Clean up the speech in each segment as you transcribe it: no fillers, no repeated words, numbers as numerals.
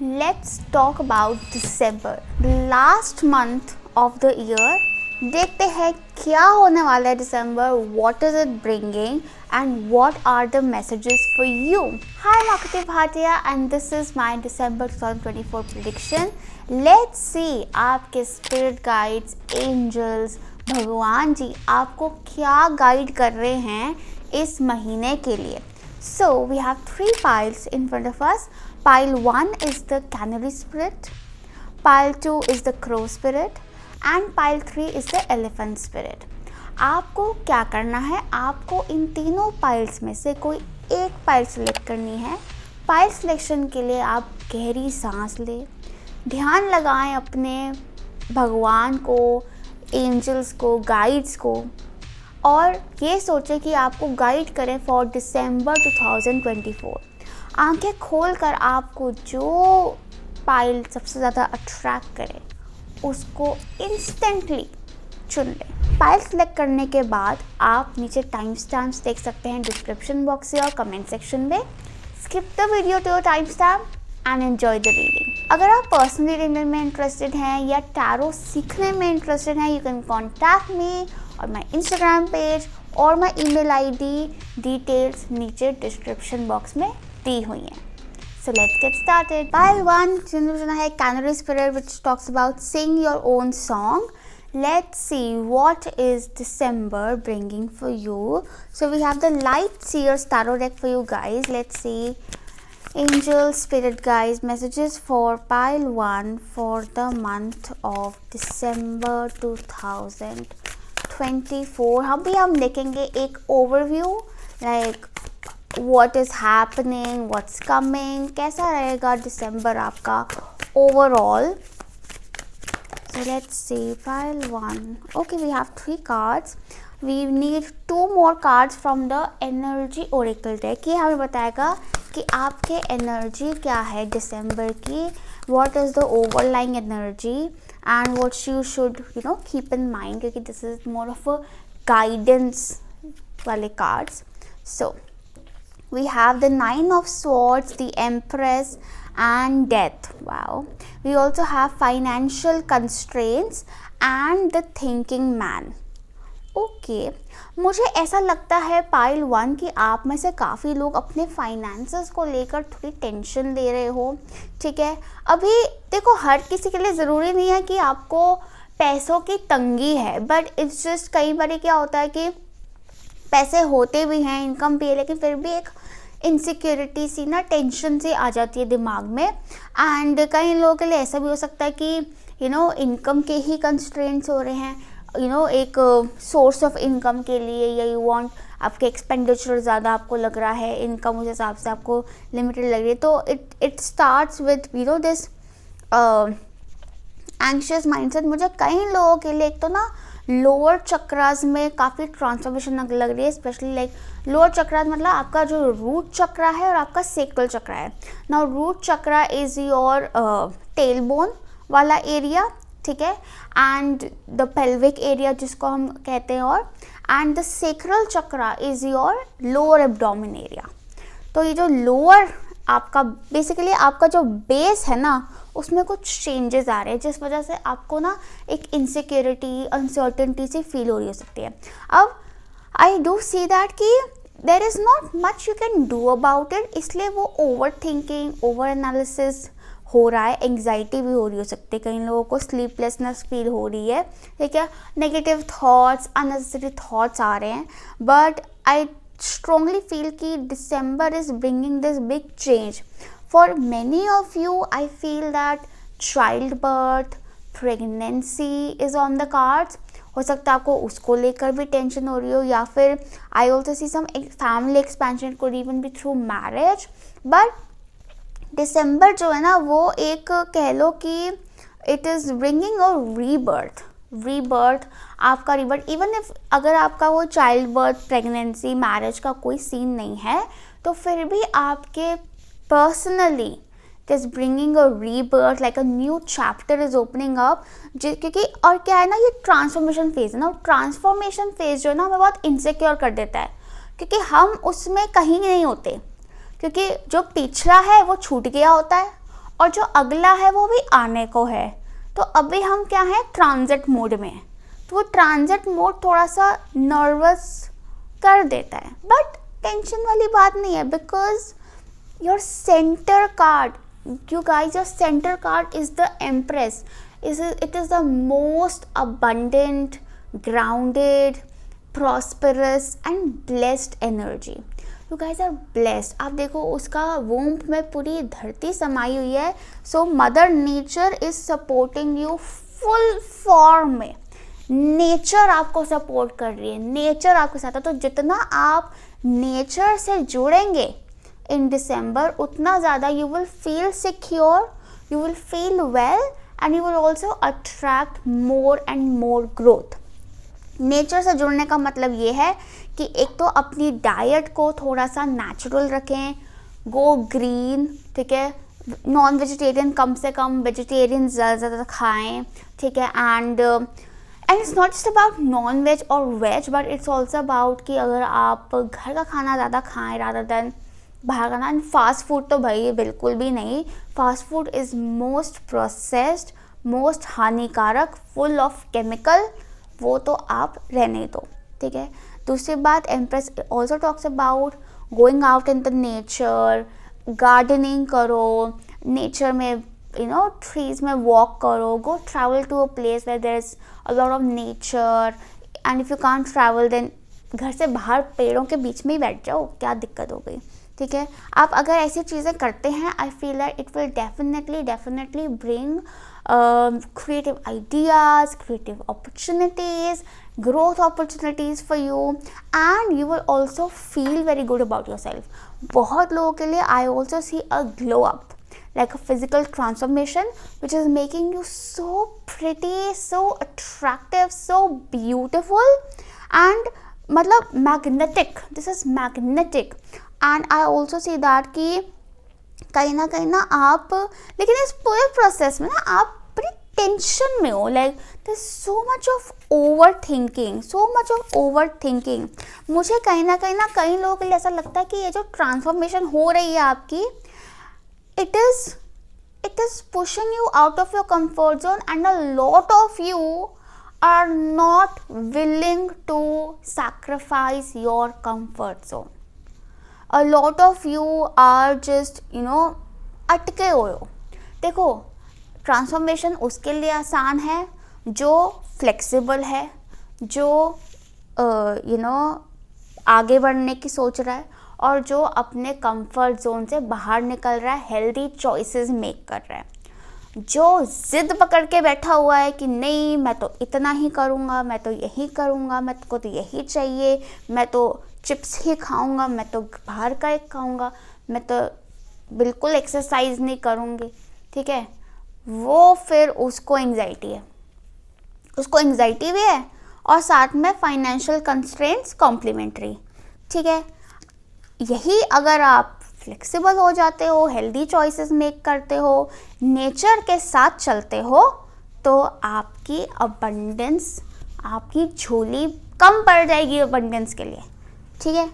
Let's talk about December, last month of the year. देखते हैं क्या होने वाला है December, what is it bringing and what are the messages for you. Hi, I'm Akriti Bhatia and this is my December 2024 prediction. Let's see आपके spirit guides, angels, भगवान जी आपको क्या गाइड कर रहे हैं इस महीने के लिए. So we have 3 piles in front of us. Pile 1 is the canary spirit, pile 2 is the crow spirit and pile 3 is the elephant spirit. आपको क्या करना है, आपको इन तीनों पाइल्स में से कोई एक पाइल सेलेक्ट करनी है. पाइल सिलेक्शन के लिए आप गहरी सांस लें, ध्यान लगाएं अपने भगवान को, एंजल्स को, गाइड्स को और ये सोचें कि आपको गाइड करें फॉर दिसंबर 2024. आंखें खोलकर आपको जो पाइल सबसे ज़्यादा अट्रैक्ट करे उसको इंस्टेंटली चुन लें. पाइल सेलेक्ट करने के बाद आप नीचे टाइम स्टैम्प्स देख सकते हैं डिस्क्रिप्शन बॉक्स से और कमेंट सेक्शन में. Skip the video to your time stamp and enjoy the reading. अगर आप पर्सनली रीडिंग में इंटरेस्टेड हैं या टैरो सीखने में इंटरेस्टेड हैं, यू कैन कॉन्टैक्ट मी और माई इंस्टाग्राम पेज और माई ईमेल आईडी डिटेल्स नीचे डिस्क्रिप्शन बॉक्स में दी हुई हैं. So let's get started. Pile 1 जिन्होंने है Canary Spirit which talks about sing your own song. Let's see what is December bringing for you. So we have the Light Seers Tarot deck for you guys. Let's see Angel Spirit guys messages for Pile 1 for the month of December 2024. हम देखेंगे एक overview like what is happening, what's coming, कैसा रहेगा दिसंबर आपका overall. So let's see pile 1. Okay, we have 3 cards. We need 2 more cards from the energy oracle deck. ये हमें बताएगा कि आपके एनर्जी क्या है दिसंबर की, what is the overlying energy and what you should keep in mind, क्योंकि this is more of a guidance वाले cards. So we have the 9 of swords, the empress and death. Wow. We also have financial constraints and the thinking man. Okay. मुझे ऐसा लगता है pile 1 कि आप में से काफ़ी लोग अपने फाइनेंसेस को लेकर थोड़ी टेंशन ले रहे हो. ठीक है, अभी देखो हर किसी के लिए ज़रूरी नहीं है कि आपको पैसों की तंगी है, बट इट्स जस्ट कई बार क्या होता है कि पैसे होते भी हैं, इनकम भी है, लेकिन फिर भी एक इनसिक्योरिटी सी ना, टेंशन सी आ जाती है दिमाग में. एंड कई लोगों के लिए ऐसा भी हो सकता है कि इनकम के ही कंस्ट्रेंट्स हो रहे हैं, एक सोर्स ऑफ इनकम के लिए, या यू वांट आपके एक्सपेंडिचर ज़्यादा आपको लग रहा है, इनकम उस हिसाब से आपको लिमिटेड लग रही है. तो it starts with this anxious mindset. मुझे कई लोगों के लिए एक तो ना लोअर चक्रास में काफ़ी ट्रांसफॉर्मेशन लग रही है, स्पेशली लाइक लोअर चक्रास मतलब आपका जो रूट चक्रा है और आपका सेक्रल चक्रा है. Now root chakra is your tail bone वाला एरिया, ठीक है, एंड द पेल्विक एरिया जिसको हम कहते हैं, और and the sacral chakra is your lower abdomen area. तो ये जो लोअर आपका बेसिकली आपका जो बेस है ना, उसमें कुछ चेंजेस आ रहे हैं जिस वजह से आपको ना एक इनसिक्योरिटी, अनसर्टेनिटी सी फील हो रही हो सकती है. अब आई डू सी दैट कि there is not much you can do about it, इसलिए वो ओवर थिंकिंग, ओवर एनालिसिस हो रहा है. एंग्जाइटी भी हो रही हो सकती है, कई लोगों को स्लीपलेसनेस फील हो रही है, ठीक है, नेगेटिव थॉट्स, अननेसेसरी थॉट्स आ रहे हैं. बट आई strongly feel कि December is bringing this big change. For many of you, I feel that childbirth, pregnancy is on the cards. हो सकता है आपको उसको लेकर भी टेंशन हो रही हो, या फिर I also see some family expansion could even be through marriage. But December जो है ना, वो एक कह लो कि it is bringing a rebirth आपका रीबर्थ. इवन इफ अगर आपका वो चाइल्ड बर्थ, प्रेगनेंसी, मैरिज का कोई सीन नहीं है, तो फिर भी आपके personally it is bringing a rebirth, like a new chapter is opening up. क्योंकि और क्या है ना, ये ट्रांसफॉर्मेशन फेज है ना. ट्रांसफॉर्मेशन फेज जो है ना, हमें बहुत इनसिक्योर कर देता है, क्योंकि हम उसमें कहीं नहीं होते, क्योंकि जो पिछला है वो छूट गया होता है और जो अगला है वो भी आने को है। तो अभी हम क्या है, ट्रांजिट मोड में। तो वो ट्रांजिट मोड थोड़ा सा नर्वस कर देता है, बट टेंशन वाली बात नहीं है, because your centre card, you guys, your center card is the Empress. It is the most abundant, grounded, prosperous and blessed energy. You guys are blessed. आप देखो उसका वोम्प में पूरी धरती समाई हुई है. So Mother Nature is supporting you full form में. नेचर आपको सपोर्ट कर रही है, नेचर आपके साथ है. तो जितना आप नेचर से जुड़ेंगे in December, उतना ज़्यादा you will feel secure, you will feel well and you will also attract more and more growth. Nature से जुड़ने का मतलब ये है कि एक तो अपनी डाइट को थोड़ा सा नेचुरल रखें, गो ग्रीन, ठीक है, नॉन वेजिटेरियन कम से कम, वेजिटेरियन ज़्यादा खाएं, ठीक है. And it's not just about non veg और veg, but it's also about कि अगर आप घर का खाना ज़्यादा खाएं रादर देन बाहर का. एंड फास्ट फूड तो भाई बिल्कुल भी नहीं. Fast food is most processed, most हानिकारक, फुल ऑफ केमिकल. वो तो आप रहने दो, ठीक है. दूसरी बात, empress also talks about going out in the nature, gardening करो, नेचर में यू नो ट्रीज में वॉक करो, go travel to a place where there is a lot of nature. And if you can't travel then घर से बाहर पेड़ों के बीच में ही बैठ जाओ, क्या दिक्कत हो गई, ठीक है. आप अगर ऐसी चीज़ें करते हैं, आई feel that it will definitely bring creative ideas, creative opportunities, growth opportunities for you, and you will also feel very good about yourself. बहुत लोगों के लिए I also see a glow up, like a physical transformation which is making you so pretty, so attractive, so beautiful and मतलब magnetic. This is magnetic. And I also see that कि कहीं ना आप, लेकिन इस पूरे प्रोसेस में ना आप बड़ी टेंशन में हो. Like there is so much of over thinking. मुझे कहीं ना कई लोगों के लिए ऐसा लगता है कि ये जो ट्रांसफॉर्मेशन हो रही है आपकी, it is pushing you out of your comfort zone, and a lot of you are not willing to sacrifice your comfort zone. A lot of you are just अटके हुए हो. देखो, ट्रांसफॉर्मेशन उसके लिए आसान है जो फ्लेक्सिबल है, जो आगे बढ़ने की सोच रहा है और जो अपने कंफर्ट जोन से बाहर निकल रहा है, हेल्दी चॉइसेस मेक कर रहा है. जो जिद पकड़ के बैठा हुआ है कि नहीं मैं तो इतना ही करूँगा, मैं तो यही करूँगा, मेरे को तो यही चाहिए, मैं तो चिप्स ही खाऊंगा, मैं तो बाहर का एक खाऊंगा, मैं तो बिल्कुल एक्सरसाइज नहीं करूँगी, ठीक है, वो फिर उसको एंग्जाइटी है. उसको एंग्जाइटी भी है और साथ में फाइनेंशियल कंस्ट्रेंट्स कॉम्प्लीमेंट्री, ठीक है. यही अगर आप फ्लेक्सिबल हो जाते हो, हेल्दी चॉइसेस मेक करते हो, नेचर के साथ चलते हो, तो आपकी अबंडेंस, आपकी झोली कम पड़ जाएगी अबंडेंस के लिए, ठीक है.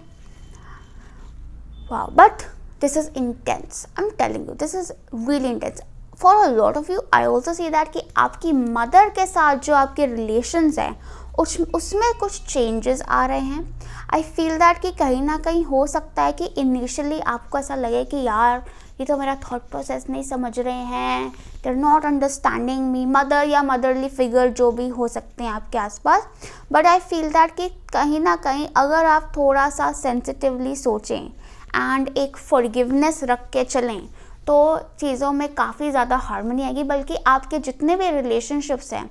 Wow, but this is intense. I am telling you, this is really intense for a lot of you. I also see that कि आपकी मदर के साथ जो आपके रिलेशंस हैं उसमें कुछ चेंजेस आ रहे हैं. आई फील दैट कि कहीं ना कहीं हो सकता है कि इनिशियली आपको ऐसा लगे कि यार ये तो मेरा थॉट प्रोसेस नहीं समझ रहे हैं, they are not understanding me, mother या मदरली फिगर जो भी हो सकते हैं आपके आसपास. बट आई फील दैट कि कहीं ना कहीं अगर आप थोड़ा सा सेंसिटिवली सोचें एंड एक फॉरगिवनेस रख के चलें, तो चीज़ों में काफ़ी ज़्यादा हार्मनी आएगी. बल्कि आपके जितने भी रिलेशनशिप्स हैं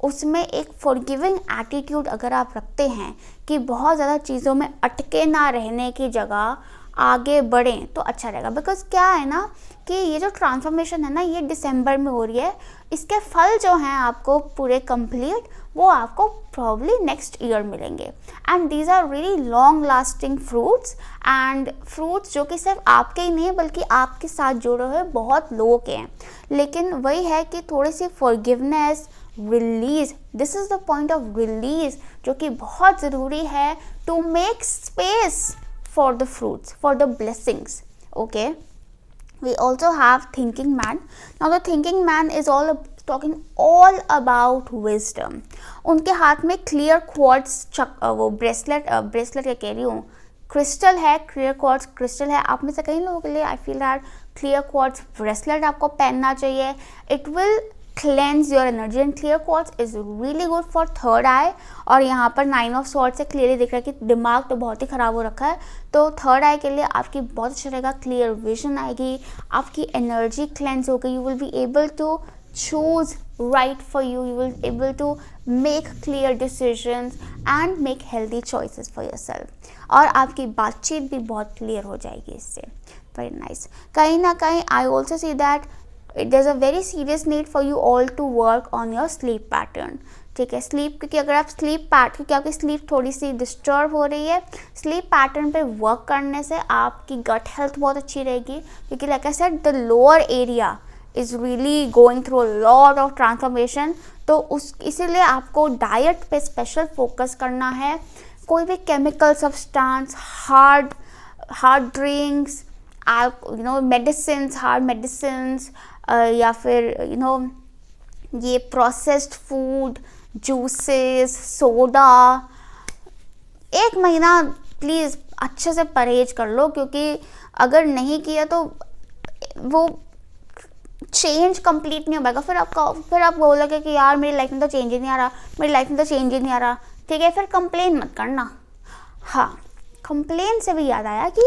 उसमें एक फॉरगिविंग एटीट्यूड अगर आप रखते हैं कि बहुत ज़्यादा चीज़ों में अटके ना रहने की जगह आगे बढ़ें, तो अच्छा रहेगा. बिकॉज क्या है ना कि ये जो ट्रांसफॉर्मेशन है ना, ये दिसंबर में हो रही है. इसके फल जो हैं आपको पूरे कंप्लीट, वो आपको प्रॉब्ली नेक्स्ट ईयर मिलेंगे. And these are really long lasting fruits, and fruits जो कि सिर्फ आपके ही नहीं है बल्कि आपके साथ जुड़े हुए बहुत लोगों के हैं. लेकिन वही है कि थोड़ी सी forgiveness, release, this is the point of release, जो कि बहुत ज़रूरी है to make space for the fruits, for the blessings. Okay, We also have thinking man. Now the thinking man is talking all about wisdom. उनके हाथ में clear quartz वो bracelet क्या कह रही हूँ, क्रिस्टल है, क्लियर क्वार्ट्स क्रिस्टल है. आप में से कई लोगों के लिए आई feel that clear quartz bracelet आपको पहनना चाहिए. It will cleanse your energy and clear quartz is really good for third eye. और यहाँ पर 9 of swords से क्लियरली दिख रहा है कि दिमाग तो बहुत ही ख़राब हो रखा है, तो थर्ड आई के लिए आपकी बहुत अच्छा रहेगा. क्लियर विजन आएगी, आपकी एनर्जी क्लेंस होगी, you will be able to choose right for you, you will able to make clear decisions and make healthy choices for yourself. और आपकी बातचीत भी बहुत क्लियर हो जाएगी इससे. Very nice. कहीं ना कहीं आई also see that there's a very serious need for you all to work on your sleep pattern. ठीक है, स्लीप, क्योंकि अगर आप क्योंकि आपकी स्लीप थोड़ी सी डिस्टर्ब हो रही है, स्लीप पैटर्न पे वर्क करने से आपकी गट हेल्थ बहुत अच्छी रहेगी. क्योंकि like I said the lower area is really going through a lot of transformation. तो इसीलिए आपको डाइट पे स्पेशल फोकस करना है. कोई भी chemical substance, hard drinks, medicine, hard medicine या फिर ये प्रोसेस्ड फूड, जूसेस, सोडा, 1 महीना प्लीज़ अच्छे से परहेज कर लो. क्योंकि अगर नहीं किया तो वो चेंज कंप्लीट नहीं हो पाएगा. फिर आप बोलोगे कि यार मेरी लाइफ में तो चेंज ही नहीं आ रहा, ठीक है, फिर कंप्लेन मत करना. हाँ, कंप्लेन से भी याद आया कि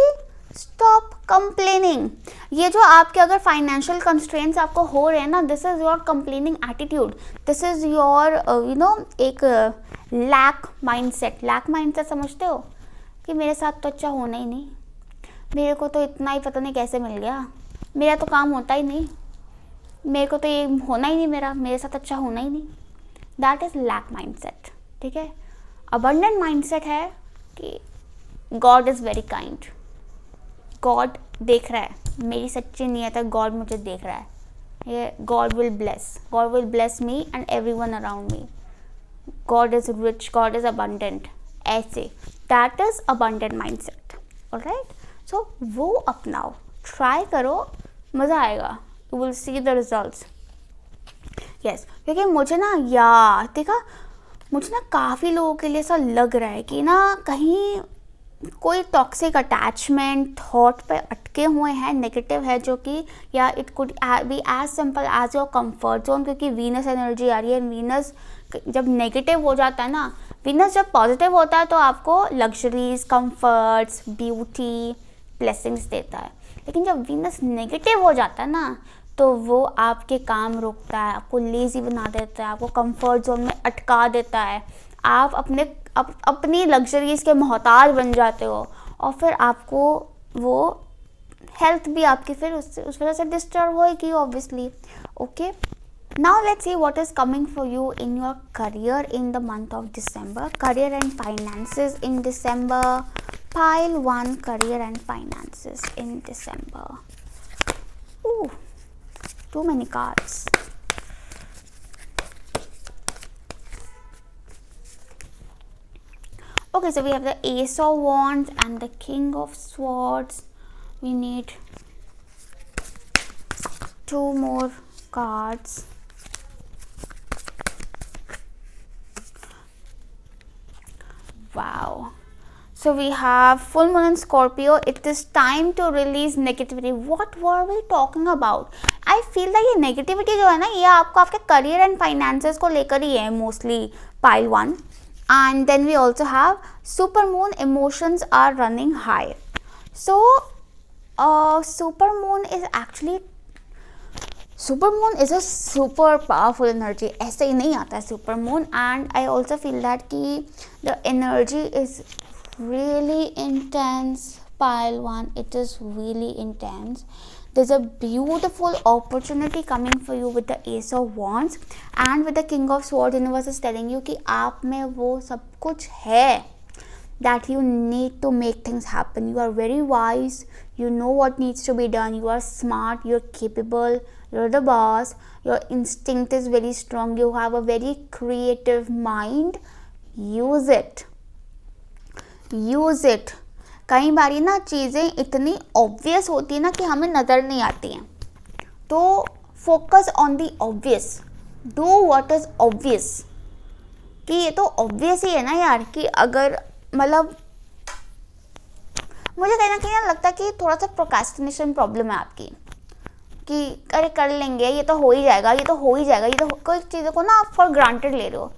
स्टॉप कंप्लेनिंग. ये जो आपके अगर फाइनेंशियल कंस्ट्रेंट्स आपको हो रहे हैं ना, this is your complaining attitude, this is your एक लैक माइंडसेट समझते हो कि मेरे साथ तो अच्छा होना ही नहीं, मेरे को तो इतना ही पता नहीं कैसे मिल गया, मेरा तो काम होता ही नहीं, मेरे को तो ये होना ही नहीं, मेरे साथ अच्छा होना ही नहीं. That is lack mindset. ठीक है. अबंडेंट माइंडसेट है कि God is very kind, God देख रहा है, मेरी सच्ची नीयत है, गॉड मुझे देख रहा है, ये God will bless me and everyone around me. God is rich, God is abundant, ऐसे, that is abundant mindset. Alright, so वो अपनाओ, ट्राई करो, मज़ा आएगा. You will see the results. Yes, क्योंकि मुझे ना काफ़ी लोगों के लिए ऐसा लग रहा है कि ना कहीं कोई टॉक्सिक अटैचमेंट थॉट पे अटके हुए हैं, नेगेटिव है, जो कि या it could be as simple as your comfort zone. क्योंकि वीनस एनर्जी आ रही है. वीनस जब नेगेटिव हो जाता है ना, वीनस जब पॉजिटिव होता है तो आपको लग्जरीज, कंफर्ट्स, ब्यूटी, ब्लेसिंग्स देता है. लेकिन जब वीनस नेगेटिव हो जाता है ना, तो वो आपके काम रोकता है, आपको लेज़ी बना देता है, आपको कंफर्ट जोन में अटका देता है. आप अपनी लग्जरीज के मोहताज बन जाते हो और फिर आपको वो हेल्थ भी आपकी फिर उस वजह से डिस्टर्ब होएगी obviously. Okay, now let's see what is coming for you in your career in the month of December. Career and finances in December. Pile 1, career and finances in December. Ooh, too many cards. Okay, so we have the Ace of Wands and the King of Swords. We need 2 more cards. Wow. So we have full moon in Scorpio. It is time to release negativity. What were we talking about? I feel like ये negativity जो है ना, ये आपको आपके career and finances को लेकर ही है mostly. Pile 1. And then we also have super moon. Emotions are running high. So super moon is a super powerful energy. ऐसे ही नहीं आता है super moon. And I also feel that कि the energy is really intense. Pile 1, it is really intense. There's a beautiful opportunity coming for you with the Ace of Wands and with the King of Swords. Universe is telling you कि आप में वो सब कुछ है, that you need to make things happen. You are very wise, you know what needs to be done, you are smart, you're capable, you're the boss, your instinct is very strong, you have a very creative mind. Use it. कई बारी ना चीज़ें इतनी obvious होती है ना कि हमें नज़र नहीं आती हैं, तो focus on the obvious, do what is obvious, कि ये तो ऑब्वियस ही है ना यार, कि अगर मतलब मुझे कहीं ना कहीं ना लगता है कि थोड़ा सा प्रोक्रेस्टिनेशन प्रॉब्लम है आपकी, कि अरे कर लेंगे, ये तो हो ही जाएगा, ये तो हो ही जाएगा, ये तो कोई चीज़ों को ना आप फॉर ग्रांटेड ले रहे हो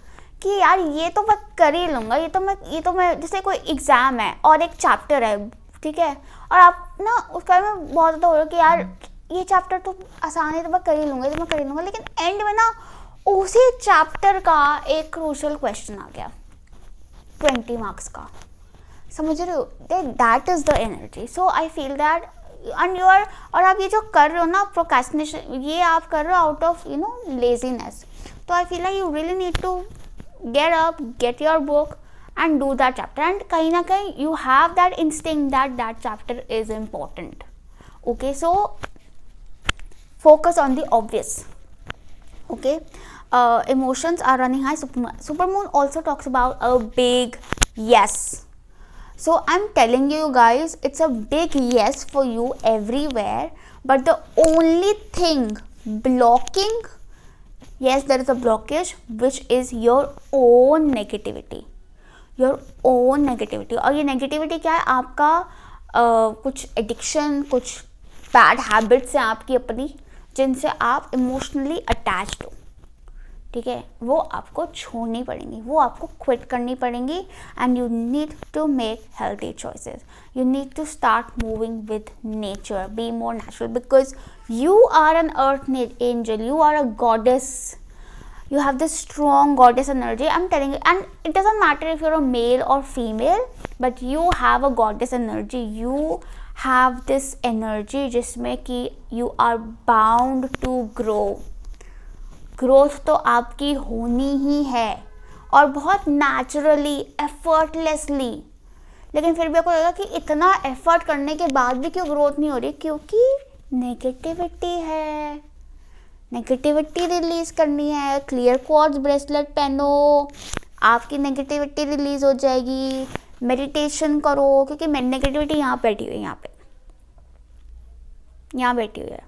कि यार ये तो मैं कर ही लूँगा, ये तो मैं जैसे कोई एग्ज़ाम है और एक चैप्टर है, ठीक है, और आप ना उस बारे में बहुत ज़्यादा हो रहे हो कि यार ये चैप्टर तो आसान है, तो मैं कर ही लूँगा, तो मैं कर ही लूँगा, लेकिन एंड में ना उसी चैप्टर का एक क्रूशल क्वेश्चन आ गया 20 मार्क्स का, समझ रहे हो, that is the energy. So I feel that and your, और आप ये जो कर रहे हो ना प्रोक्रेस्टिनेशन, ये आप कर रहे हो out of you know laziness. तो I feel like you really need to get up, get your book and do that chapter, and kahin na kahin you have that instinct that that chapter is important. Okay, so focus on the obvious. Okay, emotions are running high. Supermoon also talks about a big yes. So I'm telling you guys, it's a big yes for you everywhere, but the only thing blocking, yes, there is a blockage, which is your own negativity. Your own negativity. और ये negativity क्या है, आपका कुछ addiction, कुछ bad habits हैं आपकी अपनी, जिनसे आप इमोशनली अटैच्ड हो, ठीक है, वो आपको छोड़नी पड़ेंगी, वो आपको क्विट करनी पड़ेंगी. And you need to make healthy choices. You need to start moving with nature, be more natural, because you are an earth angel, you are a goddess, you have this strong goddess energy. I'm telling you, and it doesn't matter if you're a male or female, but you have a goddess energy. You have this energy जिसमें कि you are bound to grow. Growth तो आपकी होनी ही है, और बहुत naturally, effortlessly. लेकिन फिर भी आपको लगेगा कि इतना एफर्ट करने के बाद भी क्यों ग्रोथ नहीं हो रही, क्योंकि नेगेटिविटी है, नेगेटिविटी रिलीज करनी है. क्लियर क्वार्ट्ज ब्रेसलेट पहनो, आपकी नेगेटिविटी रिलीज हो जाएगी. मेडिटेशन करो, क्योंकि नेगेटिविटी यहाँ बैठी हुई है, यहाँ बैठी हुई है.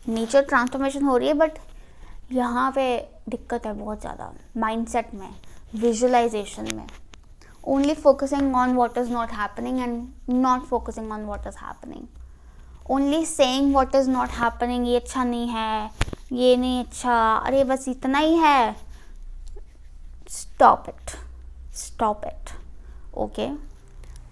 नेचर ट्रांसफॉर्मेशन हो रही है, बट यहाँ पे दिक्कत है बहुत ज़्यादा, माइंडसेट में, विजुअलाइजेशन में. Only focusing on what is not happening and not focusing on what is happening. Only saying what is not happening, ये अच्छा नहीं है, ये नहीं अच्छा, अरे बस इतना ही है. Stop it. Okay,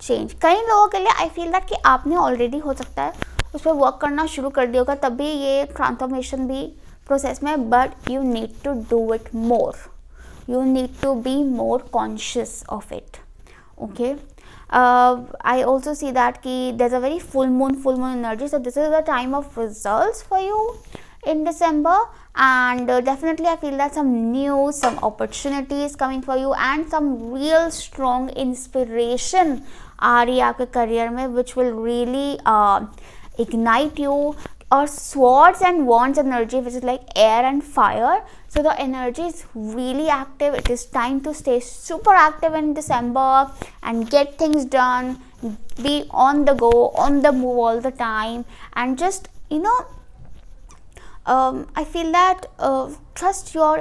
change. कई लोगों के लिए आई फील दैट कि आपने ऑलरेडी हो सकता है उस पर वर्क करना शुरू कर दिया होगा, तभी ये ट्रांसफॉर्मेशन भी प्रोसेस में, but you need to do it more. You need to be more conscious of it. Okay, I also see that there's a very full moon energy, so this is the time of results for you in December, and definitely I feel that some news, some opportunities coming for you, and some real strong inspiration आ रही है आपके career में, which will really ignite you. Or swords and wands energy, which is like air and fire, so the energy is really active. It is time to stay super active in December and get things done, be on the go, on the move all the time, and just I feel that trust your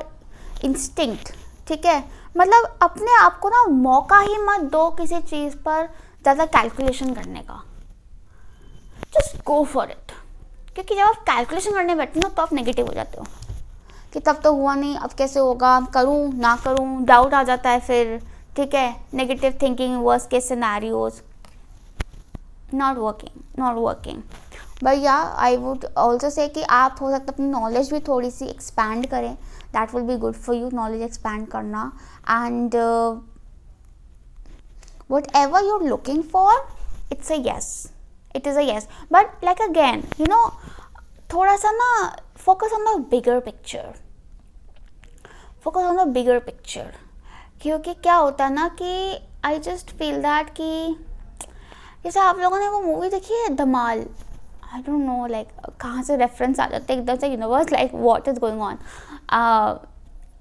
instinct. ठीक है, मतलब अपने आप को ना मौका ही मत दो किसी चीज़ पर ज़्यादा कैलकुलेशन करने का. just go for it. क्योंकि जब आप कैलकुलेशन करने बैठते हो ना, तो आप नेगेटिव हो जाते हो कि तब तो हुआ नहीं, अब कैसे होगा, करूँ ना करूँ, डाउट आ जाता है फिर, ठीक है, negative thinking, worst case scenarios, not working. But या आई वुड ऑल्सो से कि आप हो सकता है अपनी नॉलेज भी थोड़ी सी एक्सपैंड करें. That will be good for you, knowledge expand करना. And whatever you are looking for, it's a yes. It is a yes, but like again, थोड़ा सा ना focus on the bigger picture. क्योंकि क्या होता है ना कि I just feel that कि जैसे आप लोगों ने वो मूवी देखी है धमाल, I don't know like कहाँ से रेफरेंस आ जाते हैं एकदम से universe, like what is going on.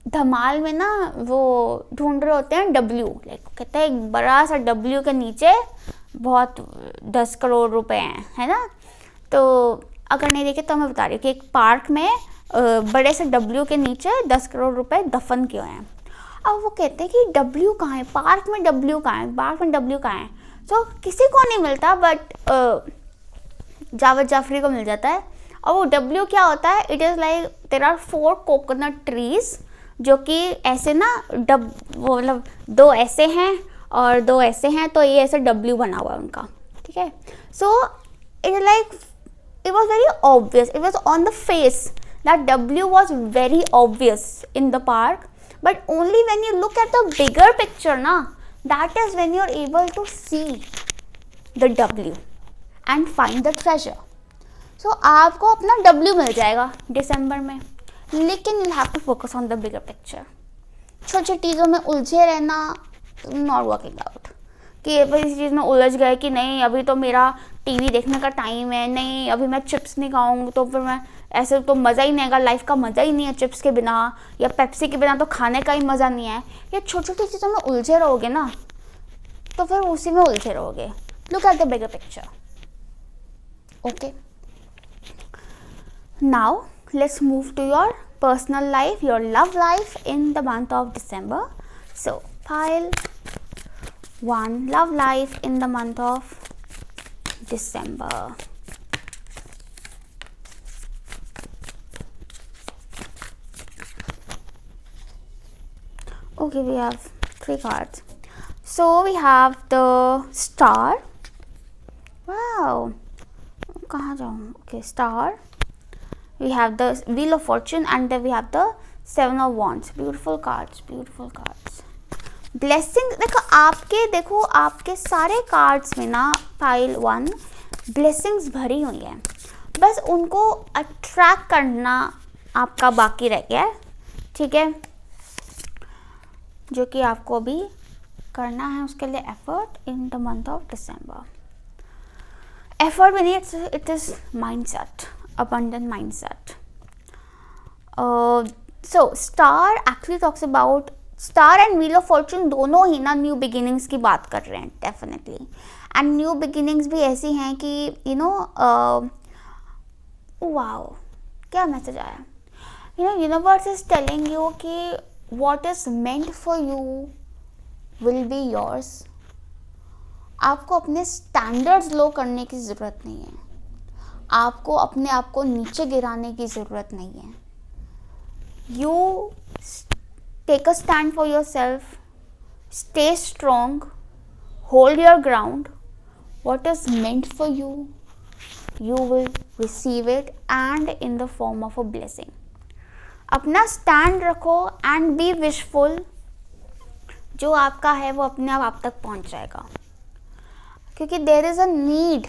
धमाल में ना वो ढूंढ रहे होते हैं W, लाइक कहते हैं एक बड़ा सा W के नीचे बहुत 10 करोड़ रुपए हैं, है ना। तो अगर नहीं देखे तो मैं बता रही हूँ कि एक पार्क में बड़े से डब्ल्यू के नीचे 10 करोड़ रुपए दफन किए हैं। अब वो कहते हैं कि डब्ल्यू कहाँ है, पार्क में डब्ल्यू कहाँ है, पार्क में डब्ल्यू कहाँ है। तो किसी को नहीं मिलता, बट जावेद जाफरी को मिल जाता है। और वो डब्ल्यू क्या होता है, it is like there are 4 coconut trees, जो कि ऐसे ना वो मतलब 2 ऐसे हैं और 2 ऐसे हैं, तो ये ऐसे डब्ल्यू बना हुआ है उनका, ठीक है। So it like it was very obvious, it was on the face that W was very obvious in the park, but only when you look at the bigger picture na, that is when you're able to see the W and find the treasure. So आपको अपना W मिल जाएगा दिसंबर में, लेकिन you'll have to focus on the bigger picture. छोटी छोटी चीज़ों में उलझे रहना not working out, कि इस चीज़ में उलझ गए कि नहीं अभी तो मेरा टीवी देखने का टाइम है, नहीं अभी मैं चिप्स नहीं खाऊंगी तो फिर मैं ऐसे तो मज़ा ही नहीं आएगा, लाइफ का मज़ा ही नहीं है चिप्स के बिना या पेप्सी के बिना, तो खाने का ही मज़ा नहीं है। ये छोटी छोटी चीज़ों में उलझे रहोगे ना तो फिर उसी में उलझे रहोगे। Look at the bigger picture, okay. Now let's move to your personal life, your love life in the month of December. So pile 1, love life in the month of December. Okay, we have 3 cards. So we have the star. Wow, कहाँ जाऊँ? Okay, star. We have the wheel of fortune and then we have the 7 of wands. Beautiful cards, beautiful cards. Blessing देखो आपके सारे cards में ना pile 1 blessings भरी हुई है, बस उनको अट्रैक्ट करना आपका बाकी रह गया है, ठीक है, जो कि आपको अभी करना है। उसके लिए effort in the month of December, effort भी नहीं, it is mindset, abundant mindset. So star actually talks about, star and wheel of Fortune दोनों ही ना न्यू बिगिनिंग्स की बात कर रहे हैं डेफिनेटली, एंड न्यू बिगिनिंग्स भी ऐसी हैं कि यू नो वाओ क्या मैसेज आया, you know universe is telling you कि what is meant for you will be yours. आपको अपने स्टैंडर्ड्स लो करने की ज़रूरत नहीं है, आपको अपने आप को नीचे गिराने की ज़रूरत नहीं है। You take a stand for yourself, stay strong, hold your ground. What is meant for you, you will receive it and in the form of a blessing. अपना stand रखो and be wishful, जो आपका है वो अपने आप तक पहुंच जाएगा, क्योंकि there is a need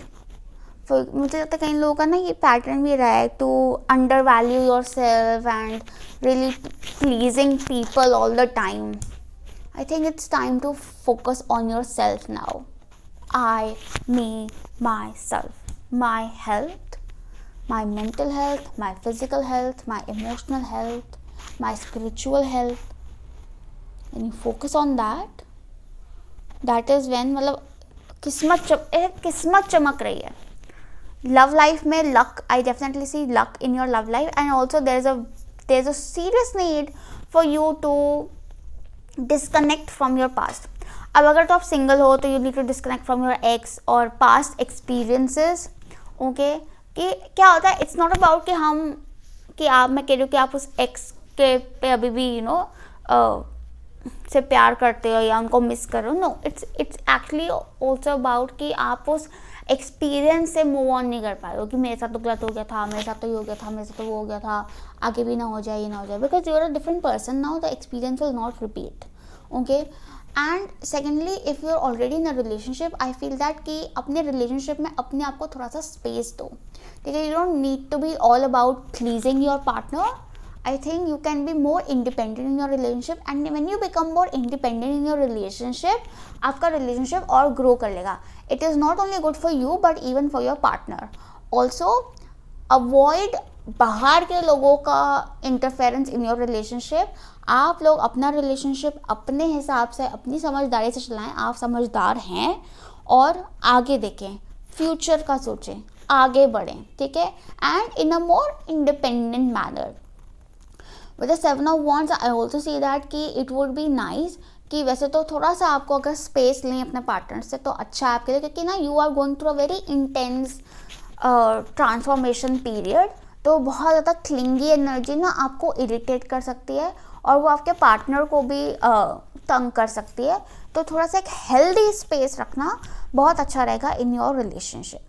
for, मुझे लगता है कई लोगों का ना ये पैटर्न भी रहा है to undervalue yourself and really pleasing people all the time. I think it's time to focus on yourself now. I, me, myself, my health, my mental health, my physical health, my emotional health, my spiritual health. When you focus on that, that is when मतलब किस्मत चमक रही है। Love life में luck, I definitely see luck in your love life, and also there's a serious need for you to disconnect from your past. अब अगर तो आप सिंगल हो तो you need to disconnect from your ex और past experiences, okay? कि क्या होता है, it's not about कि मैं कह रही हूँ कि आप उस ex के पे अभी भी से प्यार करते हो या उनको मिस कर रहे हो। No, it's actually also about कि आप उस एक्सपीरियंस से मूव ऑन नहीं कर पाए हो कि मेरे साथ तो गलत हो गया था, मेरे साथ तो ये हो गया था, मेरे साथ तो वो हो गया था, आगे भी ना हो जाए, ये ना हो जाए, because you are a different person now, the experience will not repeat, okay. And secondly, if you are already in a relationship, I feel that कि अपने रिलेशनशिप में अपने आप को थोड़ा सा स्पेस दो, ठीक है। You don't need to be all about pleasing your partner. I think you can be more independent in your relationship, and when you become more independent in your relationship, आपका relationship और grow कर लेगा. It is not only good for you but even for your partner. Also, avoid बाहर के लोगों का interference in your relationship. आप लोग अपना relationship अपने हिसाब से, अपनी समझदारी से चलाएं. आप समझदार हैं और आगे देखें, फ्यूचर का सोचें, आगे बढ़ें, ठीक है, and in a more independent manner. With the 7 of Wands I also see that कि इट वुड बी नाइस कि वैसे तो थोड़ा सा आपको अगर स्पेस लें अपने पार्टनर से तो अच्छा है आपके लिए, क्योंकि ना you are going through a very intense transformation period. तो बहुत ज़्यादा क्लिंगी एनर्जी ना आपको इरिटेट कर सकती है और वो आपके पार्टनर को भी तंग कर सकती है. तो थोड़ा सा एक हेल्दी स्पेस रखना बहुत अच्छा रहेगा इन योर रिलेशनशिप.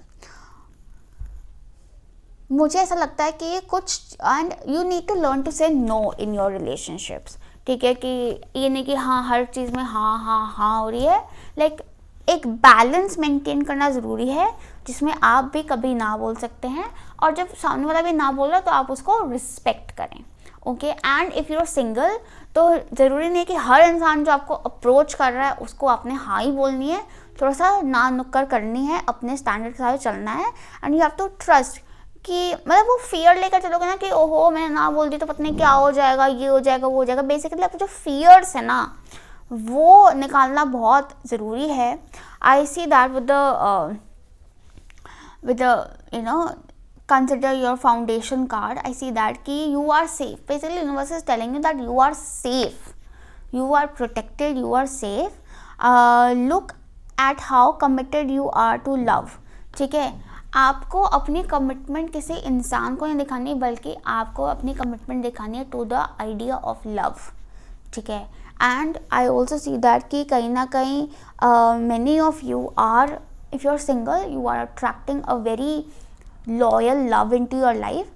मुझे ऐसा लगता है कि कुछ, and you need to learn to say no in your relationships, ठीक है, कि ये नहीं कि हाँ हर चीज़ में हाँ हाँ हाँ हो रही है. लाइक एक बैलेंस मेंटेन करना ज़रूरी है जिसमें आप भी कभी ना बोल सकते हैं और जब सामने वाला भी ना बोल रहा तो आप उसको रिस्पेक्ट करें. Okay, and if you are single तो ज़रूरी नहीं कि हर इंसान जो आपको अप्रोच कर रहा है उसको आपने हाँ ही बोलनी है. थोड़ा सा ना नुक्कर करनी है, अपने स्टैंडर्ड के साथ चलना है. And you have to trust कि मतलब वो फियर लेकर चलोगे ना कि ओहो मैंने ना बोल दी तो पता नहीं क्या हो जाएगा, ये हो जाएगा, वो हो जाएगा. बेसिकली आपको जो फियर्स है ना वो निकालना बहुत ज़रूरी है. I see that with the consider your foundation card. I see that ki you are safe. Basically universe is telling you that you are safe, you are protected, you are safe. Look at how committed you are to love. ठीक है, आपको अपनी commitment किसी इंसान को नहीं दिखानी बल्कि आपको अपनी कमिटमेंट दिखानी है to the idea of love. ठीक है, and I also see that कि कहीं ना कहीं many of you are, if you're single, you are attracting a very loyal love into your life.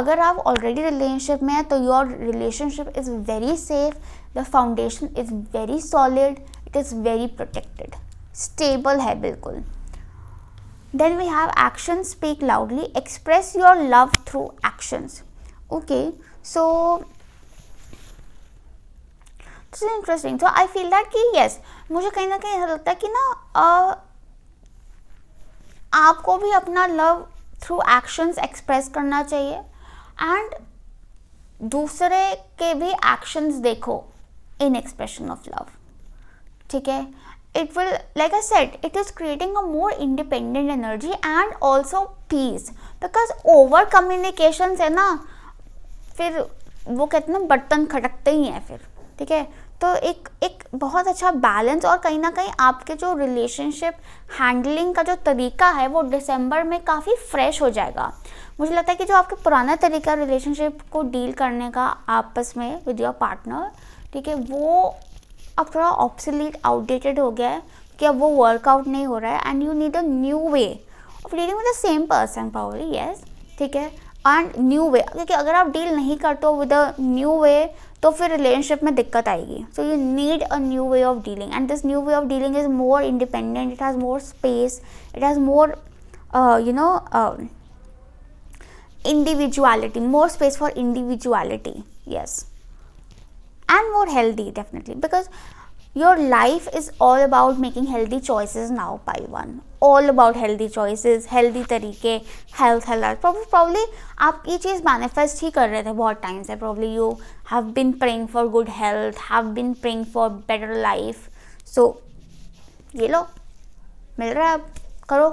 अगर आप already relationship में हैं तो your relationship is very safe, the foundation is very solid, it is very protected, stable है बिल्कुल. Then we have actions speak loudly, express your love through actions. Okay, so this is interesting. So I feel that कि yes, मुझे कहीं ना कहीं ऐसा लगता है कि ना आपको भी अपना लव थ्रू एक्शंस एक्सप्रेस करना चाहिए एंड दूसरे के भी एक्शंस देखो इन एक्सप्रेशन ऑफ लव. ठीक है, it will, like I said, it is creating a more independent energy and also peace. Because over communication से ना फिर वो कहते हैं ना बर्तन खटकते ही हैं फिर. ठीक है, तो एक बहुत अच्छा बैलेंस और कहीं ना कहीं आपके जो रिलेशनशिप हैंडलिंग का जो तरीका है वो दिसंबर में काफ़ी फ्रेश हो जाएगा. मुझे लगता है कि जो आपके पुराना तरीका रिलेशनशिप को डील करने का आपस में विद योर पार्टनर, ठीक है, वो अब थोड़ा ऑब्सोलीट आउटडेटेड हो गया है कि अब वो वर्कआउट नहीं हो रहा है and you need a new way of dealing with the same person probably. Yes, ठीक है, एंड न्यू वे, क्योंकि अगर आप डील नहीं करते हो विद अ न्यू वे तो फिर रिलेशनशिप में दिक्कत आएगी. So you need a new way of dealing and this new way of dealing is more independent, it has more space, it has more individuality, more space for individuality. Yes, and more healthy definitely, because your life is all about making healthy choices now. Pile 1, all about healthy choices, healthy तरीके, health. Probably आप ये चीज़ manifest ही कर रहे थे बहुत time से. Probably you have been praying for good health, have been praying for better life. So ये लो, मिल रहा है, अब करो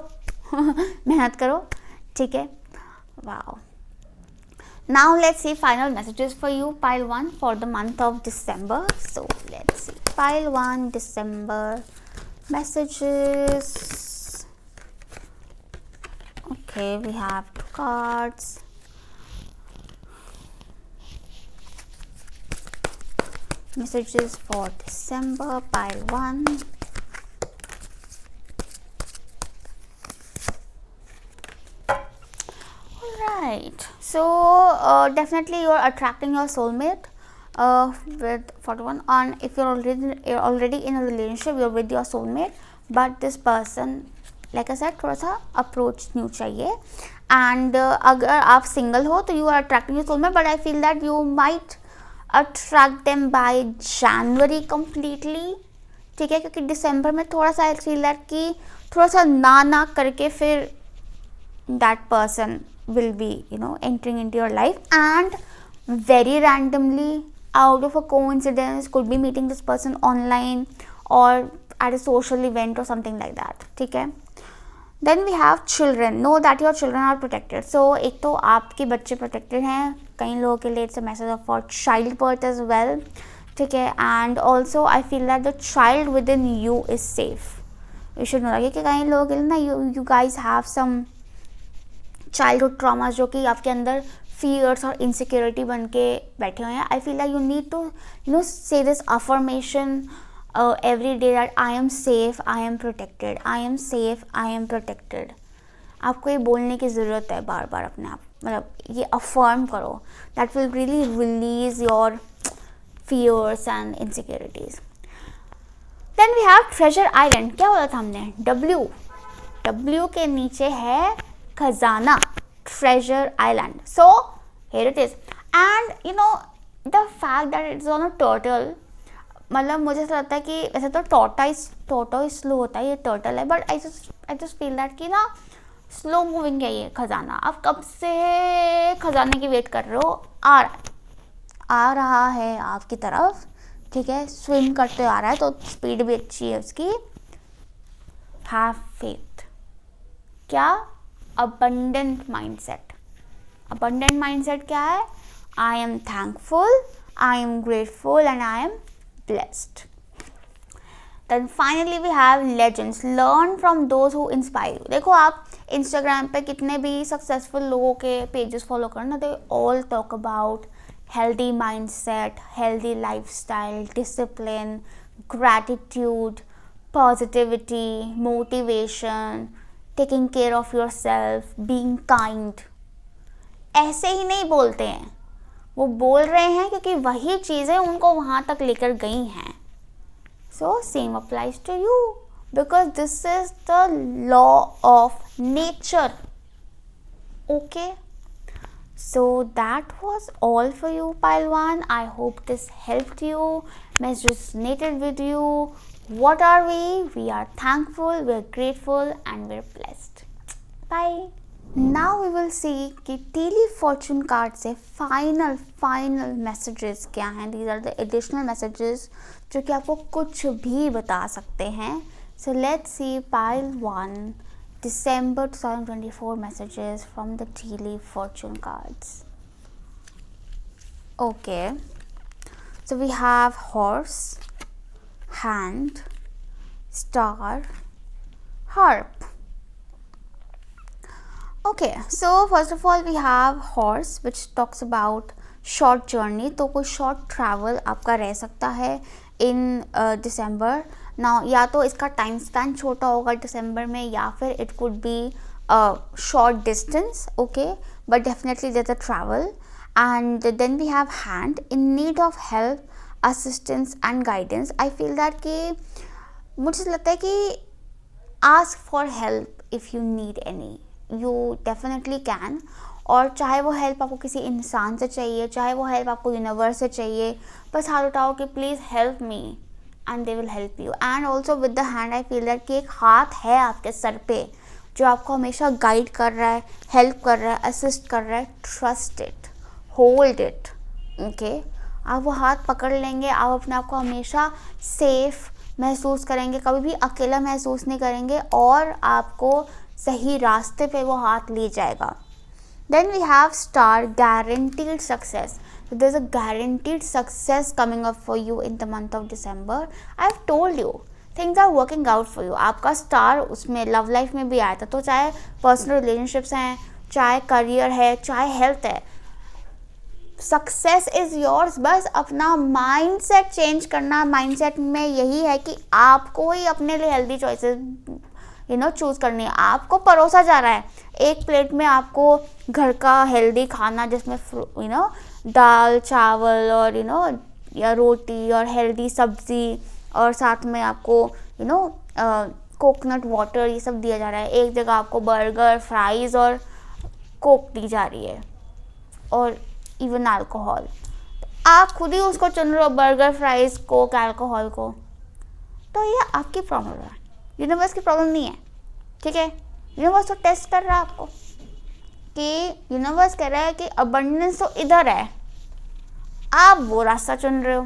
मेहनत करो. ठीक है, wow. Now let's see final messages for you, pile 1, for the month of December. So let's see, pile 1, December messages. Okay, we have 2 cards. Messages for December, pile 1. Right, so definitely you are attracting your soulmate with 41. And if you're already in a relationship, you're with your soulmate, but this person, like I said, थोड़ा सा approach new चाहिए. And अगर आप single हो तो you are attracting your soulmate, but I feel that you might attract them by January completely. ठीक है, क्योंकि दिसंबर में थोड़ा सा I feel that कि थोड़ा सा ना करके फिर that person will be entering into your life and very randomly out of a coincidence could be meeting this person online, or at a social event or something like that. ठीक है. Then we have children. Know that your children are protected. So एक तो आपके बच्चे protected हैं. कई लोगों के लिए it's a message of for child birth as well. ठीक है. And also I feel that the child within you is safe. You should know कि कई लोगों के लिए ना you guys have some childhood traumas जो कि आपके अंदर fears और insecurity बन के बैठे हुए हैं. I feel like you need to say this affirmation every day that I am safe, I am protected, I am safe, I am protected. आपको ये बोलने की ज़रूरत है बार बार अपने आप, मतलब ये affirm करो. That will really release your fears and insecurities. Then we have treasure island. क्या बोला था हमने? W के नीचे है खजाना, treasure island. So here it is. And the fact that it's on a turtle, मतलब मुझे ऐसा लगता है कि वैसे तो टोर्टोइस स्लो होता है, ये टर्टल है, but I just feel that कि ना स्लो मूविंग है ये खजाना. आप कब से खजाने की वेट कर रहे हो? आ रहा है आपकी तरफ. ठीक है, स्विम करते आ रहा है, तो स्पीड भी अच्छी है उसकी. Have faith. क्या? Abundant mindset. अबंडेंट माइंडसेट क्या है? I am thankful, I am grateful and I am blessed. Then finally we have legends. Learn from those who inspire you. देखो आप Instagram पे कितने भी सक्सेसफुल लोगों के पेजेस फॉलो करना, they all talk about healthy mindset, healthy lifestyle, discipline, gratitude, positivity, motivation, taking care of yourself, being kind. ऐसे ही नहीं बोलते हैं, वो बोल रहे हैं क्योंकि वही चीज़ें उनको वहाँ तक लेकर गई हैं. So same applies to you because this is the law of nature. Okay, so that was all for you pile one. I hope this helped you, message resonated with you. What are we? We are thankful, we are grateful and we are blessed. Bye. Now we will see कि daily Fortune card से final messages क्या हैं. These are the additional messages जो कि आपको कुछ भी बता सकते हैं. So let's see pile 1 December 2024 messages from the daily fortune cards. Okay, so we have horse, hand, star, harp. Okay, so first of all we have horse which talks about short journey. तो कोई short travel आपका रह सकता है in December. Now या तो इसका time span छोटा होगा December में, या फिर it could be a short distance. Okay, but definitely there's a travel. And then we have hand, in need of help, assistance and guidance. I feel that कि मुझे लगता है कि ask for help if you need any. You definitely can. और चाहे वो help आपको किसी इंसान से चाहिए, चाहे वो हेल्प आपको यूनिवर्स से चाहिए, बस हाथ उठाओ कि please help me and they will help you. And also with the hand I feel that कि एक हाथ है आपके सर पे जो आपको हमेशा गाइड कर रहा है, हेल्प कर रहा है, असिस्ट कर रहा है. Trust it, hold it. Okay, आप वो हाथ पकड़ लेंगे, आप अपने आप को हमेशा सेफ महसूस करेंगे, कभी भी अकेला महसूस नहीं करेंगे और आपको सही रास्ते पे वो हाथ ले जाएगा. Then we have star, guaranteed success. So there's a guaranteed success coming up for you in the month of December. I've told you, things are working out for you. आपका स्टार उसमें लव लाइफ में भी आया था, तो चाहे personal relationships हैं, चाहे करियर है, चाहे हेल्थ है, सक्सेस इज़ योर्स. बस अपना माइंडसेट चेंज करना. माइंडसेट में यही है कि आपको ही अपने लिए हेल्दी चॉइसेस चूज़ करनी है. आपको परोसा जा रहा है एक प्लेट में आपको घर का हेल्दी खाना जिसमें दाल चावल और या रोटी और हेल्दी सब्ज़ी और साथ में आपको कोकोनट वाटर ये सब दिया जा रहा है. एक जगह आपको बर्गर, फ्राइज़ और कोक दी जा रही है और इवन अल्कोहल. आप खुद ही उसको चुन रहे हो, बर्गर, फ्राइज़, कोक, अल्कोहल को. तो ये आपकी प्रॉब्लम है, यूनिवर्स की प्रॉब्लम नहीं है. ठीक है, यूनिवर्स तो टेस्ट कर रहा है आपको कि यूनिवर्स कह रहा है कि अबंडेंस तो इधर है, आप वो रास्ता चुन रहे हो.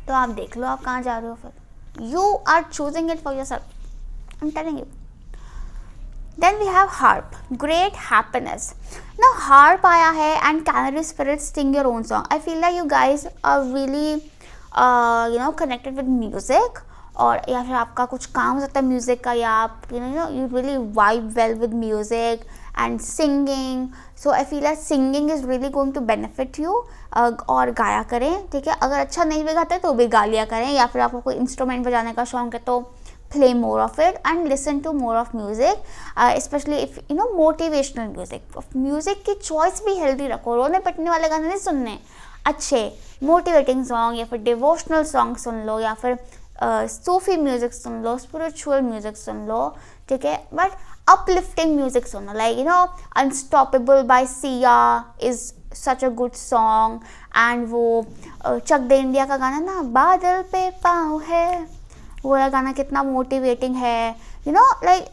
तो आप देख लो आप कहाँ जा रहे हो. फिर You are choosing it for yourself. I'm telling you. Then we have harp, great happiness. Now harp आया है and canary spirits sing your own song. I feel like you guys are really connected with music, और या फिर आपका कुछ काम हो सकता है म्यूज़िक का, या आप you really vibe well with music and singing. So I feel like singing is really going to benefit you. और गाया करें, ठीक है. अगर अच्छा नहीं भी गाते तो भी गा लिया करें, या फिर आपको कोई इंस्ट्रूमेंट बजाने का शौक है तो play more of it and listen to more of music, especially if motivational music की choice भी healthy रखो. रोने पिटने वाले गाने नहीं सुनने, अच्छे मोटिवेटिंग सॉन्ग या फिर डिवोशनल सॉन्ग सुन लो, या फिर सूफी म्यूजिक सुन लो, स्पिरिचुअल म्यूजिक सुन लो, ठीक है. बट अपलिफ्टिंग म्यूजिक सुनो, like unstoppable by Sia is such a good song. And वो चक दे इंडिया का गाना ना, बादल पे पाँव है, वो वाला गाना कितना मोटिवेटिंग है. Like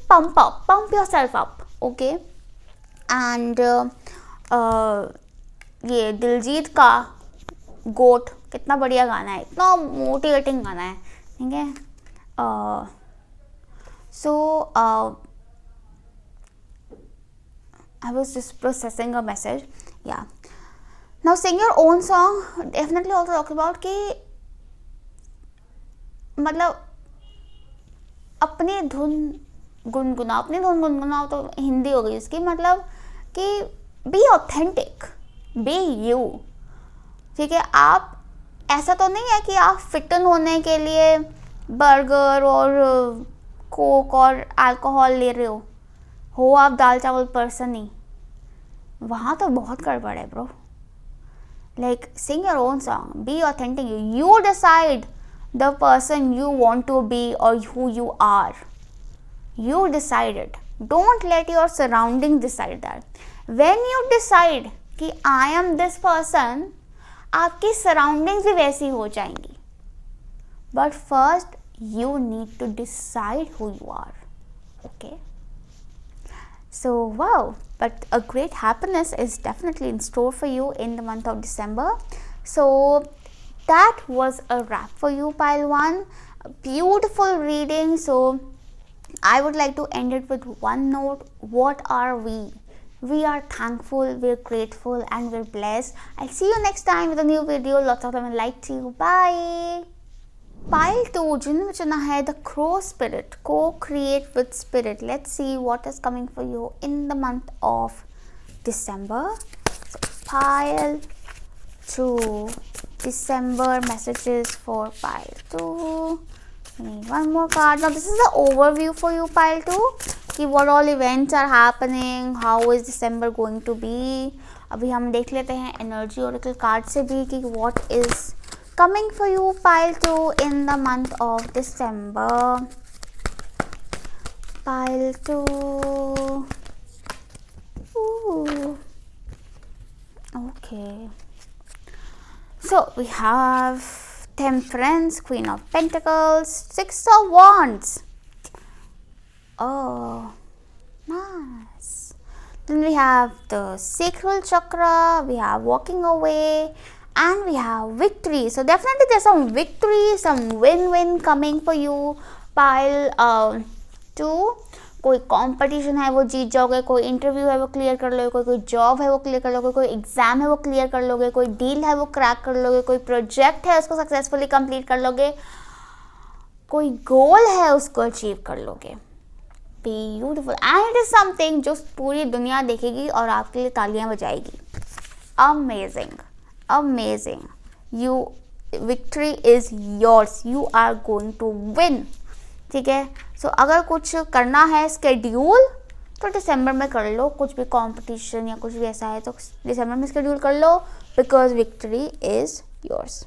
pump yourself up, okay. And ये दिलजीत का गोट कितना बढ़िया गाना है, इतना मोटिवेटिंग गाना है, ठीक है. So I was just processing a message. Yeah now sing your own song. Definitely also talk about कि मतलब अपनी धुन गुनगुनाओ तो हिंदी हो गई उसकी, मतलब कि बी ऑथेंटिक, बी यू, ठीक है. आप ऐसा तो नहीं है कि आप फिटन होने के लिए बर्गर और कोक और अल्कोहल ले रहे हो आप दाल चावल पर्सन ही, वहाँ तो बहुत गड़बड़ है bro. Like sing your own song, be authentic, you decide the person you want to be or who you are. You decide it. Don't let your surroundings decide that. When you decide कि I am this person, आपकी surroundings भी वैसी हो जाएंगी. But first you need to decide who you are. Okay. So wow, but a great happiness is definitely in store for you in the month of December. So that was a wrap for you, pile 1. A beautiful reading. So I would like to end it with one note. What are we? We are thankful, we're grateful, and we're blessed. I'll see you next time with a new video. Lots of love and light to you. Bye. Pile 2, जिन्होंने चुना है the crow spirit, co-create with spirit. Let's see what is coming for you in the month of December. So pile 2, December messages for pile 2. We need one more card. Now this is the overview for you, pile 2, कि what all events are happening, how is December going to be. अभी हम देख लेते हैं energy Oracle card से भी कि what is coming for you, pile 2, in the month of December. Pile 2. Ooh. Okay. So we have Temperance, Queen of Pentacles, 6 of Wands. Oh, nice. Then we have the Sacral Chakra, we have Walking Away, and we have Victory. So definitely there's some victory, some win-win coming for you, pile 2. कोई competition है वो जीत जाओगे, कोई interview है वो clear कर लोगे, कोई जॉब है वो क्लियर कर लोगे, कोई एग्जाम है वो क्लियर कर लोगे, कोई डील है वो क्रैक कर लोगे, कोई प्रोजेक्ट है उसको सक्सेसफुली कंप्लीट कर लोगे, कोई गोल है उसको अचीव कर लोगे. Beautiful. And it is something जो पूरी दुनिया देखेगी और आपके लिए तालियां बजाएगी. Amazing, amazing. You, victory is yours, you are going to win, ठीक है. सो अगर कुछ करना है स्केड्यूल तो दिसंबर में कर लो, कुछ भी कंपटीशन या कुछ भी ऐसा है तो दिसंबर में स्केड्यूल कर लो, because victory is yours.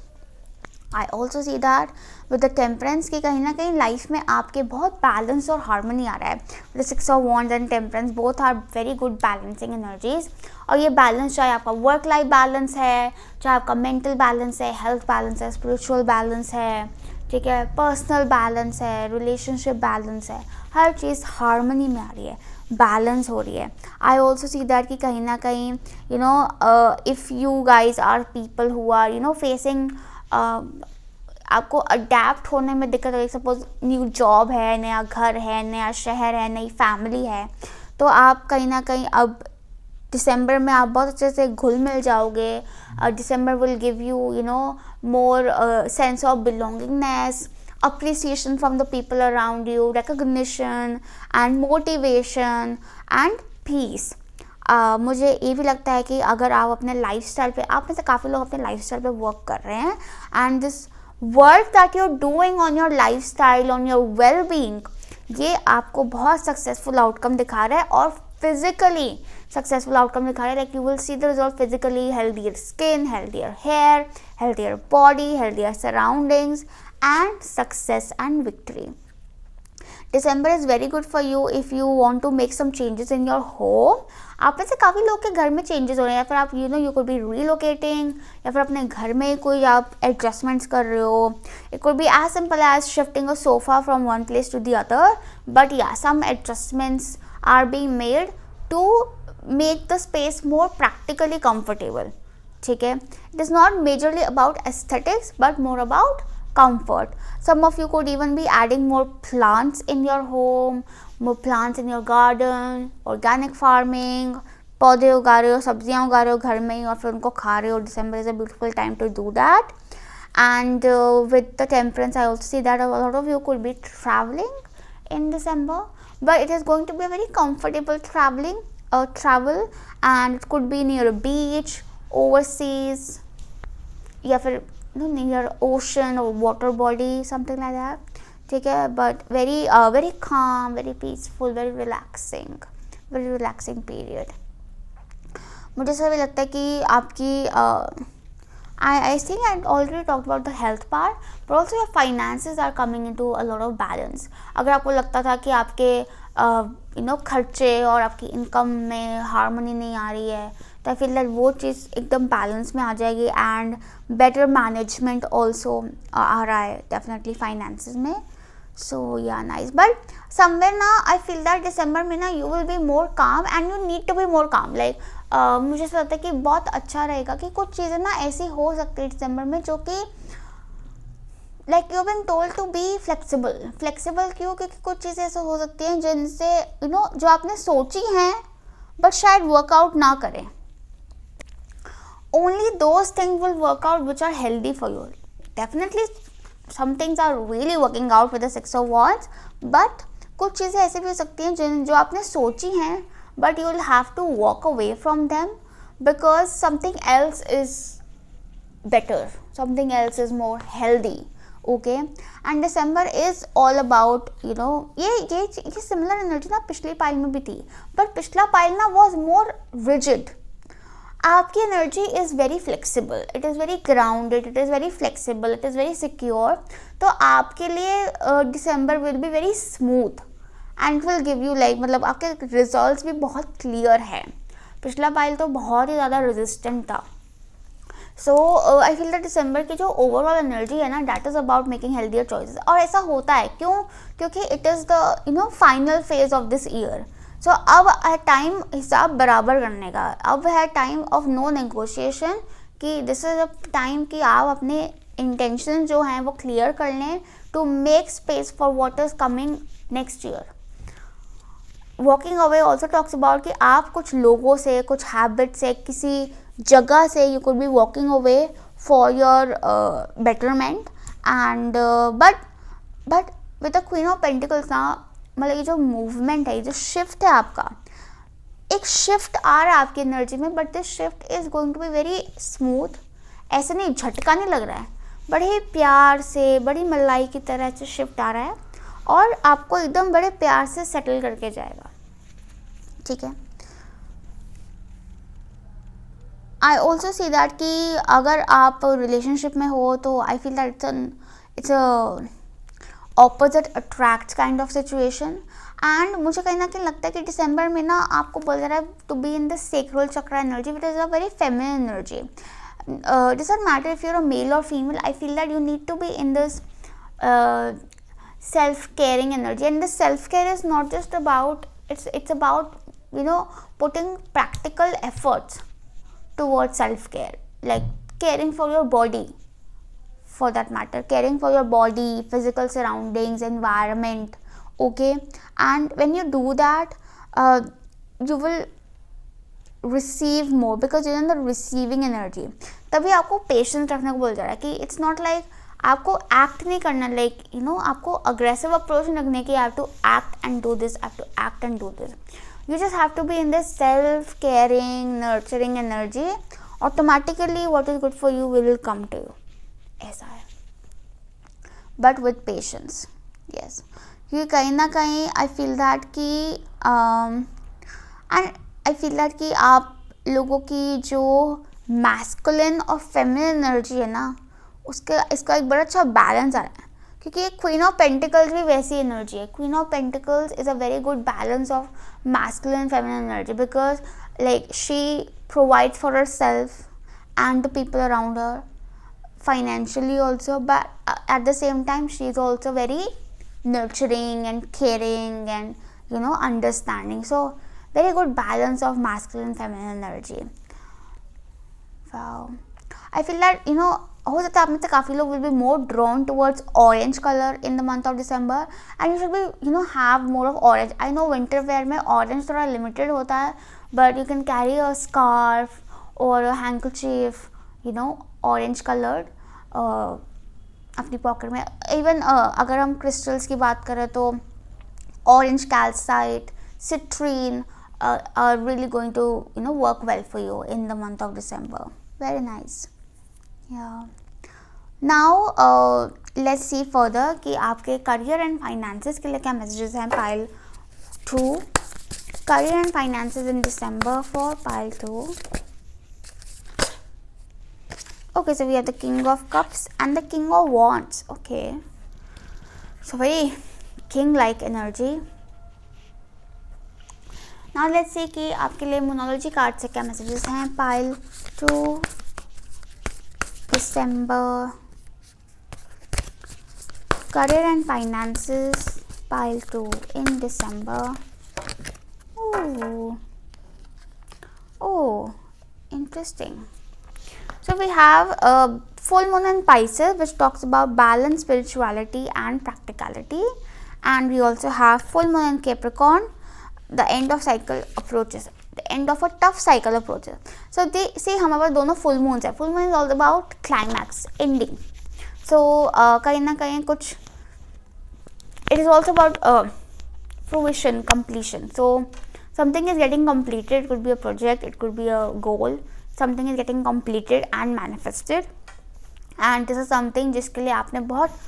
I also see that with the temperance की कहीं ना कहीं लाइफ में आपके बहुत बैलेंस और हार्मनी आ रहा है. The 6 of wands and temperance both are very good balancing energies. और ये बैलेंस चाहे आपका वर्क लाइफ बैलेंस है, चाहे आपका मेंटल बैलेंस है, हेल्थ बैलेंस है, स्पिरिचुअल बैलेंस है, ठीक है, पर्सनल बैलेंस है, रिलेशनशिप बैलेंस है, हर चीज़ हार्मनी में आ रही है, बैलेंस हो रही है. आई ऑल्सो सी दैट कि कहीं ना कहीं if you guys are people who are facing आपको अडेप्ट होने में दिक्कत होगी। सपोज न्यू जॉब है, नया घर है, नया शहर है, नई फैमिली है, तो आप कहीं ना कहीं अब दिसंबर में आप बहुत अच्छे से घुल मिल जाओगे। December will give you you know more sense of belongingness, appreciation from the people around you, recognition and motivation and peace. मुझे ये भी लगता है कि अगर आप अपने लाइफस्टाइल पे, आप में से काफ़ी लोग अपने लाइफस्टाइल पे वर्क कर रहे हैं, and this work that you are doing on your lifestyle, on your well being, ये आपको बहुत सक्सेसफुल आउटकम दिखा रहा है और फिजिकली सक्सेसफुल आउटकम दिखा रहा है। Like you will see the result physically, healthier skin, healthier hair, healthier body, healthier surroundings and success and victory. December is very good for you if you want to make some changes in your home. आप में से काफ़ी लोग के घर में changes हो रहे हैं, या फिर आप you could be relocating, या फिर अपने घर में कोई आप एडजस्टमेंट्स कर रहे हो. It could be as simple as shifting a sofa from one place to the other, but yeah, some adjustments are being made to make the space more practically comfortable. ठीक है, it is not majorly about aesthetics but more about comfort. Some of you could even be adding more plants in your home, more plants in your garden, organic farming, पौधे उगा रहे हो, सब्जियां उगा रहे हो घर में ही और फिर उनको खा रहे हो. December is a beautiful time to do that. And with the temperance, I also see that a lot of you could be traveling in December, but it is going to be a very comfortable travel, and it could be near a beach, overseas, या फिर near ocean or water body, something like that. ठीक है, but very calm, very peaceful, very relaxing period. मुझे ऐसा भी लगता है कि आपकी I think I already talked about the health part, but also your finances are coming into a lot of balance. अगर आपको लगता था कि आपके खर्चे और आपकी इनकम में हार्मनी नहीं आ रही है, तो आई फील दैट वो चीज़ एकदम बैलेंस में आ जाएगी, एंड बेटर मैनेजमेंट ऑल्सो आ रहा है डेफिनेटली फाइनेंसेस में. सो या नाइस, बट समवेयर ना आई फील दैट दिसंबर में ना you will be more calm and you need to be more calm. Like मुझे ऐसा लगता है कि बहुत अच्छा रहेगा कि कुछ चीज़ें ना ऐसी हो सकती है दिसंबर में जो कि like you been told to be flexible क्यों, क्योंकि कुछ चीज़ें ऐसे हो सकती हैं जिनसे जो आपने सोची हैं बट शायद वर्कआउट ना करें. Only those things will work out which are healthy for you. Definitely some things are really working out with the Six of Wands, but कुछ चीज़ें ऐसे भी हो सकती हैं जो आपने सोची हैं but you will have to walk away from them because something else is better, something else is more healthy. Okay, and December is all about ये similar energy ना पिछली पाइल में भी थी, but पिछला पाइल ना was more rigid. आपकी energy is very flexible, it is very grounded, it is very flexible, it is very secure. तो आपके लिए December will be very smooth and will give you like मतलब आपके results भी बहुत clear है. पिछला पाइल तो बहुत ही ज़्यादा रेजिस्टेंट था. सो आई फील दैट दिसंबर की जो ओवरऑल एनर्जी है ना, that is about making healthier choices. और ऐसा होता है क्यों, क्योंकि it is the final phase of this year. So अब है टाइम हिसाब बराबर करने का, अब है टाइम ऑफ नो नेगोशिएशन, कि दिस इज अ टाइम कि आप अपने इंटेंशन जो हैं वो क्लियर कर लें to make space for what is coming next year. Walking away also talks about कि आप कुछ लोगों से, कुछ हैबिट से, किसी जगह से you could be walking away for your betterment. And but with the queen of pentacles ना, मतलब ये जो मूवमेंट है, ये जो शिफ्ट है आपका, एक शिफ्ट आ रहा है आपकी एनर्जी में, but this shift is going to be very smooth. ऐसे नहीं, झटका नहीं लग रहा है, बड़े प्यार से, बड़ी मलाई की तरह से शिफ्ट आ रहा है और आपको एकदम बड़े प्यार से सेटल करके जाएगा. ठीक है, आई ऑल्सो सी दैट कि अगर आप रिलेशनशिप में हो तो I feel that it's a opposite attract kind of situation. And मुझे कहीं ना कहीं लगता है कि दिसंबर में ना आपको बोल रहा है to be in the sacral chakra energy, which is a very feminine energy. Does not matter if you are a male और female, I feel that you need to be in this self caring energy. And this self care is not just about, it's about putting practical efforts towards self care, like caring for your body, for that matter, caring for your body, physical surroundings, environment. Okay, and when you do that, you will receive more because you're in the receiving energy. तभी आपको patience रखने को बोल जा रहा है कि it's not like आपको एक्ट नहीं करना, लाइक यू नो आपको अग्रेसिव अप्रोच नहीं रखने की, I have to act and do this, I have to act and do this. You just have to be in this self-caring, nurturing energy. Automatically what is good for you will come to you. ऐसा है, but with patience. Yes, क्योंकि कहीं ना कहीं I feel that कि and I feel that कि आप लोगों की जो masculine और feminine energy है ना, इसका एक बड़ा अच्छा बैलेंस आ रहा है. क्योंकि क्वीन ऑफ पेंटिकल्स भी वैसी एनर्जी है. Queen of pentacles is a very good balance of masculine feminine energy because like she provides for herself and the people around her financially also, but at the same time she is also very nurturing and caring and you know understanding. So very good balance of masculine feminine energy. Wow, I feel that you know हो सकता है आप में से काफ़ी लोग will be more drawn towards orange colour in the month of December and you should be you know have more of orange. I know winter wear में orange थोड़ा लिमिटेड होता है, but you can carry a scarf और handkerchief you know orange coloured अपनी pocket में. Even अगर हम crystals की बात करें तो orange calcite, citrine are really going to you know work well for you in the month of December. Very nice. Yeah. Now let's see further कि आपके करियर एंड फाइनेंसेस के लिए क्या मैसेजेस हैं. Pile 2, career and finances in December for pile 2. Okay, so we have the King of Cups and the King of Wands. Okay, so very king-like energy. Now let's see कि आपके लिए मोनोलॉजी card से क्या messages हैं. Pile 2 December, career and finances, pile 2 in December. Oh, interesting. So we have a full moon in Pisces, which talks about balance, spirituality and practicality, and we also have full moon in Capricorn. The end of cycle approaches, the end of a tough cycle approaches. So they see हमारे पास दोनों full moons है. Full moon is all about climax, ending. So कहीं ना कहीं कुछ it is also about fruition, completion. So something is getting completed. It could be a project, it could be a goal. Something is getting completed and manifested. And this is something जिसके लिए आपने बहुत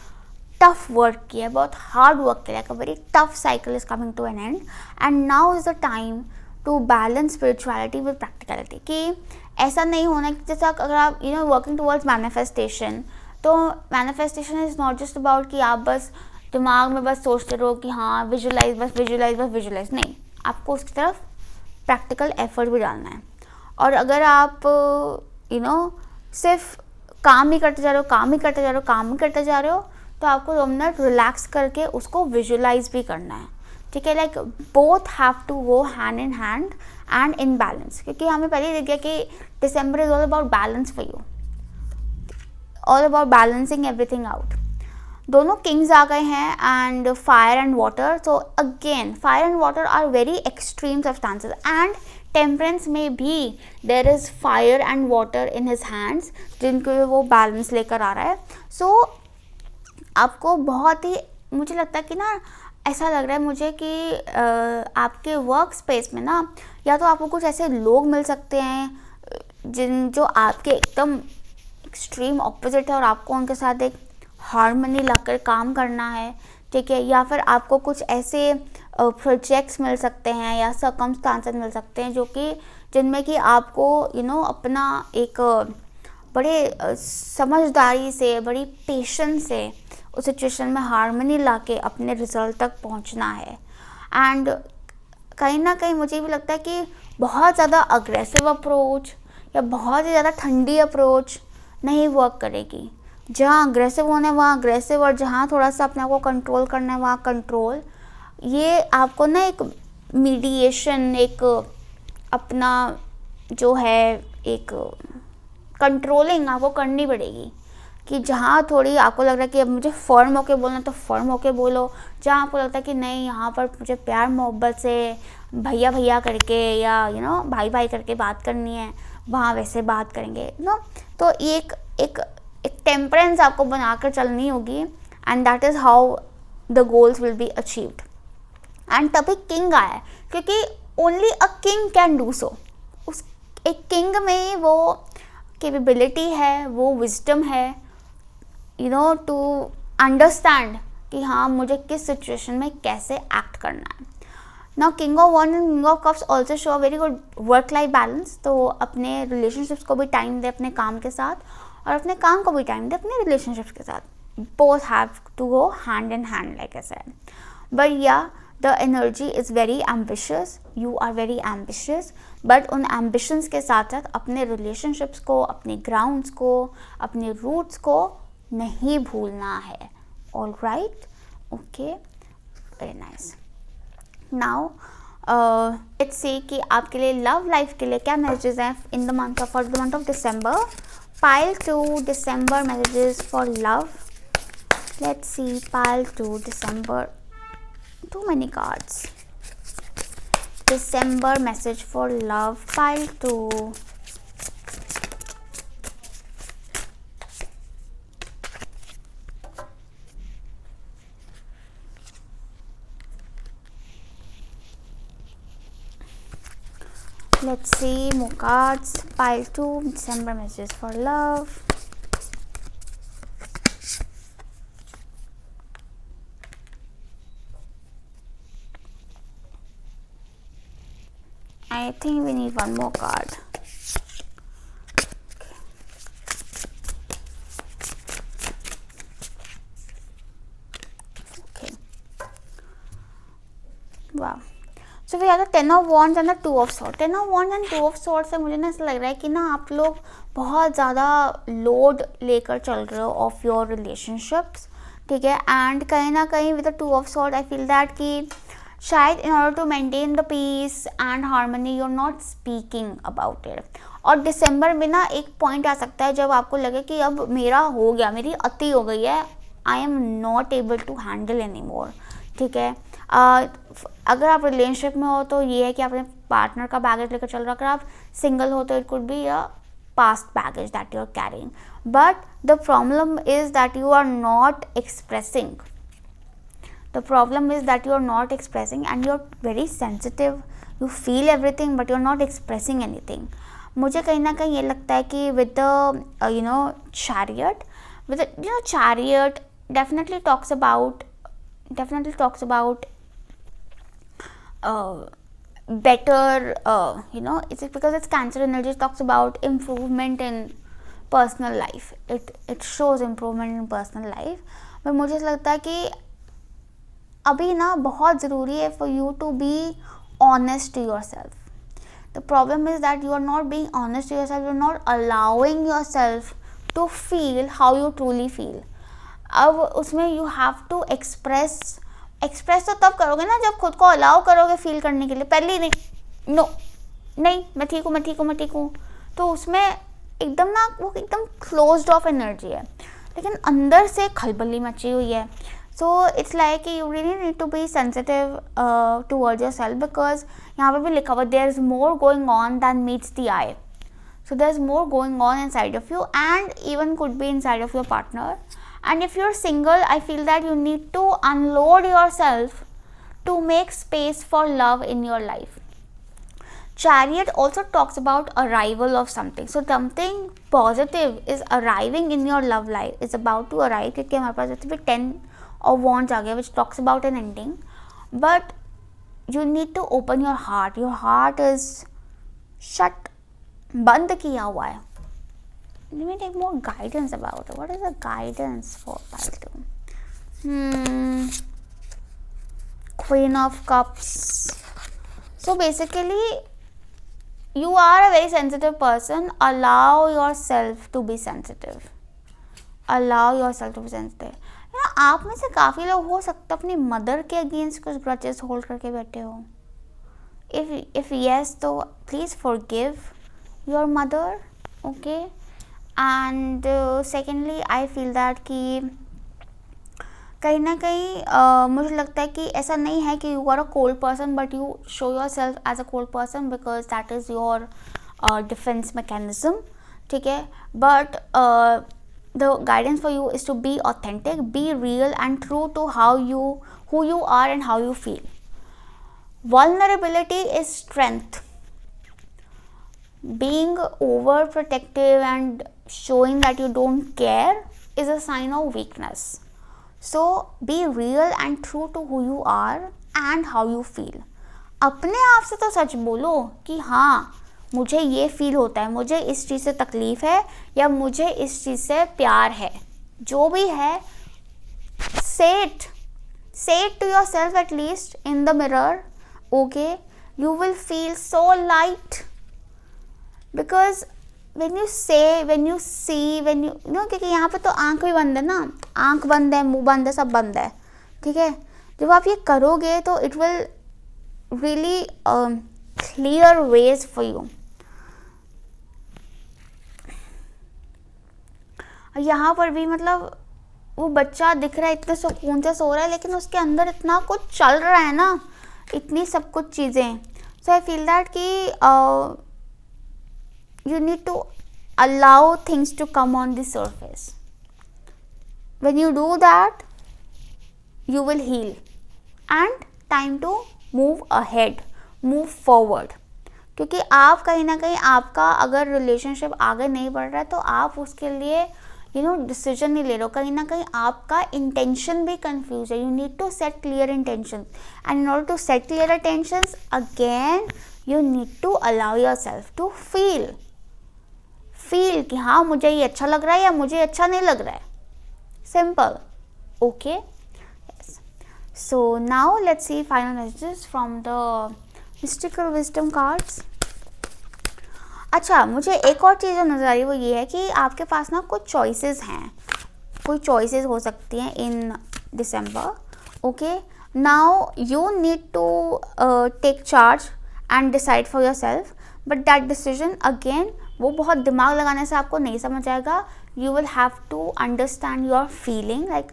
tough work किया, बहुत hard work किया. A very tough cycle is coming to an end, and now is the time to balance spirituality with practicality. कि ऐसा नहीं होना कि जैसा अगर आप you know working towards manifestation, तो manifestation is not just about कि आप बस दिमाग में बस सोचते रहो कि हाँ विजुलाइज नहीं, आपको उसकी तरफ प्रैक्टिकल एफर्ट भी डालना है. और अगर आप you know सिर्फ काम ही करते जा रहे हो तो आपको 2 मिनट रिलैक्स करके उसको विजुलाइज भी करना है. ठीक है, like both have to go hand in hand and in balance. क्योंकि हमें पहले ही दिख गया कि December is all about balance for you, all about balancing everything out. दोनों किंग्स आ गए हैं and fire and water. So again fire and water are very extreme substances, and temperance में भी there is fire and water in his hands, जिनको वो balance लेकर आ रहा है. सो आपको बहुत ही, मुझे लगता है कि ना ऐसा लग रहा है मुझे कि आपके वर्क स्पेस में ना या तो आपको कुछ ऐसे लोग मिल सकते हैं जो आपके एकदम एक्सट्रीम ऑपोजिट है और आपको उनके साथ एक हार्मनी लाकर काम करना है. ठीक है, या फिर आपको कुछ ऐसे प्रोजेक्ट्स मिल सकते हैं या सर्कमस्टांसेस मिल सकते हैं जो कि जिनमें कि आपको यू नो अपना एक बड़े समझदारी से, बड़ी पेशेंस से उस सिचुएशन में हार्मनी लाके अपने रिजल्ट तक पहुंचना है. एंड कहीं ना कहीं मुझे भी लगता है कि बहुत ज़्यादा अग्रेसिव अप्रोच या बहुत ही ज़्यादा ठंडी अप्रोच नहीं वर्क करेगी. जहाँ अग्रेसिव होना है वहाँ अग्रेसिव, और जहाँ थोड़ा सा अपने आप को कंट्रोल करना है वहाँ कंट्रोल. ये आपको ना एक मीडिएशन, एक अपना जो है एक कंट्रोलिंग आपको करनी पड़ेगी. कि जहाँ थोड़ी आपको लग रहा है कि अब मुझे फर्म होके बोलना तो फर्म होके बोलो, जहाँ आपको लगता है कि नहीं यहाँ पर मुझे प्यार मोहब्बत से भैया भैया करके या भाई भाई करके बात करनी है, वहाँ वैसे बात करेंगे तो एक एक एक टेम्परेंस आपको बनाकर चलनी होगी, and that is how the goals will be achieved. And तभी किंग आया, क्योंकि only a king can do so. उस एक किंग में वो कैपेबिलिटी है, वो विजडम है, टू अंडरस्टैंड कि हाँ मुझे किस सिचुएशन में कैसे एक्ट करना है। Now king of one and king of cups also show very good work life balance. तो अपने रिलेशनशिप्स को भी टाइम दे अपने काम के साथ, और अपने काम को भी टाइम दे अपने रिलेशनशिप्स के साथ। Both have to go hand in hand like I said. But yeah the energy is very ambitious, you are very ambitious, but उन एम्बिशंस के साथ साथ अपने रिलेशनशिप्स को, अपने ग्राउंड्स को, अपने रूट्स को नहीं भूलना है। All right, okay, very nice. Now let's सी कि आपके लिए लव लाइफ के लिए क्या मैसेजेस हैं इन the month of December. Pile 2 December messages for love. Let's see pile 2 December, too many cards. December message for love, pile 2. Let's see more cards. Pile 2, December messages for love. I think we need one more card. Okay. Wow. So we have the 10 of Wands and the 2 of Swords. 10 of Wands and 2 of Swords से मुझे ना ऐसा लग रहा है कि ना आप लोग बहुत ज़्यादा लोड लेकर चल रहे हो ऑफ योर रिलेशनशिप्स, ठीक है। एंड कहीं ना कहीं विद द 2 of Swords I feel that कि शायद in order to maintain the peace and harmony you are not speaking about it. और दिसंबर में ना एक पॉइंट आ सकता है जब आपको लगे कि अब मेरा हो गया, मेरी अति हो गई है, I am not able to handle any more, ठीक है। अगर आप रिलेशनशिप में हो तो ये है कि आप अपने पार्टनर का बैगेज लेकर चल रहे हो। अगर आप सिंगल हो तो it could be a past baggage that you are carrying, but the problem is that you are not expressing. The problem is that you are not expressing and you are very sensitive. You feel everything but you are not expressing anything. मुझे कहीं ना कहीं ये लगता है कि with the chariot, with the chariot definitely talks about better, it's because it's Cancer energy. It talks about improvement in personal life. It shows improvement in personal life. but मुझे ऐसा लगता है कि अभी ना बहुत ज़रूरी है for you to be honest to yourself. The problem is that you are not being honest to yourself, you are not allowing yourself to feel how you truly feel. अब उसमें you have to express तो तब करोगे ना जब खुद को allow करोगे फील करने के लिए। पहले नहीं, नो नहीं मैं ठीक हूँ, तो उसमें एकदम ना वो एकदम क्लोज्ड ऑफ एनर्जी है, लेकिन अंदर से खलबली मची हुई है। So it's like you really need to be sensitive towards yourself, because यहाँ पे भी लिखा हुआ there is more going on than meets the eye. So there's more going on inside of you and even could be inside of your partner. And if you're single, I feel that you need to unload yourself to make space for love in your life. Chariot also talks about arrival of something. So something positive is arriving in your love life, is about to arrive, क्योंकि हमारे पास जैसे भी 10 of Wands आ गया, which talks about an ending. But you need to open your heart. Your heart is shut, बंद किया हुआ है. Let me take more guidance about it. What is the guidance for pile 2? Queen of Cups. So basically, you are a very sensitive person. Allow yourself to be sensitive. Allow yourself to be sensitive. आप में से काफ़ी लोग हो सकते अपनी mother के against कुछ ग्रजेस होल्ड करके बैठे हो. इफ़ येस तो please forgive your mother, okay. And secondly I feel that कि कहीं ना कहीं मुझे लगता है कि ऐसा नहीं है कि you are a cold person but you show yourself as a cold person because that is your defence mechanism, ठीक है. But the guidance for you is to be authentic, be real and true to who you are and how you feel. Vulnerability is strength. Being overprotective and showing that you don't care is a sign of weakness. So be real and true to who you are and how you feel. अपने आप से तो सच बोलो कि हाँ मुझे ये feel होता है, मुझे इस चीज़ से तकलीफ़ है या मुझे इस चीज़ से प्यार है, जो भी है say it to yourself at least in the mirror. Okay, you will feel so light because when you see क्योंकि यहाँ पे तो आंख भी बंद है ना, आंख बंद है, मुंह बंद है, सब बंद है, ठीक है. जब आप ये करोगे तो it will really clear ways for you. यहाँ पर भी मतलब वो बच्चा दिख रहा है इतने सुकून से सो रहा है, लेकिन उसके अंदर इतना कुछ चल रहा है ना, इतनी सब कुछ चीज़ें. सो आई फील दैट कि you need to allow things to come on the surface. When you do that, you will heal and time to move ahead, move forward. क्योंकि आप कहीं ना कहीं आपका अगर रिलेशनशिप आगे नहीं बढ़ रहा है तो आप उसके लिए डिसीजन नहीं ले रहे हो, कहीं ना कहीं आपका इंटेंशन भी कंफ्यूज है. You need to set clear intention and in order to set clear intentions again you need to allow yourself to feel कि हाँ मुझे ये अच्छा लग रहा है या मुझे अच्छा नहीं लग रहा है. Simple. Okay. So now let's C final messages from the mystical wisdom cards. अच्छा, मुझे एक और चीज़ जो नज़र आ रही है वो ये है कि आपके पास ना कुछ चॉइसेस हैं, कोई चॉइसेस हो सकती हैं in December. Okay, now you need to take charge and decide for yourself, but that decision again वो बहुत दिमाग लगाने से आपको नहीं समझ आएगा. You will have to understand your feeling, like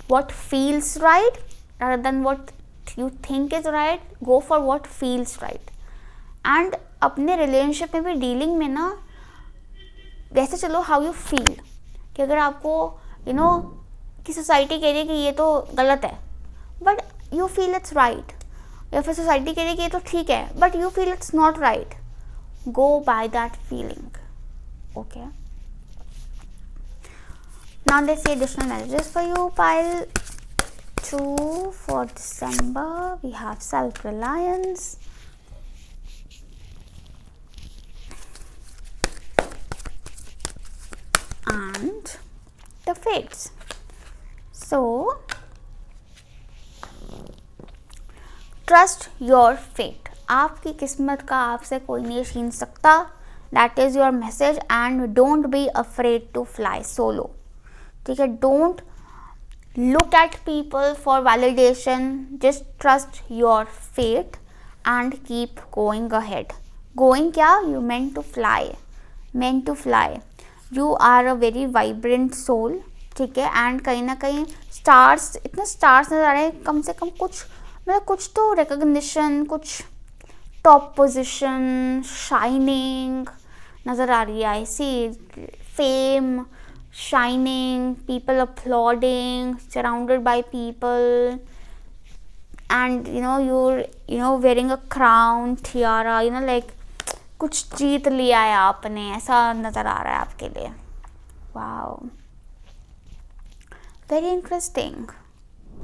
what feels right rather than what you think is right. go for what feels right. and अपने रिलेशनशिप में भी डीलिंग में ना वैसे चलो हाउ यू फील, कि अगर आपको कि सोसाइटी कह रही है कि ये तो गलत है but you feel it's right, या फिर सोसाइटी कह रही है कि ये तो ठीक है but you feel it's not right, go by that feeling. Okay, now let's see additional messages for you. Pile 2 for December, we have self-reliance, and the fates. So trust your fate. आपकी किस्मत का आपसे कोई नहीं छीन सकता. That is your message. And don't be afraid to fly solo. ठीक है, don't look at people for validation. Just trust your fate and keep going ahead. Going क्या? You meant to fly. You are a very vibrant soul. ठीक है, and कहीं ना कहीं stars, इतने stars नजर आ रहे हैं, कम से कम कुछ तो रिकग्निशन, कुछ टॉप पोजीशन, शाइनिंग नज़र आ रही है. I C fame, shining, people applauding, surrounded by people, and you're wearing a crown, tiara, like कुछ जीत लिया है आपने, ऐसा नज़र आ रहा है आपके लिए. wow, very interesting.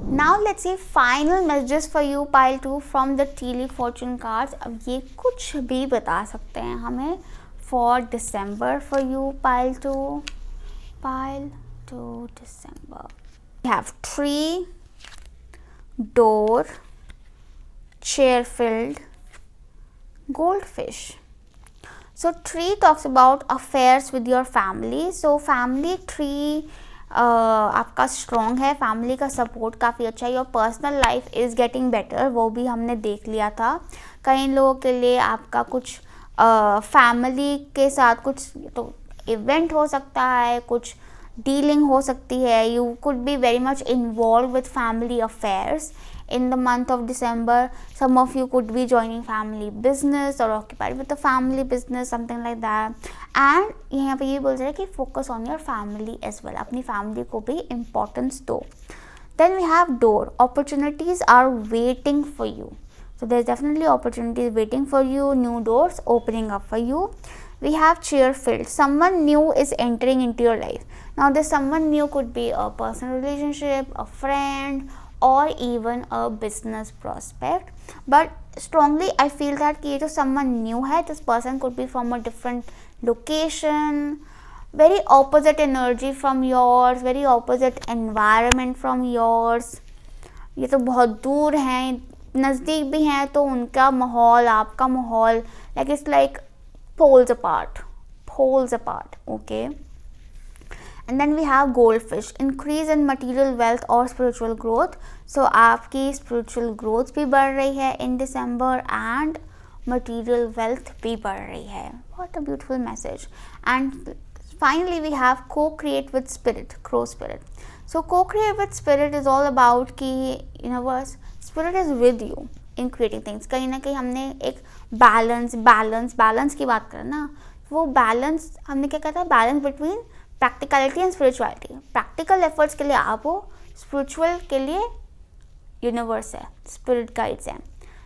now let's see final messages for you pile 2 from the Tealy fortune cards. अब ये कुछ भी बता सकते हैं हमें for December for you pile 2 December. We have tree, door, chair filled, goldfish. So tree talks about affairs with your family. So family tree आपका strong है, फैमिली का सपोर्ट काफ़ी अच्छा है. Your personal life is getting better, वो भी हमने देख लिया था. कई लोगों के लिए आपका कुछ फैमिली के साथ कुछ तो इवेंट हो सकता है, कुछ डीलिंग हो सकती है. You could be very much involve with family affairs in the month of December. Some of you could be joining family business or occupied with the family business, something like that. And यहाँ पे ये बोल रहे हैं कि focus on your family as well. अपनी family को भी importance दो. Then we have door. Opportunities are waiting for you. So there's definitely opportunities waiting for you. New doors opening up for you. We have chair filled. Someone new is entering into your life. Now this someone new could be a personal relationship, a friend, or even a business prospect. But strongly I feel that कि ये जो someone new है, this person could be from a different location, very opposite energy from yours, very opposite environment from yours. ये तो बहुत दूर हैं, नज़दीक भी हैं, तो उनका माहौल आपका माहौल like it's like poles apart, okay. And then we have goldfish, increase in material wealth or spiritual growth. So आपकी spiritual growth भी बढ़ रही है in December and material wealth भी बढ़ रही है. What a beautiful message. And finally we have co-create with spirit, crow spirit. So co-create with spirit is all about कि universe, spirit is with you in creating things. कहीं ना कहीं हमने एक balance की बात करें ना, वो balance हमने क्या कहता है, balance between practicality and spirituality. Practical efforts के लिए आप हो, स्पिरिचुअल के लिए यूनिवर्स है, स्पिरिट गाइड्स हैं,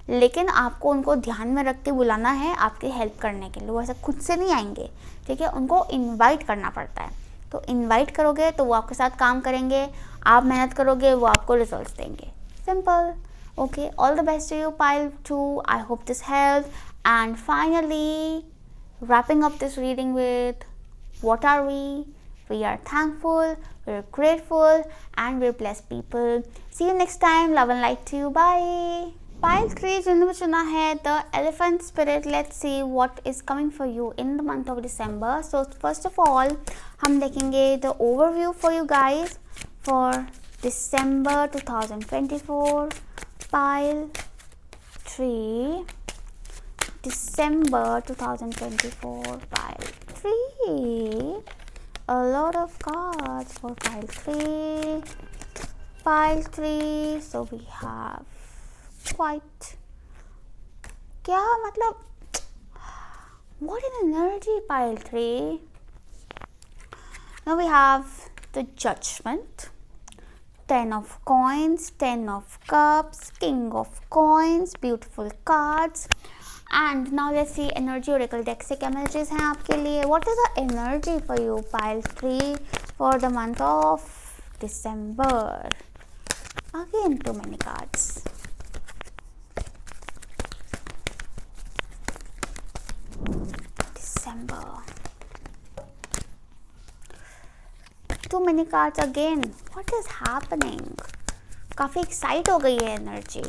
लेकिन आपको उनको ध्यान में रख के बुलाना है आपकी हेल्प करने के लिए. वो ऐसा खुद से नहीं आएंगे, ठीक है, उनको इनवाइट करना पड़ता है. तो इनवाइट करोगे तो वो आपके साथ काम करेंगे, आप मेहनत करोगे, वो आपको रिजल्ट्स देंगे. Simple. Okay, all the best to you pile 2. I hope this help. And finally wrapping up this reading with what are we? We are thankful, we're grateful, and we're blessed people. See you next time. Love and light to you. Bye. Pile 3 जिन्होंने चुना है the elephant spirit. Let's see what is coming for you in the month of December. So first of all हम देखेंगे the overview for you guys for December 2024. Pile 3. December 2024. Pile 3. A lot of cards for pile 3. Pile 3. So we have quite. क्या मतलब? What an energy, pile 3. Now we have the Judgment. 10 of coins, 10 of cups, king of coins, beautiful cards. And now let's see energy oracle deck से क्या messages हैं आपके लिए. What is the energy for you, pile 3, for the month of December? Again, too many cards. December. Too many cards again. What is happening? काफी excite हो गई है energy.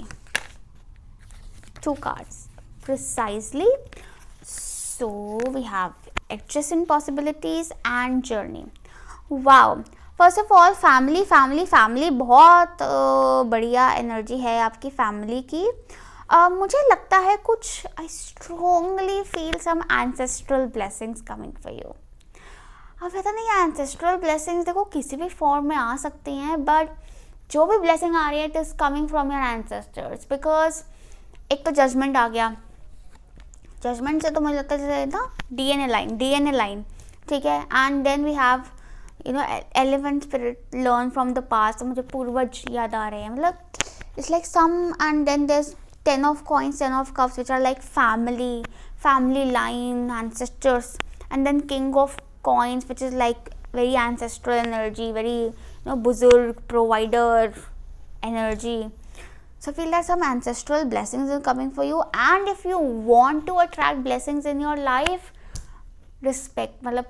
2 cards. Precisely. So we have adjacent possibilities and journey. Wow. First of all family बहुत बढ़िया energy है आपकी family की. मुझे लगता है कुछ I strongly feel some ancestral blessings coming for you. अब पता नहीं ancestral blessings देखो किसी भी फॉर्म में आ सकती हैं, बट जो भी blessing आ रही है it is coming from your ancestors. Because एक तो जजमेंट आ गया, जजमेंट से तो मुझे लगता है जैसे ना डीएनए लाइन, ठीक है. And then we have elephant spirit, learn from the past. मुझे पूर्वज याद आ रहे हैं, मतलब it's like some. And then there is 10 of coins, 10 of cups, which are like family line, ancestors. And then king of coins, which is like very ancestral energy, very buzurg, provider energy. So I feel that some ancestral blessings are coming for you. And if you want to attract blessings in your life,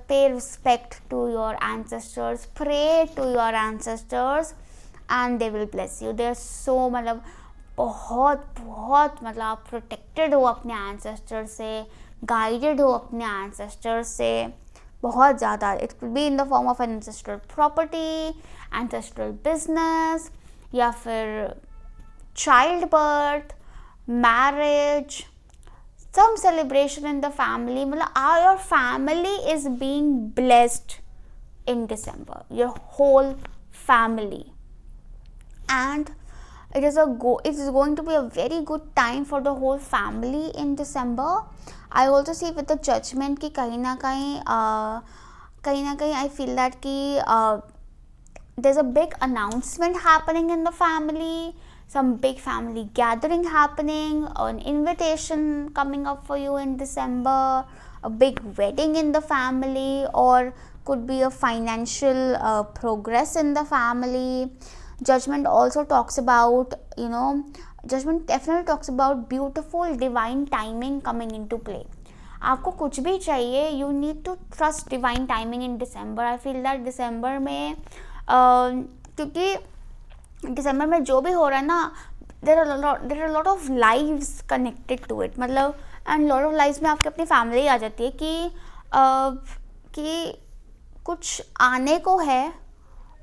pay respect to your ancestors, pray to your ancestors, and they will bless you. They are so बहुत आप protected हो अपने ancestors से, guided हो अपने ancestors से बहुत ज़्यादा. It could be in the form of an ancestral property, ancestral business, या फिर childbirth, marriage, some celebration in the family. मतलब your family is being blessed in December, your whole family, and it is going to be a very good time for the whole family in December. I also see with the judgment कि कहीं ना कहीं I feel that कि there's a big announcement happening in the family, some big family gathering happening, an invitation coming up for you in December, a big wedding in the family, or could be a financial progress in the family. Judgment also talks about, judgment definitely talks about beautiful divine timing coming into play. आपको कुछ भी चाहिए, you need to trust divine timing in December. I feel that December में क्योंकि दिसंबर में जो भी हो रहा है ना, there are lot of lives connected to it, मतलब एंड लॉट ऑफ लाइव्स में आपकी अपनी फैमिली आ जाती है कि कुछ आने को है,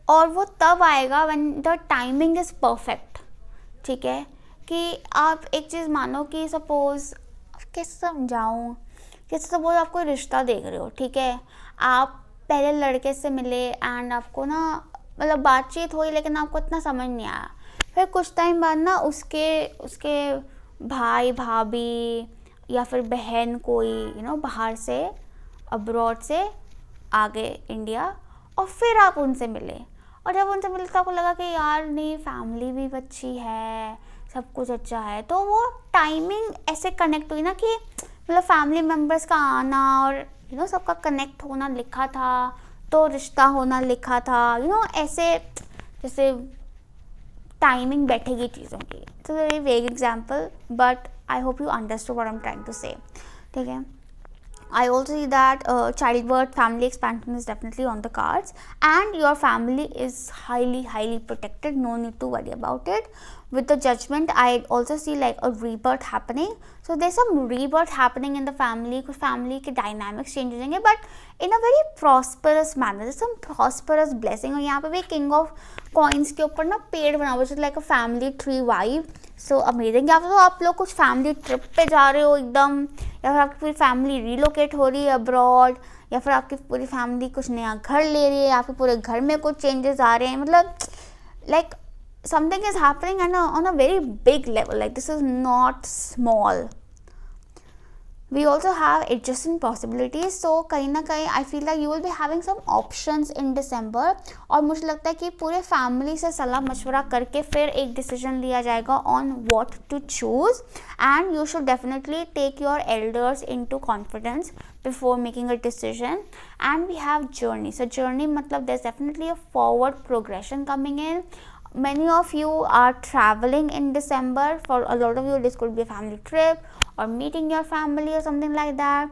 और वो तब आएगा when the timing is perfect. ठीक है, कि आप एक चीज़ मानो कि सपोज कैसे समझाऊँ, जैसे सपोज आप कोई रिश्ता देख रहे हो, ठीक है, आप पहले लड़के से मिले एंड आपको ना मतलब बातचीत हुई लेकिन आपको इतना समझ नहीं आया, फिर कुछ टाइम बाद ना उसके भाई भाभी या फिर बहन कोई बाहर से अब्रॉड से आ गए इंडिया, और फिर आप उनसे मिले, और जब उनसे मिले तो आपको लगा कि यार नहीं, फैमिली भी अच्छी है, सब कुछ अच्छा है. तो वो टाइमिंग ऐसे कनेक्ट हुई ना कि मतलब फैमिली मेम्बर्स का आना और सबका कनेक्ट होना लिखा था, तो रिश्ता होना लिखा था, ऐसे जैसे टाइमिंग बैठेगी चीज़ों की. It's a very vague example, but I hope you understood what I am trying to say. ठीक है, I also see that childbirth, family expansion is definitely on the cards, and your family is highly protected. No need to worry about it. With the judgment, I also see like a rebirth happening. So there's some rebirth happening in the family, because family के dynamics change होंगे, but in a very prosperous manner. There's some prosperous blessing. और यहाँ पे भी king of coins के ऊपर ना पेड़ बना हुआ है, like a family tree vibe. So amazing. या फिर तो आप लोग कुछ family trip पे जा रहे हो एकदम, या फिर आपकी पूरी फैमिली रिलोकेट हो रही है अब्रॉड, या फिर आपकी पूरी फैमिली कुछ नया घर ले रही है, आपके पूरे घर में कुछ चेंजेस आ रहे हैं, मतलब like something is happening on a very big level. Like this is not small. We also have adjacent possibilities. So कहीं ना कहीं I feel like you will be having some options in December. और मुझे लगता है कि पूरे family से सलाह मशवरा करके फिर एक डिसीजन लिया जाएगा on what to choose. And you should definitely take your elders into confidence before making a decision. And we have journey. So journey मतलब there's definitely a forward progression coming in. Many of you are traveling in December. For a lot of you, this could be a family trip or meeting your family or something like that.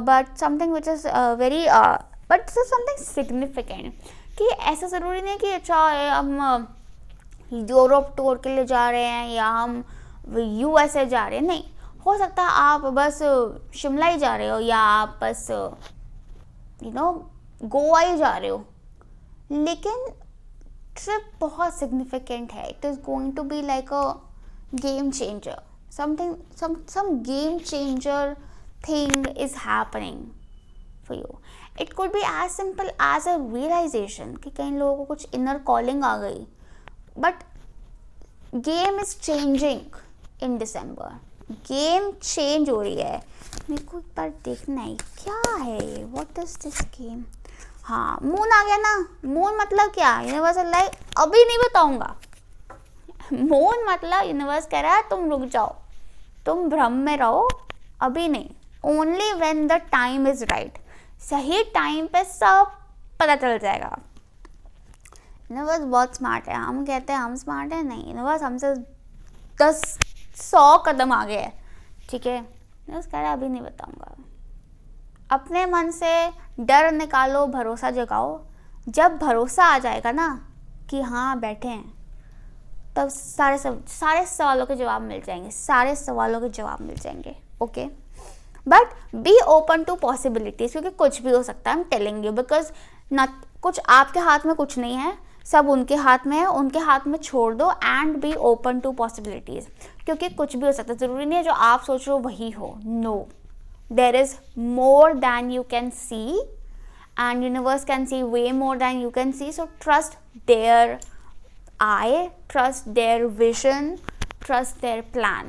But something which is but this is something significant. कि ऐसा ज़रूरी नहीं कि अच्छा हम Europe tour के लिए जा रहे हैं या हम USA जा रहे हैं, नहीं. हो सकता है आप बस शिमला ही जा रहे हो, या आप बस गोवा ही जा रहे हो, लेकिन ट्रिप बहुत सिग्निफिकेंट है. It is going to be like a game changer. some game changer thing is happening for you. It could be as simple as a realization कि कई लोगों को कुछ inner calling आ गई, but game is changing in December. Game change हो रही है. मेरे को एक बार देखना है क्या है ये, व्हाट इज दिस गेम. हाँ, मून आ गया ना. मून मतलब क्या, यूनिवर्सल लाइक अभी नहीं बताऊंगा. मून मतलब यूनिवर्स कह रहा है तुम रुक जाओ, तुम भ्रम में रहो, अभी नहीं. Only when the time is right. सही टाइम पे सब पता चल जाएगा. यूनिवर्स बहुत स्मार्ट है. हम कहते हैं हम स्मार्ट है, नहीं, यूनिवर्स हमसे 100 कदम आगे है. ठीक है, यूनिवर्स कह रहा है अभी नहीं बताऊंगा. अपने मन से डर निकालो, भरोसा जगाओ. जब भरोसा आ जाएगा ना कि हाँ बैठे हैं, तब सारे सवालों के जवाब मिल जाएंगे. सारे सवालों के जवाब मिल जाएंगे. Okay, but B open to possibilities, क्योंकि कुछ भी हो सकता है. I am telling you, because कुछ आपके हाथ में कुछ नहीं है. सब उनके हाथ में है, उनके हाथ में छोड़ दो and B open to possibilities, क्योंकि कुछ भी हो सकता है, ज़रूरी नहीं है जो आप सोच रहे हो वही हो. No, there is more than you can see and universe can see way more than you can see, so trust their eye, trust their vision, trust their plan,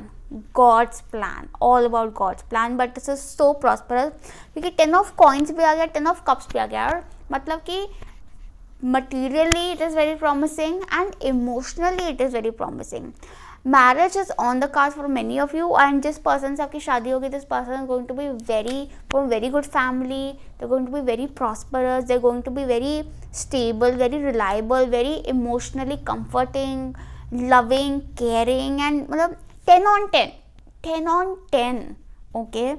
God's plan, all about God's plan. But this is so prosperous क्योंकि 10 of coins भी आ गया, 10 of cups भी आ गया, और मतलब कि materially it is very promising and emotionally it is very promising. Marriage is on the cards for many of you, and जिस person से आपकी शादी होगी, this person is going to be from very good family, they're going to be very prosperous, they're going to be very stable, very reliable, very emotionally comforting, loving, caring, and मतलब 10 on 10, 10 on 10, okay.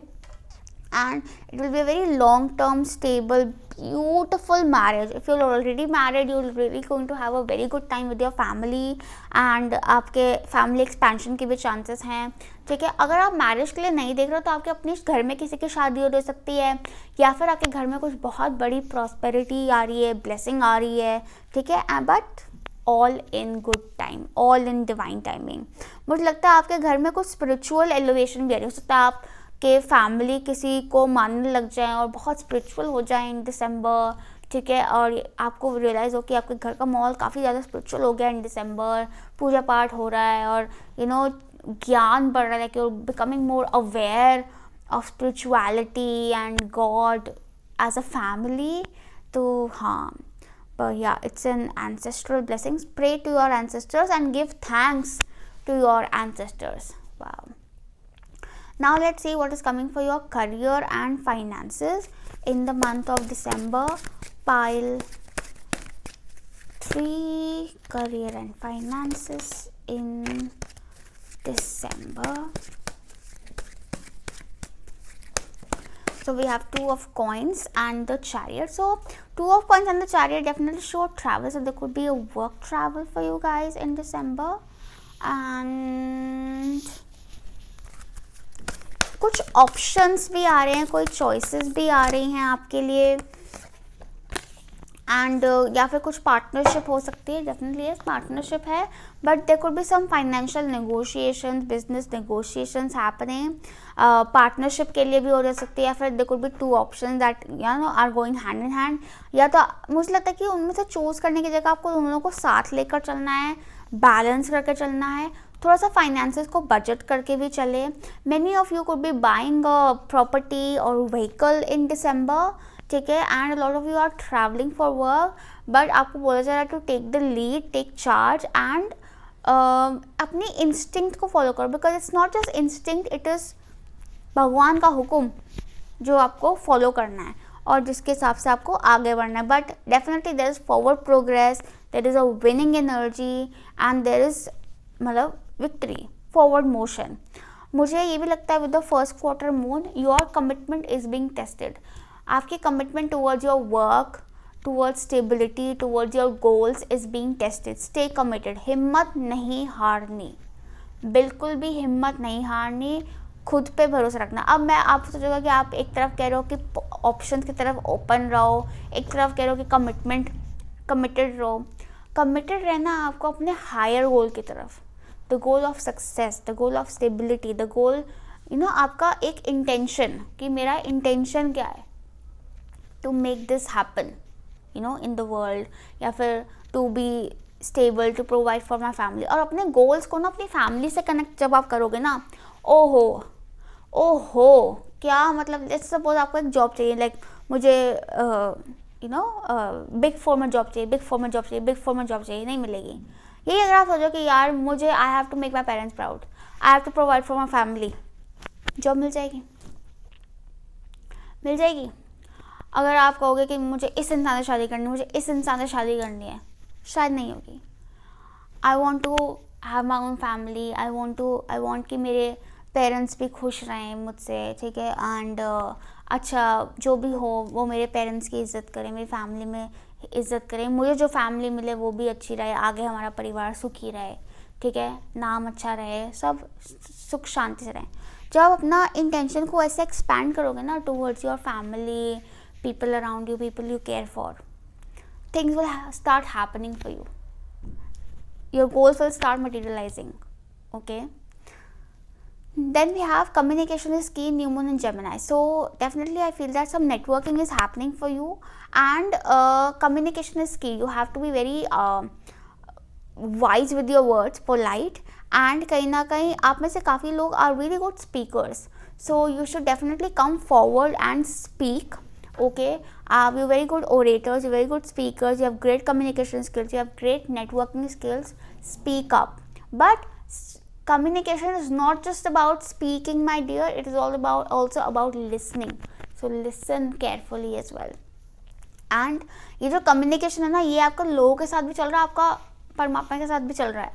And it will be a very long term, stable, beautiful marriage. If you're already married, you're really going to have a very good time with your family, and आपके family expansion के भी chances हैं, ठीक है. अगर आप marriage के लिए नहीं देख रहे हो तो आपके अपने घर में किसी की शादी हो सकती है, या फिर आपके घर में कुछ बहुत बड़ी प्रॉस्पेरिटी आ रही है, ब्लेसिंग आ रही है, ठीक है. But all in good time, all in divine timing. मुझे लगता है आपके घर में कुछ स्पिरिचुअल एलिवेशन भी आ रही हो सकता है, आप के फैमिली किसी को मानने लग जाएं और बहुत स्पिरिचुअल हो जाएं इन दिसंबर, ठीक है. और आपको रियलाइज़ हो कि आपके घर का माहौल काफ़ी ज़्यादा स्पिरिचुअल हो गया इन दिसंबर, पूजा पाठ हो रहा है, और ज्ञान बढ़ रहा है, कि becoming more aware of spirituality and God as a family. तो हाँ, but yeah, it's an ancestral blessings. Pray to your ancestors and give thanks to your ancestors. Wow. Now let's see what is coming for your career and finances in the month of December. Pile 3, career and finances in December. So we have 2 of coins and the chariot. So 2 of coins and the chariot definitely show travel. So there could be a work travel for you guys in December. And कुछ options भी आ रहे हैं, कोई choices भी आ रही हैं आपके लिए, एंड या फिर कुछ पार्टनरशिप हो सकती है. डेफिनेटली यस, पार्टनरशिप है, but there could be some financial negotiations, business negotiations happening. Partnership के लिए भी हो जा सकती है, या फिर there could be 2 option that are going hand in hand. या तो मुझे लगता है कि उनमें से चूज़ करने की जगह आपको दोनों को साथ लेकर चलना है, बैलेंस करके चलना है, थोड़ा सा फाइनेंसेस को बजट करके भी चले. Many of you could be buying a property और व्हीकल इन दिसंबर, ठीक है. And lot of you are travelling for work, but आपको बोला जा रहा है to take the lead, take charge, and अपनी इंस्टिंक्ट को फॉलो करो, because it's not just instinct, it is भगवान का हुक्म जो आपको फॉलो करना है और जिसके हिसाब से आपको आगे बढ़ना है. But definitely there is forward progress, there is a winning energy, and there is मतलब विक्ट्री, फॉरवर्ड मोशन. मुझे ये भी लगता है with the first quarter moon your commitment is being tested. आपकी commitment towards your work, towards stability, towards your goals is being tested. Stay committed, हिम्मत नहीं हारनी, बिल्कुल भी हिम्मत नहीं हारनी, खुद पे भरोसा रखना. अब मैं आप सोचोगा कि आप एक तरफ कह रहे हो कि ऑप्शन की तरफ ओपन रहो, एक तरफ कह रहे हो कि कमिटेड रहो. कमिटेड रहना आपको अपने हायर गोल की तरफ, the goal of success, the goal of stability, the goal आपका एक इंटेंशन, कि मेरा इंटेंशन क्या है, to make this happen in the world, या फिर to be stable, to provide for my family. और अपने गोल्स को अपनी फैमिली से कनेक्ट जब आप करोगे ना, ओहो क्या मतलब, लेट्स सपोज आपको एक जॉब चाहिए, लाइक मुझे बिग फॉर्मर जॉब चाहिए, बिग फॉर्मर जॉब चाहिए, नहीं मिलेगी. यही अगर आप सोचो कि यार मुझे I have to make my parents proud, I have to provide for my family, job मिल जाएगी. अगर आप कहोगे कि मुझे इस इंसान से शादी करनी है, शायद नहीं होगी. I want to have my own family, I want कि मेरे पेरेंट्स भी खुश रहें मुझसे, ठीक है. एंड अच्छा जो भी हो वो मेरे पेरेंट्स की इज़्ज़त करें, मेरी फैमिली में इज़्ज़त करें, मुझे जो फैमिली मिले वो भी अच्छी रहे, आगे हमारा परिवार सुखी रहे, ठीक है, नाम अच्छा रहे, सब सुख शांति से रहें. जब आप अपना इंटेंशन को ऐसे एक्सपैंड करोगे ना towards your family, people around you, people you care for, things will start happening for you. Your goals will start materializing. Okay. Then we have communication is key, New Moon in Gemini. So definitely I feel that some networking is happening for you, and communication is key. You have to be very wise with your words, polite, and कहीं ना कहीं आप में से काफ़ी लोग are really good speakers. So you should definitely come forward and speak. Okay, you're very good orators, you're very good speakers, you have great communication skills, you have great networking skills. Speak up. But communication is not just about speaking, my dear, it is all about also about listening. So listen carefully as well. And ये जो communication है ना, ये आपका लोगों के साथ भी चल रहा है, आपका परमात्मा के साथ भी चल रहा है.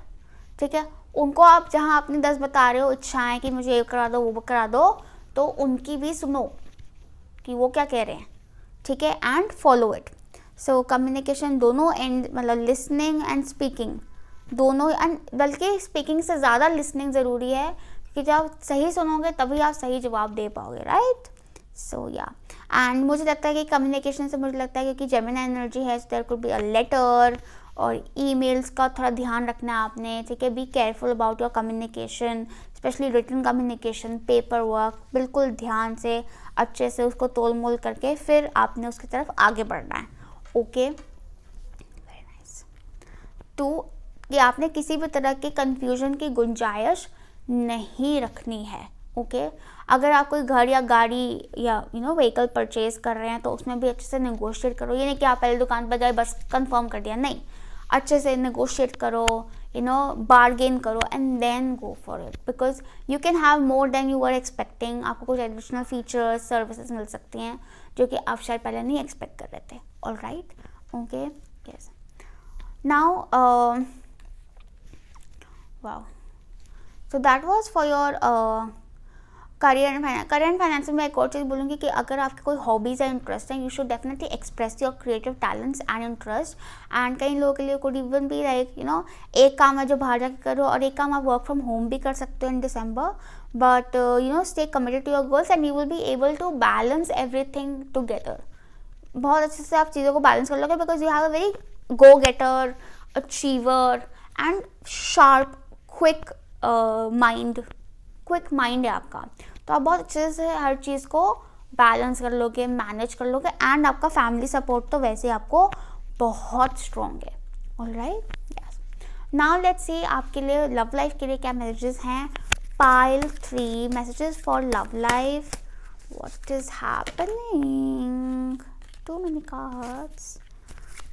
ठीक है, उनको आप जहाँ अपनी 10 बता रहे हो इच्छाएं कि मुझे ये करा दो वो करा दो, तो उनकी भी सुनो कि वो क्या कह रहे हैं. ठीक है, and follow it. So communication दोनों एंड, मतलब लिसनिंग एंड स्पीकिंग दोनों, एंड बल्कि स्पीकिंग से ज़्यादा लिसनिंग ज़रूरी है, क्योंकि जब आप सही सुनोगे तभी आप सही जवाब दे पाओगे. राइट. सो या, एंड मुझे लगता है कि कम्युनिकेशन से मुझे लगता है क्योंकि जेमिनी एनर्जी है, there could be a letter और ईमेल्स का थोड़ा ध्यान रखना है आपने. ठीक है, be careful about your communication, specially written communication, paperwork. बिल्कुल ध्यान से अच्छे से उसको तोल मोल करके फिर आपने उसकी तरफ आगे बढ़ना है. Okay, very nice. तो कि आपने किसी भी तरह की कन्फ्यूजन की गुंजाइश नहीं रखनी है. ओके, अगर आप कोई घर या गाड़ी या व्हीकल परचेज कर रहे हैं तो उसमें भी अच्छे से नेगोशिएट करो. ये नहीं कि आप पहले दुकान पर गए बस कंफर्म कर दिया, नहीं. अच्छे से नेगोशिएट करो, बार्गेन करो and then go for it, because you can have more than you are expecting. आपको कुछ एडिशनल फीचर्स, सर्विसेज मिल सकती हैं जो कि आप शायद पहले नहीं एक्सपेक्ट कर रहे थे. All right. Okay, yes. Now wow, so that was for your career and finance. में एक और चीज़ बोलूँगी कि अगर आपकी कोई हॉबीज़ या इंटरेस्ट हैं, you should definitely express your creative talents and interest. And कई लोगों के लिए कुड इवन बी लाइक एक काम है जो बाहर जाकर करो और एक काम आप वर्क फ्रॉम होम भी कर सकते हो in December. But stay committed to your goals and you will be able to balance everything together. बहुत अच्छे से आप चीज़ों को बैलेंस कर लोगे, because you have a very go getter, achiever and sharp quick mind है आपका. तो आप बहुत अच्छे से हर चीज़ को बैलेंस कर लोगे, मैनेज कर लोगे. एंड आपका फैमिली सपोर्ट तो वैसे आपको बहुत स्ट्रॉन्ग है. Alright, yes. Now let's see आपके लिए लव लाइफ के लिए क्या मैसेजेस हैं. Pile 3 messages for love life. What is happening? Too many cards.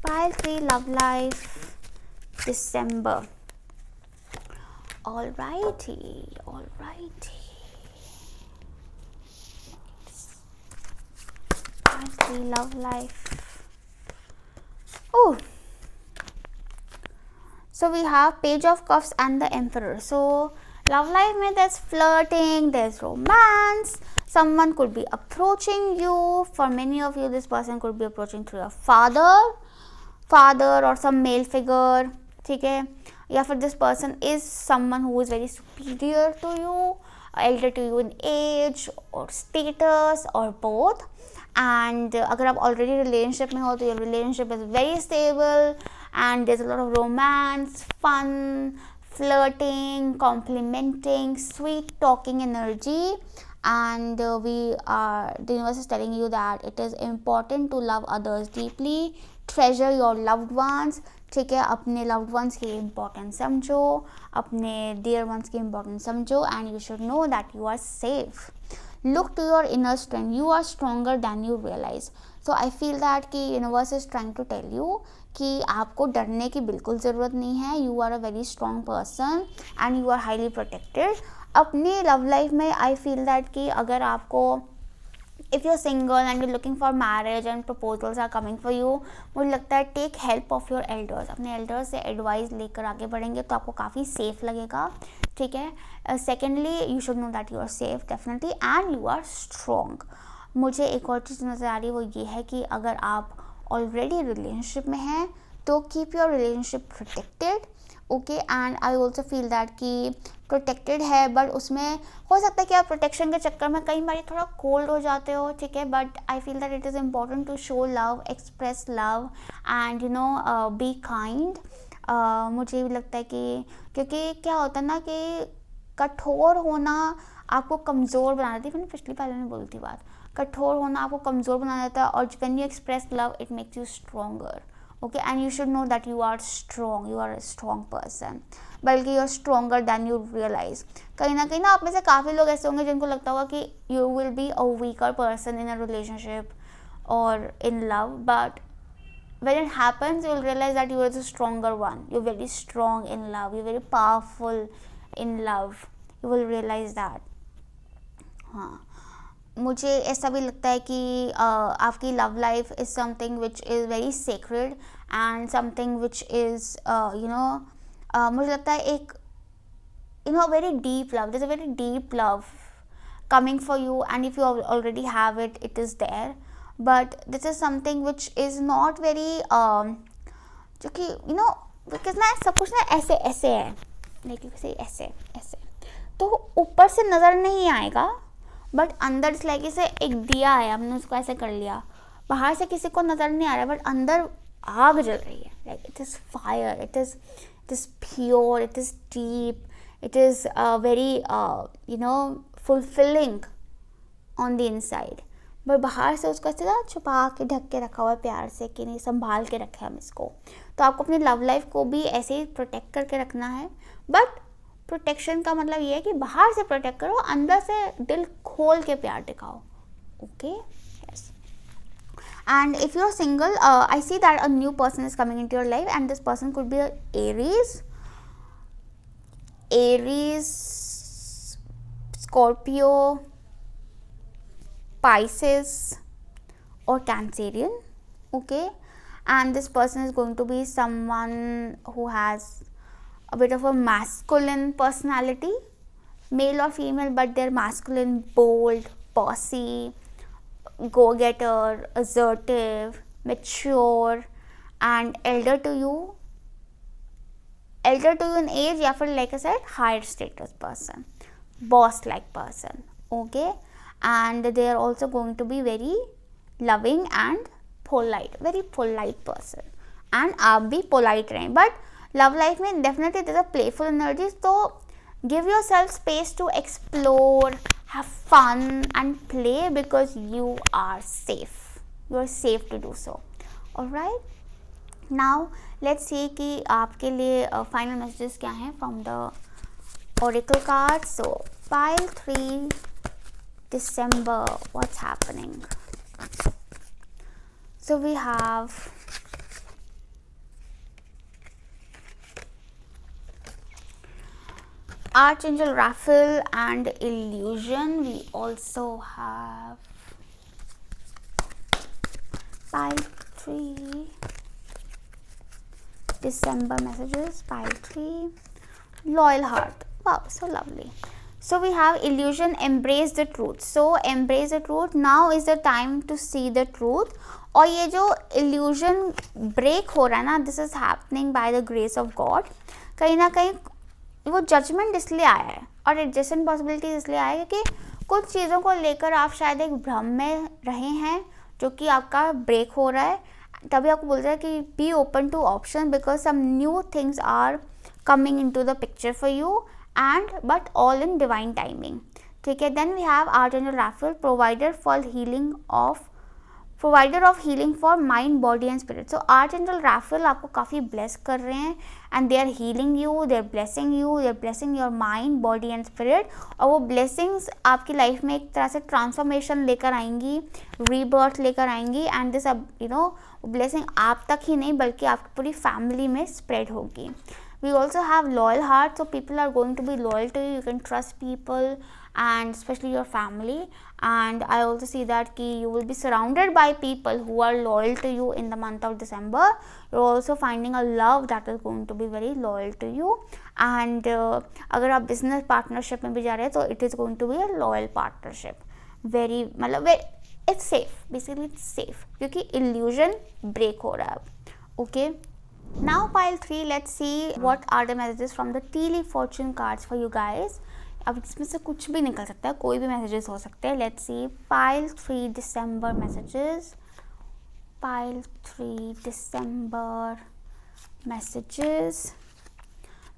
Pile 3 love life December. Alrighty. Love life. Oh, so we have Page of Cups and the Emperor. So love life mein there's flirting, there's romance. Someone could be approaching you. For many of you, this person could be approaching through your father or some male figure. ठीक है, या फिर this person is someone who is very superior to you, elder to you in age और status और both. And अगर आप already relationship में हो तो your relationship is very stable and there is a lot of romance, fun, flirting, complimenting, sweet talking energy. And the universe is telling you that it is important to love others deeply, treasure your loved ones. ठीक है, अपने loved ones की importance समझो, अपने dear ones की importance समझो, and you should know that you are safe. Look to your inner strength. You are stronger than you realize. So I feel that कि universe is trying to tell you कि आपको डरने की बिल्कुल ज़रूरत नहीं है. You are a very strong person and you are highly protected. अपनी लव लाइफ में आई फील दैट कि अगर आपको if you are single and you looking for marriage and proposals are coming for you, मुझे लगता है take help of your elders. अपने elders से एडवाइस लेकर आगे बढ़ेंगे तो आपको काफ़ी सेफ लगेगा. ठीक है. Secondly, you should know that you are safe definitely and you are strong. मुझे एक और चीज़ नज़र आ रही है, वो ये है कि अगर आप ऑलरेडी रिलेशनशिप में हैं तो keep your relationship protected, okay. And I also feel that कि प्रोटेक्टेड है, बट उसमें हो सकता है कि आप प्रोटेक्शन के चक्कर में कई बार थोड़ा कोल्ड हो जाते हो, ठीक है। But I feel that it is important to show love, express love and be kind. मुझे भी लगता है कि क्योंकि क्या होता है ना कि कठोर होना आपको कमज़ोर बना देती है। मैंने पिछली बार में बोली थी बात, कठोर होना आपको कमज़ोर बना देता है, और when you express love it makes you stronger, okay. And you should know that you are strong, you are a strong person, बल्कि you are stronger than you realise. कहीं ना आप में से काफ़ी लोग ऐसे होंगे जिनको लगता होगा कि you will be a weaker person in a relationship और in love, but when it happens you will realize that you are the stronger one, you're very strong in love, you're very powerful in love, you will realize that। हाँ, मुझे ऐसा भी लगता है कि आपकी love life is something which is very sacred and something which is मुझे लगता है एक very deep love, there's a very deep love coming for you, and if you already have it, it is there, but this is something which is not very जो कि because ना सब कुछ ना ऐसे ऐसे है, लेकिन ऐसे ऐसे तो ऊपर से नज़र नहीं आएगा, बट अंदर से लाइक इसे एक दिया है, हमने उसको ऐसे कर लिया, बाहर से किसी को नज़र नहीं आ रहा है, बट अंदर आग जल रही है, like it is fire, it is pure, it is deep, it is very fulfilling on the inside, but बाहर से उसको ऐसे ना छुपा के ढक के रखा हुआ है प्यार से कि नहीं संभाल के रखे हम इसको। तो आपको अपनी लव लाइफ को भी ऐसे ही प्रोटेक्ट करके रखना है, बट प्रोटेक्शन का मतलब ये है कि बाहर से प्रोटेक्ट करो, अंदर से दिल खोल के प्यार दिखाओ, okay. Yes, and if you're single, I see that a new person is coming into your life, and this person could be a Aries, Scorpio, Pisces or Cancerian, okay, and this person is going to be someone who has a bit of a masculine personality, male or female, but they're masculine, bold, bossy, go-getter, assertive, mature and elder to you in age, या फिर like I said higher status person, boss like person, okay, and they are also going to be very loving and polite, very polite person, and आप भी polite रहें। but love life में definitely there's a playful energy, so give yourself space to explore, have fun and play, because you are safe to do so, alright। Now let's सी कि आपके लिए final messages क्या हैं from the Oracle card. So pile 3 December, what's happening? So we have Archangel Raphael and Illusion. We also have pile 3 December messages, pile 3 Loyal Heart. Wow, so lovely. So we have Illusion, embrace the truth. So embrace the truth, now is the time to see the truth. और ये जो illusion break हो रहा है ना, this is happening by the grace of God. कहीं ना कहीं वो judgment इसलिए आया है और adjacent possibilities इसलिए आया है क्योंकि कुछ चीज़ों को लेकर आप शायद एक भ्रम में रहे हैं जो कि आपका ब्रेक हो रहा है, तभी आपको बोल रहा है कि be open to option, because some new things are coming into the picture for you, and but all in divine timing, ठीक है। Then we have archangel Raphael, provider of healing for mind, body and spirit. So archangel Raphael आपको काफ़ी bless कर रहे हैं, and they are healing you, they are blessing you, they are blessing your mind, body and spirit. और वो blessings आपकी life में एक तरह से ट्रांसफॉर्मेशन लेकर आएंगी, रीबर्थ लेकर आएंगी, एंड दिस ब्लेसिंग आप तक ही नहीं बल्कि आपकी पूरी फैमिली में स्प्रेड होगी। We also have loyal heart, so people are going to be loyal to you. You can trust people, and especially your family. And I also see that you will be surrounded by people who are loyal to you in the month of December. You're also finding a love that is going to be very loyal to you. And अगर आप business partnership में भी जा रहे हैं तो it is going to be a loyal partnership. Very मतलब it's safe. Basically it's safe क्योंकि illusion break हो रहा है अब, okay? Now pile 3, let's see what are the messages from the tea leaf fortune cards for you guys. अब इसमें से कुछ भी निकल सकता है, कोई भी messages हो सकते हैं. Let's see pile 3 December messages. Pile 3 December messages.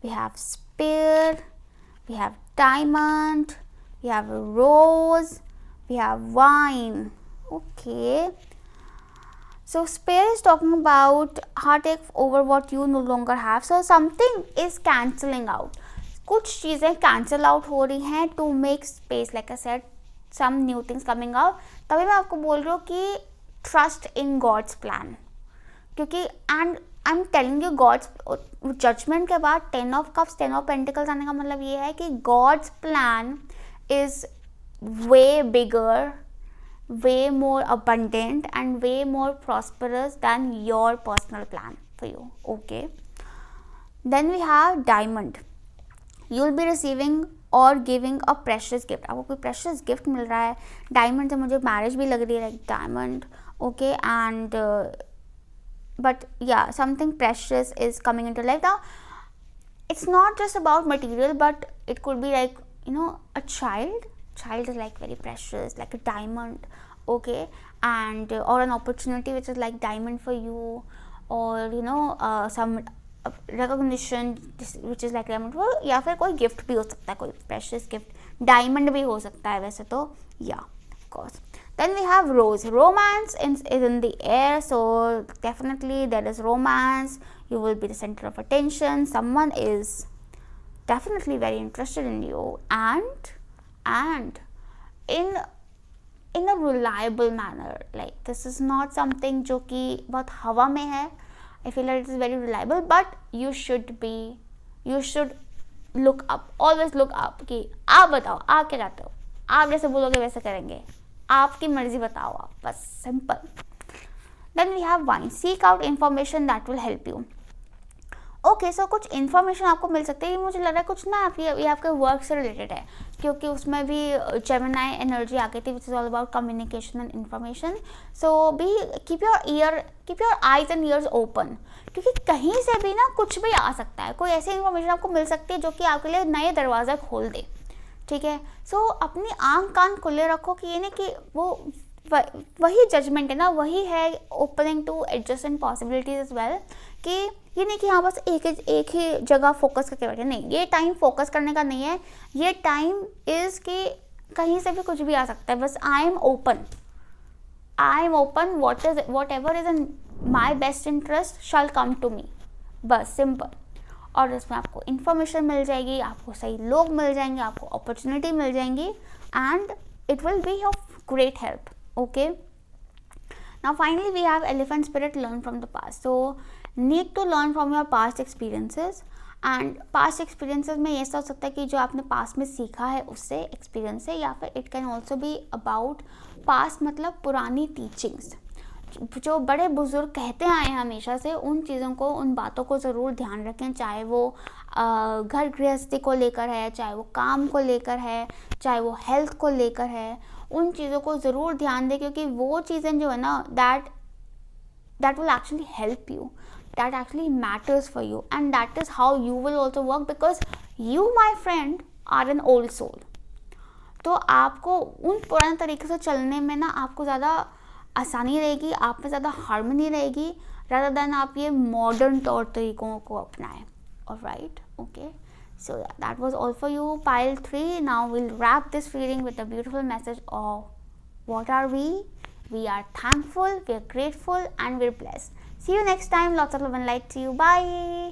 We have spear, we have diamond, we have a rose, we have wine. Okay. So spear is talking about heartache over what you no longer have. So something is cancelling out. कुछ चीज़ें cancel out हो रही हैं to make space. Like I said, some new things coming out. तभी मैं आपको बोल रही हूँ कि trust in God's plan. क्योंकि and I'm telling you God's judgment के बाद 10 of cups, 10 of pentacles आने का मतलब ये है कि God's plan is way bigger, way more abundant and way more prosperous than your personal plan for you. Okay. Then we have diamond. You will be receiving or giving a precious gift. आपको कोई precious gift मिल रहा है. Diamond से मुझे marriage भी लग रही है, like diamond. Okay. And but yeah, something precious is coming into life. Now it's not just about material, but it could be like, you know, a child is like very precious, like a diamond. Okay. And or an opportunity which is like diamond for you, or you know some recognition which is like diamond for, या फिर कोई gift भी हो सकता है, कोई precious gift diamond भी हो सकता है वैसे तो. Yeah, of course. Then we have rose. Romance is in the air, so definitely there is romance. You will be the center of attention. Someone is definitely very interested in you, and in a reliable manner. Like this is not something जो कि बहुत हवा में है. I feel like it is very reliable, but you should look up. Always look up. कि आप बताओ, आप क्या चाहते हो, आप जैसे बोलोगे वैसे करेंगे, आपकी मर्जी बताओ आप, बस simple. Then we have wine. Seek out information that will help you. Okay so कुछ इन्फॉर्मेशन आपको मिल सकती है. मुझे लग रहा है कुछ ना ये आपके वर्क से रिलेटेड है, क्योंकि उसमें भी जेमिनाई एनर्जी आ गई थी which is all about communication and information. So be keep your eyes and years open, क्योंकि कहीं से भी ना कुछ भी आ सकता है. कोई ऐसी इन्फॉर्मेशन आपको मिल सकती है जो कि आपके लिए नए दरवाज़ा खोल दे. ठीक है. सो अपनी आँख कान खुले रखो कि ये नहीं कि वो वही जजमेंट है ना, वही है opening to adjacent possibilities as well. कि ये नहीं कि हाँ बस एक ही जगह फोकस करके बैठे. नहीं, ये टाइम फोकस करने का नहीं है. ये टाइम इज़ कि कहीं से भी कुछ भी आ सकता है. बस I am open. Whatever is in my best interest shall come to me. बस सिंपल. और इसमें आपको इन्फॉर्मेशन मिल जाएगी, आपको सही लोग मिल जाएंगे, आपको अपॉर्चुनिटी मिल जाएंगी, and it will be of great help. Okay. Now finally we have elephant spirit, learn from the past. So need to learn from your past experiences, and past experiences में ये सोच सकता है कि जो आपने past में सीखा है उससे एक्सपीरियंस है, या फिर it can also be about past मतलब पुरानी teachings जो बड़े बुजुर्ग कहते आए हैं हमेशा से. उन चीज़ों को, उन बातों को ज़रूर ध्यान रखें, चाहे वो घर गृहस्थी को लेकर है, चाहे वो काम को लेकर है, चाहे वो हेल्थ को लेकर है. उन चीज़ों को ज़रूर ध्यान दें, क्योंकि वो चीज़ें जो है ना that will actually help you, that actually matters for you, and that is how you will also work, because you my friend are an old soul. तो आपको उन पुराने तरीके से चलने में ना आपको ज़्यादा आसानी रहेगी, आप में ज़्यादा हार्मनी रहेगी, rather than आप ये मॉडर्न तौर तरीकों को अपनाएं. Alright, okay. So yeah, that was all for you, pile 3. Now we'll wrap this reading with a beautiful message of what are we? We are thankful, we are grateful, and we're blessed. See you next time. Lots of love and light to you. Bye.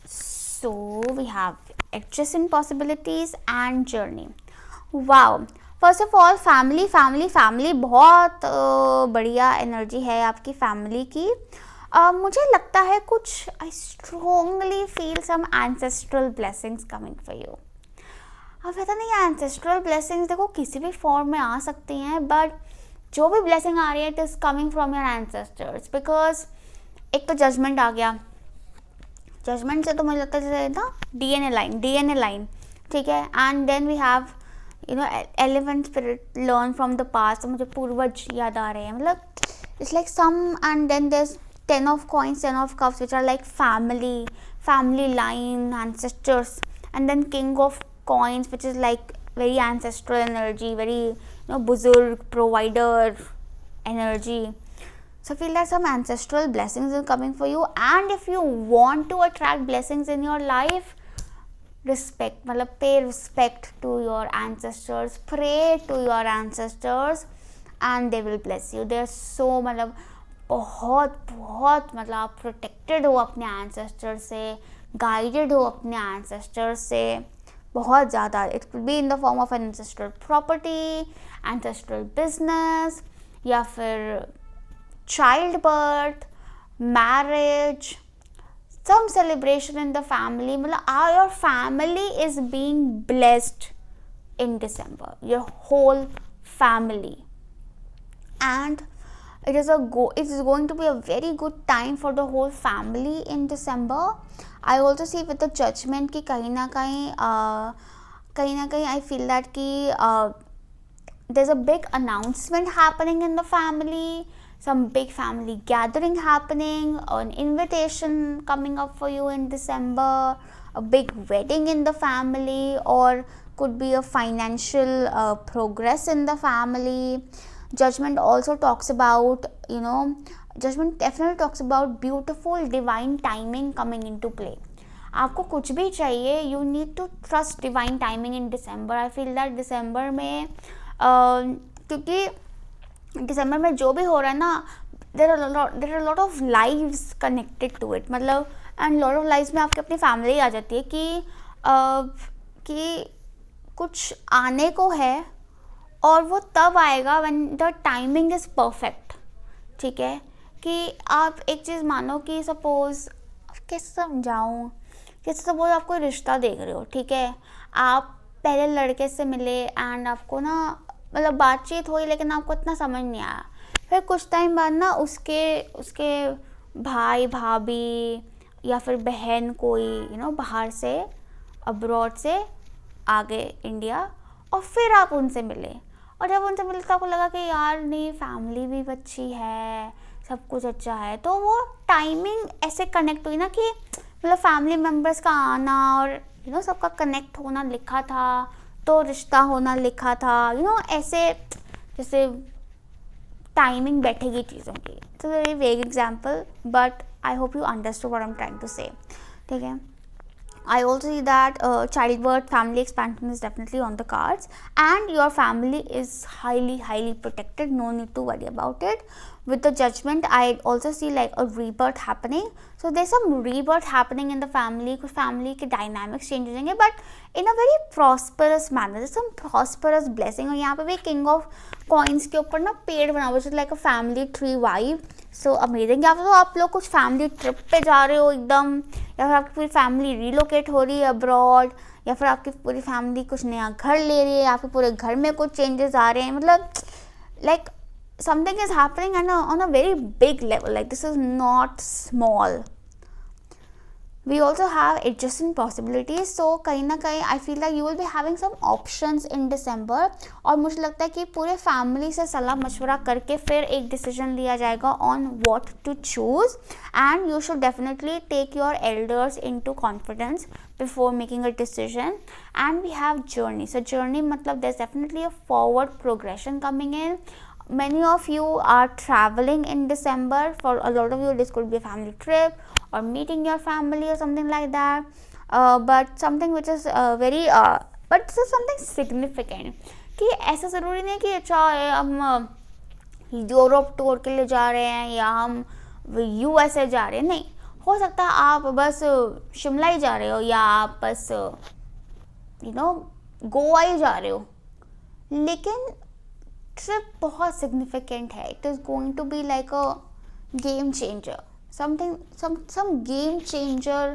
So we have adjacent possibilities and journey. Wow. First of all, family बहुत बढ़िया energy है आपकी family की. मुझे लगता है कुछ I strongly feel some ancestral blessings coming for you. अब पता नहीं एंसेस्ट्रल ब्लेसिंग्स देखो किसी भी फॉर्म में आ सकती हैं, बट जो भी ब्लेसिंग आ रही है it is coming from your ancestors. Because एक तो जजमेंट आ गया. जजमेंट से तो मुझे लगता है जैसे ना डीएनए लाइन. ठीक है. And then we have you know elephant spirit, learn from the past. तो मुझे पूर्वज याद आ रहे हैं. मतलब it's like some, and then there 10 of coins, 10 of cups, which are like family line, ancestors, and then king of coins, which is like very ancestral energy, very buzurg, provider energy. So I feel that some ancestral blessings are coming for you, and if you want to attract blessings in your life, respect, मतलब pay respect to your ancestors, pray to your ancestors, and they will bless you. They are so मतलब बहुत मतलब आप protected हो अपने ancestor से, guided हो अपने एंसेस्टर से बहुत ज़्यादा. It will be in the form of ancestral property, ancestral business, या फिर child birth, marriage, some celebration in the family. मतलब your family is being blessed in December, your whole family, and it is going to be a very good time for the whole family in December. I also see with the judgment कि कहीं ना कहीं I feel that कि there's a big announcement happening in the family, some big family gathering happening, an invitation coming up for you in December, a big wedding in the family, or could be a financial progress in the family. Judgment also talks about, judgment definitely talks about beautiful divine timing coming into play. आपको कुछ भी चाहिए, you need to trust divine timing in December. I feel that December में क्योंकि दिसंबर में जो भी हो रहा है ना, there are lot of lives connected to it, मतलब एंड लॉट ऑफ लाइव्स में आपकी अपनी फैमिली आ जाती है कि कुछ आने को है, और वो तब आएगा when the timing is perfect. ठीक है, कि आप एक चीज़ मानो कि सपोज कैसे समझाऊँ, जैसे सपोज आप कोई रिश्ता देख रहे हो, ठीक है, आप पहले लड़के से मिले एंड आपको ना मतलब बातचीत हुई, लेकिन आपको इतना समझ नहीं आया. फिर कुछ टाइम बाद ना उसके भाई भाभी या फिर बहन कोई बाहर से अब्रॉड से आ गए इंडिया, और फिर आप उनसे मिले, और जब उनसे मिले तो आपको लगा कि यार नहीं, फैमिली भी अच्छी है, सब कुछ अच्छा है. तो वो टाइमिंग ऐसे कनेक्ट हुई ना कि मतलब फैमिली मेम्बर्स का आना और सबका कनेक्ट होना लिखा था, तो रिश्ता होना लिखा था, ऐसे जैसे टाइमिंग बैठेगी चीज़ों की. It's a very vague example, but I hope you understood what I am trying to say. ठीक है, I also see that childbirth, family expansion is definitely on the cards, and your family is highly protected. No need to worry about it. With the judgment, I also see like a rebirth happening. So there's some rebirth happening in the family. कुछ family के dynamics change हो जाएंगे, but in a very prosperous manner. There's some prosperous blessing. और यहाँ पे भी king of coins के ऊपर ना पेड़ बना हुआ, which is like a family tree vibe. So amazing. या फिर तो आप लोग कुछ फैमिली ट्रिप पे जा रहे हो एकदम, या फिर आपकी पूरी फैमिली रिलोकेट हो रही है अब्रॉड, या फिर आपकी पूरी फैमिली कुछ नया घर ले रही है, आपके पूरे घर में कुछ चेंजेस आ रहे हैं. मतलब like something is happening on a very big level. Like this is not small. We also have adjacent possibilities. So कहीं ना कहीं I feel like you will be having some options in December. और मुझे लगता है कि पूरे family से सलाह मशवरा करके फिर एक डिसीजन लिया जाएगा on what to choose. And you should definitely take your elders into confidence before making a decision. And we have journey. So journey मतलब there's definitely a forward progression coming in. Many of you are traveling in December. For a lot of you, this could be a family trip or meeting your family or something like that. But something which is but this is something significant. कि ऐसा ज़रूरी नहीं कि अच्छा हम Europe tour के लिए जा रहे हैं या हम USA जा रहे हैं. नहीं, हो सकता है आप बस शिमला ही जा रहे हो, या आप बस गोवा ही जा रहे हो, लेकिन ट्रिप बहुत सिग्निफिकेंट है. It is going to be like a game changer. some game changer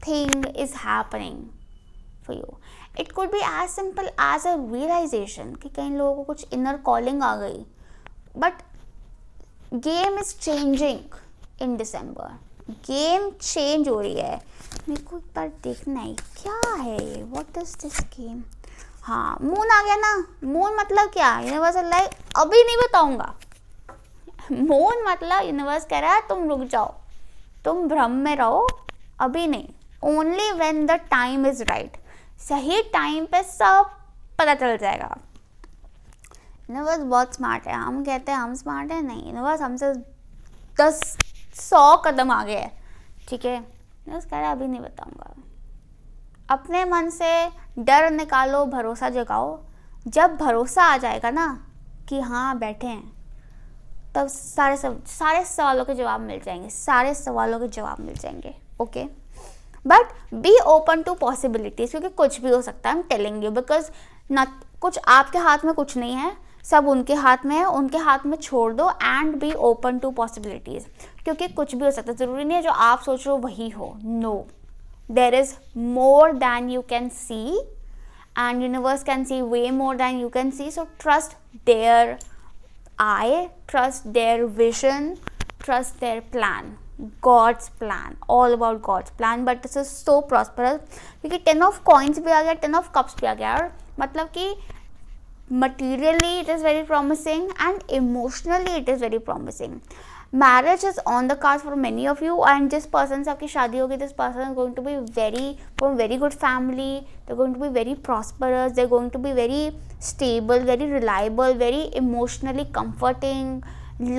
thing is happening for you. It could be as simple as a realization कि कई लोगों को कुछ inner calling आ गई, but game is changing in December. Game change हो रही है. मेरे को एक बार देखना है क्या है ये, व्हाट इज दिस गेम. हाँ, मून आ गया ना. मून मतलब क्या, यूनिवर्सल लाइफ अभी नहीं बताऊंगा. मून मतलब यूनिवर्स कह रहा है तुम रुक जाओ, तुम भ्रम में रहो, अभी नहीं, only when the time is right, सही टाइम पे सब पता चल जाएगा। यूनिवर्स बहुत स्मार्ट है, हम कहते हैं हम स्मार्ट है, नहीं, यूनिवर्स हमसे 10-100 कदम आगे है, ठीक है। यूनिवर्स कह रहा है अभी नहीं बताऊंगा। अपने मन से डर निकालो, भरोसा जगाओ, जब भरोसा आ जाएगा ना कि हाँ बैठे हैं, तब सारे सवालों के जवाब मिल जाएंगे, सारे सवालों के जवाब मिल जाएंगे, okay. But B open to possibilities, क्योंकि कुछ भी हो सकता है, I am telling you, because कुछ आपके हाथ में कुछ नहीं है, सब उनके हाथ में है, उनके हाथ में छोड़ दो and B open to possibilities, क्योंकि कुछ भी हो सकता है, ज़रूरी नहीं है जो आप सोच रहे हो वही हो, no, there is more than you can see and universe can see way more than you can see, so trust their eye, trust their vision, trust their plan, God's plan, all about God's plan. But this is so prosperous क्योंकि 10 of coins भी आ गया, 10 of cups भी आ गया, और मतलब कि materially it is very promising and emotionally it is very promising. Marriage is on the cards for many of you, and जिस person से आपकी शादी होगी, this person is going to be from very good family, they're going to be very prosperous, they're going to be very stable, very reliable, very emotionally comforting,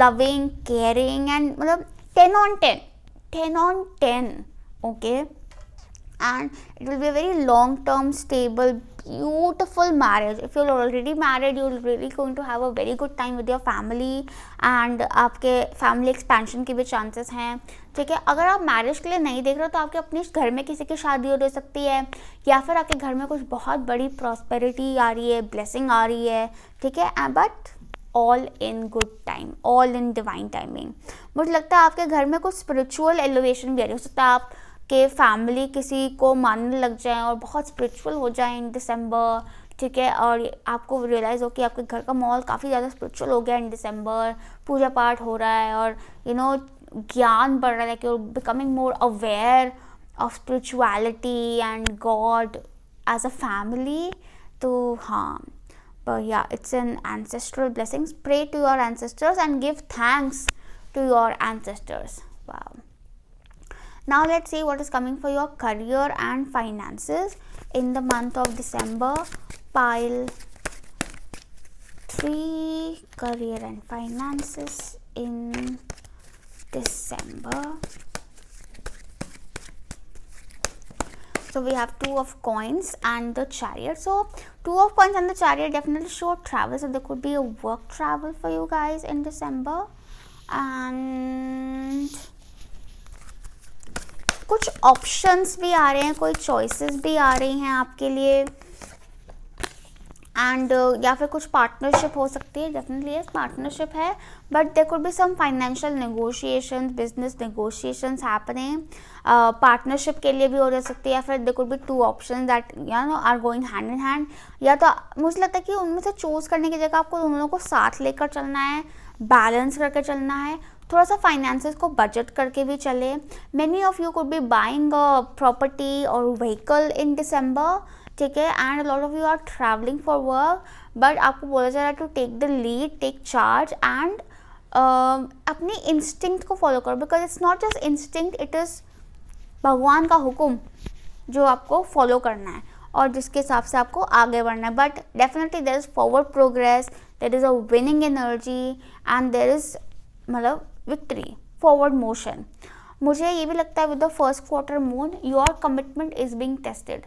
loving, caring, and मतलब 10 on 10, 10 on 10, okay. And it will be a very long term, stable, beautiful marriage. If you're already married, you're really going to have a very good time with your family, and आपके family expansion के भी chances हैं, ठीक है। अगर आप marriage के लिए नहीं देख रहे हो तो आपके अपने घर में किसी की शादी हो सकती है, या फिर आपके घर में कुछ बहुत बड़ी प्रॉस्पेरिटी आ रही है, ब्लेसिंग आ रही है, ठीक है। But all in good time, all in divine timing. मुझे लगता है आपके घर में कुछ स्पिरिचुअल एलिवेशन भी आ रही हो सकता है, आप के फैमिली किसी को मानने लग जाएं और बहुत स्पिरिचुअल हो जाएं इन दिसंबर, ठीक है। और आपको रियलाइज़ हो कि आपके घर का माहौल काफ़ी ज़्यादा स्पिरिचुअल हो गया इन दिसंबर, पूजा पाठ हो रहा है, और ज्ञान बढ़ रहा है, कि becoming more aware of spirituality and God as a family. तो हाँ, but yeah, it's an ancestral blessings. Pray to your ancestors and give thanks to your ancestors. Wow. Now let's see what is coming for your career and finances in the month of December. Pile 3, career and finances in December. So we have 2 of coins and the chariot. So 2 of coins and the chariot definitely show travel. So there could be a work travel for you guys in December. And कुछ options भी आ रहे हैं, कोई choices भी आ रही हैं आपके लिए, एंड या फिर कुछ पार्टनरशिप हो सकती है, डेफिनेटली यस पार्टनरशिप है, but there could be some financial negotiations, business negotiations happening, partnership के लिए भी हो सकती है, या फिर there could be 2 options that are going hand in hand. या तो मुझे लगता है कि उनमें से चूज करने की जगह आपको दोनों को साथ लेकर चलना है, बैलेंस करके चलना है, थोड़ा सा फाइनेंसेस को बजट करके भी चले। Many of you could be buying a property और व्हीकल इन दिसंबर, ठीक है, and lot of you are travelling for work, but आपको बोला जा रहा है to take the lead, take charge, and अपनी इंस्टिंक्ट को फॉलो करो, because it's not just instinct, it is भगवान का हुक्म जो आपको फॉलो करना है और जिसके हिसाब से आपको आगे बढ़ना है। But definitely there is forward progress, there is a winning energy, and there is मतलब विक्ट्री, फॉरवर्ड मोशन। मुझे ये भी लगता है with the first quarter moon your commitment is being tested.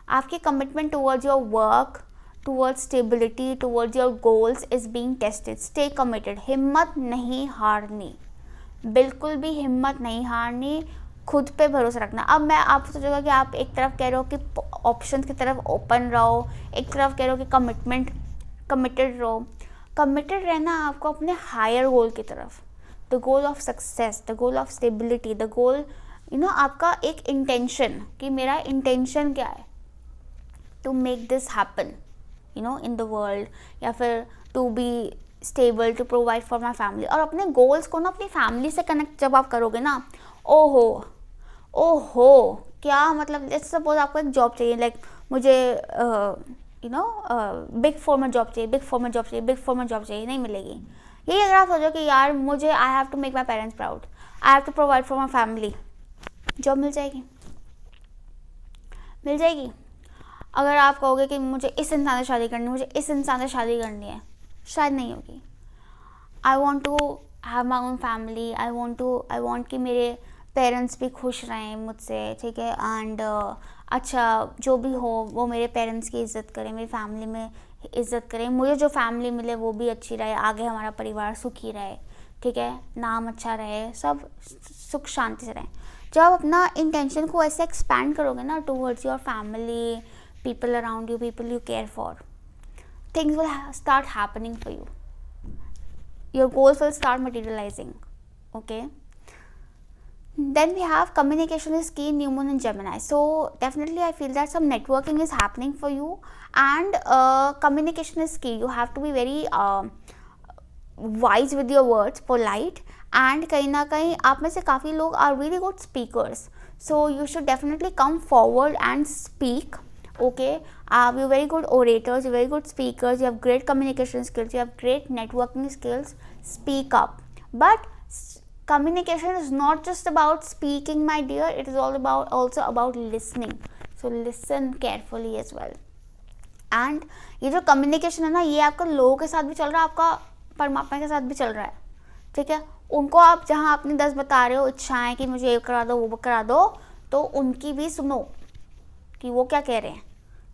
आपकी commitment towards your work, towards stability, towards your goals is being tested. Stay committed, हिम्मत नहीं हारनी, बिल्कुल भी हिम्मत नहीं हारनी, खुद पे भरोसा रखना। अब मैं आप सोचोगा कि आप एक तरफ कह रहे हो कि ऑप्शंस की तरफ ओपन रहो, एक तरफ कह रहे हो कि कमिटेड रहो। कमिटेड रहना आपको अपने हायर गोल की तरफ, the goal of success, the goal of stability, the goal आपका एक इंटेंशन, कि मेरा इंटेंशन क्या है, to make this happen in the world, या फिर to be stable, to provide for my family. और अपने गोल्स को अपनी फैमिली से कनेक्ट जब आप करोगे ना, ओहो क्या मतलब, लेट्स सपोज आपको एक जॉब चाहिए, लाइक मुझे बिग 4 में जॉब चाहिए, बिग 4 में जॉब चाहिए, बिग 4 में जॉब चाहिए, नहीं मिलेगी। यही अगर आप सोचो कि यार मुझे I have to make my parents proud, I have to provide for my family, job मिल जाएगी, मिल जाएगी। अगर आप कहोगे कि मुझे इस इंसान से शादी करनी है, मुझे इस इंसान से शादी करनी है, शायद नहीं होगी। I want to have my own family, I want कि मेरे पेरेंट्स भी खुश रहें मुझसे, ठीक है, एंड अच्छा जो भी हो वो मेरे पेरेंट्स की इज़्ज़त करें, मेरी फैमिली में इज़्ज़त करें, मुझे जो फैमिली मिले वो भी अच्छी रहे, आगे हमारा परिवार सुखी रहे, ठीक है, नाम अच्छा रहे, सब सुख शांति से रहें। जब आप अपना इंटेंशन को ऐसे एक्सपैंड करोगे ना towards your family, people around you, people you care for, things will start happening for you, your goals will start materializing. Okay, then we have communication is key in New Moon and Gemini. So definitely I feel that some networking is happening for you, and communication is key. You have to be very wise with your words, polite, and कहीं ना कहीं आप में से काफ़ी लोग are really good speakers, so you should definitely come forward and speak. Okay, you're very good orators, you're very good speakers, you have great communication skills, you have great networking skills. Speak up. But communication is not just about speaking, my dear, it is also about listening. So listen carefully as well. And ये जो communication है ना, ये आपका लोगों के साथ भी चल रहा है, आपका परमात्मा के साथ भी चल रहा है, ठीक है। उनको आप जहाँ अपनी 10 बता रहे हो इच्छाएं कि मुझे ये करा दो वो करा दो, तो उनकी भी सुनो कि वो क्या कह रहे हैं,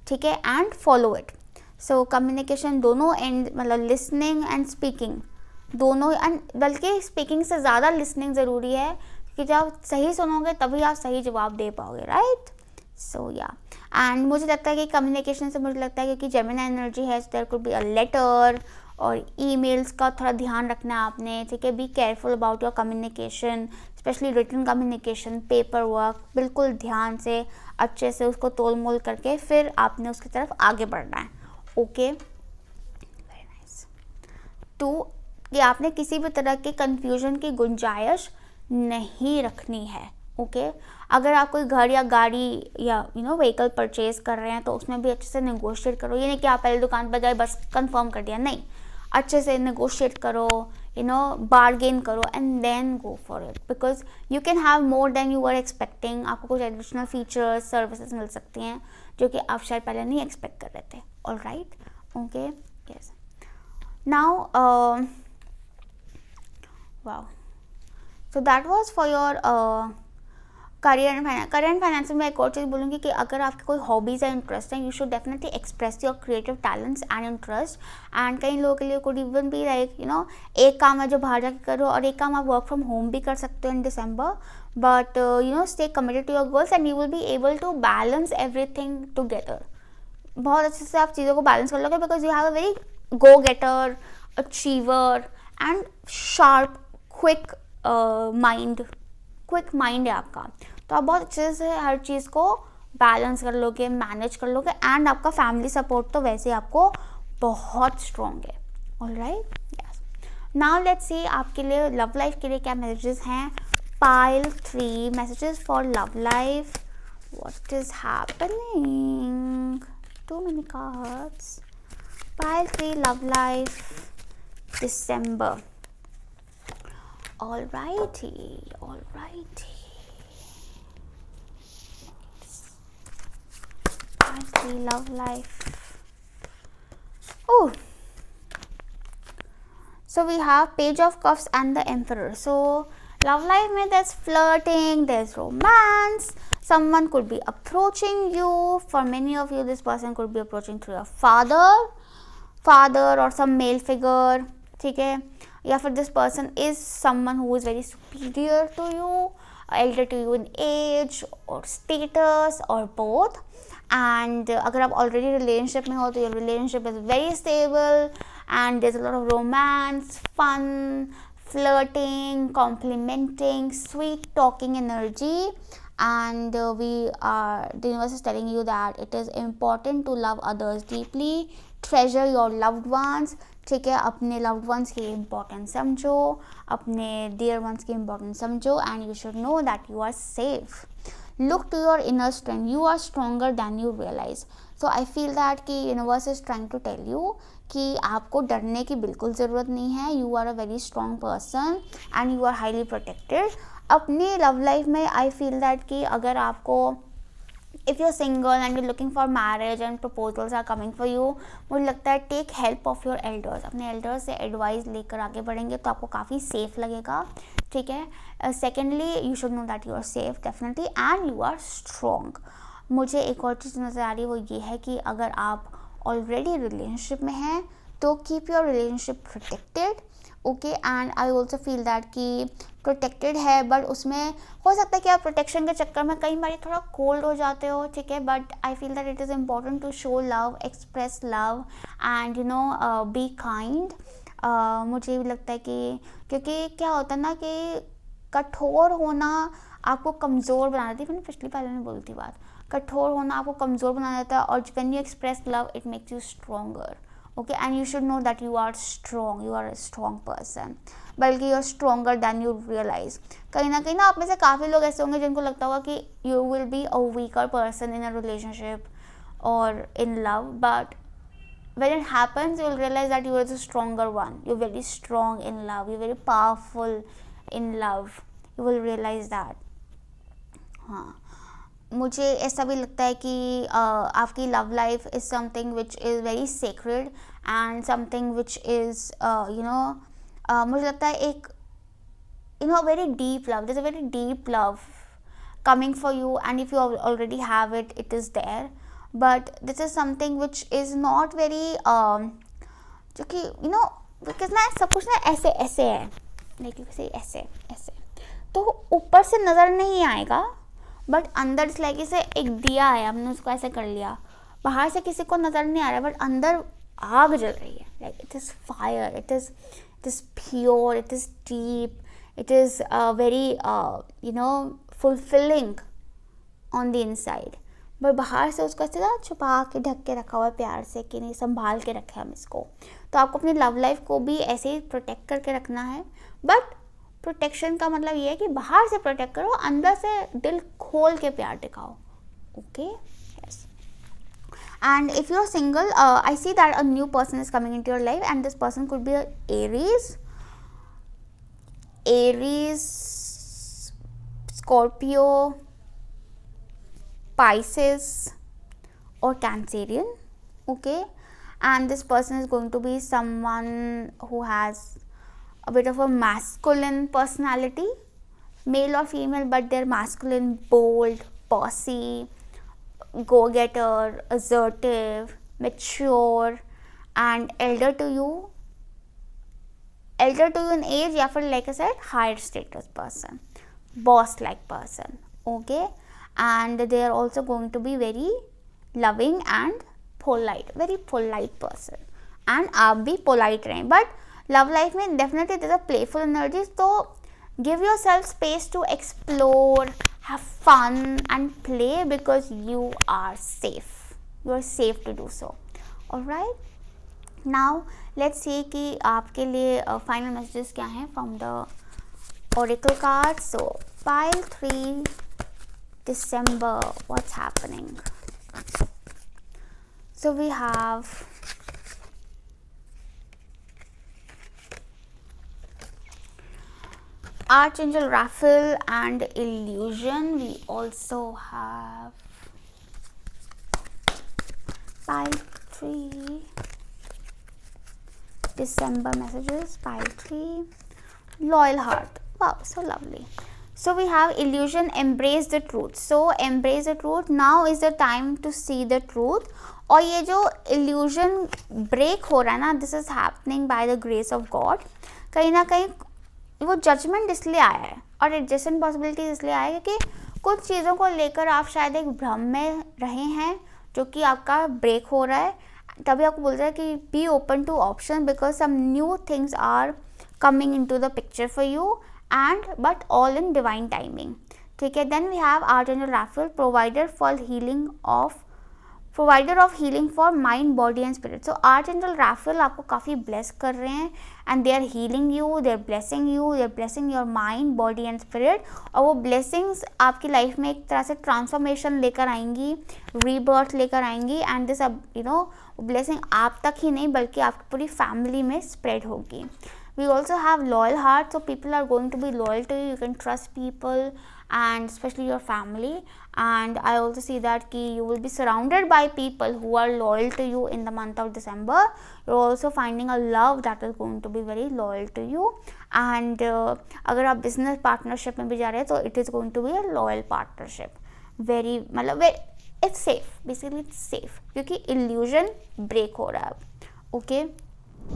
ठीक है, and follow it. So communication दोनों एंड, मतलब लिसनिंग एंड स्पीकिंग दोनों, एंड बल्कि स्पीकिंग से ज़्यादा लिसनिंग ज़रूरी है, क्योंकि जब आप सही सुनोगे तभी आप सही जवाब दे पाओगे, राइट। सो या, एंड मुझे लगता है कि कम्युनिकेशन से मुझे लगता है क्योंकि जेमिनी एनर्जी है, there could be a letter और ईमेल्स का थोड़ा ध्यान रखना है आपने, ठीक है। Be careful about your communication, specially written communication, paperwork, बिल्कुल ध्यान से अच्छे से उसको तोल मोल करके फिर आपने उसकी तरफ आगे बढ़ना है। Okay, very nice. टू, कि आपने किसी भी तरह के कन्फ्यूजन की गुंजाइश नहीं रखनी है। ओके, अगर आप कोई घर या गाड़ी या व्हीकल परचेज कर रहे हैं तो उसमें भी अच्छे से नेगोशिएट करो। ये नहीं कि आप पहले दुकान पर गए बस कंफर्म कर दिया, नहीं, अच्छे से नेगोशिएट करो, बार्गेन करो and then go for it, because you can have more than you are expecting. आपको कुछ एडिशनल फीचर्स, सर्विसेज मिल सकती हैं जो कि आप शायद पहले नहीं एक्सपेक्ट कर रहे थे। All right, okay, yes. Now wow, so that was for your career and finance. Career and finance में एक और चीज़ बोलूँगी कि अगर आपके कोई हॉबीज़ या इंटरेस्ट हैं, you should definitely express your creative talents and interest. And कई लोगों के लिए कुड इवन बी लाइक एक काम है जो बाहर जाकर करो और एक काम आप वर्क फ्रॉम होम भी कर सकते हो in December, but stay committed to your goals and you will be able to balance everything together. बहुत अच्छे से आप चीज़ों को बैलेंस कर लोगे, because you have a very go getter, achiever and sharp quick mind है आपका, तो आप बहुत अच्छे से हर चीज़ को बैलेंस कर लोगे, मैनेज कर लोगे, एंड आपका फैमिली सपोर्ट तो वैसे आपको बहुत स्ट्रॉन्ग है। Alright, yes. Now let's see आपके लिए लव लाइफ के लिए क्या मैसेजेस हैं। Pile 3 messages for love life, what is happening, too many cards. Pile 3 love life December. Alrighty. I see love life. Oh, so we have Page of Cups and the Emperor. So love life mein there's flirting, there's romance, someone could be approaching you. For many of you this person could be approaching through your father or some male figure, ठीक है, या फिर this person is someone who is very superior to you, elder to you in age और status और both. And अगर आप already relationship में हो तो your relationship is very stable and there is a lot of romance, fun, flirting, complimenting, sweet talking energy, and the universe is telling you that it is important to love others deeply, treasure your loved ones, ठीक है, अपने loved ones की importance समझो, अपने dear ones की importance समझो, and you should know that you are safe. look to your inner strength. You are stronger than you realize. So I feel that कि universe is trying to tell you कि आपको डरने की बिल्कुल ज़रूरत नहीं है. You are a very strong person and you are highly protected. अपनी लव लाइफ में I feel that कि अगर आपको if you're single and you're looking for marriage and proposals are coming for you, मुझे लगता है take help of your elders. अपने elders से advice लेकर आगे बढ़ेंगे तो आपको काफ़ी safe लगेगा. ठीक है. Secondly, you should know that you are safe definitely and you are strong. मुझे एक और चीज़ नज़र आ रही है, वो ये है कि अगर आप ऑलरेडी रिलेशनशिप में हैं तो keep your relationship protected. Okay. And I also feel that कि प्रोटेक्टेड है बट उसमें हो सकता है कि आप प्रोटेक्शन के चक्कर में कई बार थोड़ा कोल्ड हो जाते हो. ठीक है. But I feel that it is important to show love, express love and be kind. मुझे भी लगता है कि क्योंकि क्या होता है ना कि कठोर होना आपको कमज़ोर बना देती है. मैंने पिछली पहले में बोली थी बात. कठोर होना आपको कमज़ोर बना देता है और when you express love it makes you stronger. Okay. And you should know that you are strong, you are a strong person, बल्कि you are stronger than you realise. कहीं ना आप में से काफ़ी लोग ऐसे होंगे जिनको लगता होगा कि you will be a weaker person in a relationship और in love, but when it happens you will realize that you are the stronger one. You're very strong in love, you're very powerful in love. You will realize that. हाँ, मुझे ऐसा भी लगता है कि आपकी love life is something which is very sacred and something which is मुझे लगता है एक very deep love. there's a very deep love coming for you and if you already have it, it is there. But this is something which is not very जो कि because ना सब कुछ ना ऐसे ऐसे है, लाइक ऐसे ऐसे तो ऊपर से नज़र नहीं आएगा बट अंदर से लाइक इसे एक दिया है, हमने उसको ऐसे कर लिया, बाहर से किसी को नज़र नहीं आ रहा है बट अंदर आग जल रही है. Like it is fire, it is pure, it is deep, it is very fulfilling on the inside. But बाहर से उसको ऐसे ना छुपा के ढक के रखा हुआ है प्यार से कि नहीं संभाल के रखे हम इसको. तो आपको अपनी लव लाइफ को भी ऐसे ही प्रोटेक्ट करके रखना है. बट प्रोटेक्शन का मतलब ये है कि बाहर से प्रोटेक्ट करो, अंदर से दिल खोल के प्यार दिखाओ. Okay. Yes. And if you are single, I see that a new person is coming into your life and this person could be Aries, Scorpio, Pisces or Cancerian. Okay. And this person is going to be someone who has a bit of a masculine personality, male or female, but they're masculine, bold, bossy, go-getter, assertive, mature and elder to you in age या फिर like I said higher status person, boss like person. Okay. And they are also going to be very loving and polite, very polite person. And आप भी polite रहें. But love life में definitely there's a playful energy, so give yourself space to explore, have fun and play because you are safe. You are safe to do so. Alright. Now let's see कि आपके लिए final messages क्या हैं from the oracle cards. So pile 3 December, what's happening? So we have Archangel Raphael and Illusion. We also have pile 3 December messages, pile 3 Loyal Heart. Wow, so lovely. So we have Illusion, embrace the truth. So embrace the truth. Now is the time to see the truth. और ये जो illusion break हो रहा है ना, this is happening by the grace of God. कहीं ना कहीं वो judgment इसलिए आया है और adjacent possibilities इसलिए आया है क्योंकि कुछ चीज़ों को लेकर आप शायद एक भ्रम में रहे हैं जो कि आपका ब्रेक हो रहा है. तभी आपको बोल रहा है कि be open to option because some new things are coming into the picture for you and but all in divine timing. ठीक है. Then we have Archangel Raphael, provider for healing provider of healing for mind, body and spirit. So archangel Raphael आपको काफ़ी bless कर रहे हैं and they are healing you, they are blessing you, they are blessing your mind, body and spirit. और वो blessings आपकी life में एक तरह से ट्रांसफॉर्मेशन लेकर आएंगी, रीबर्थ लेकर आएंगी एंड दिस ब्लेसिंग आप तक ही नहीं बल्कि आपकी पूरी फैमिली में स्प्रेड होगी. We also have loyal heart, so people are going to be loyal to you. You can trust people and especially your family. And I also see that you will be surrounded by people who are loyal to you in the month of December. You're also finding a love that is going to be very loyal to you. And अगर आप business partnership में भी जा रहे हैं तो it is going to be a loyal partnership. It's safe. Basically it's safe क्योंकि illusion break हो रहा है अब. Okay.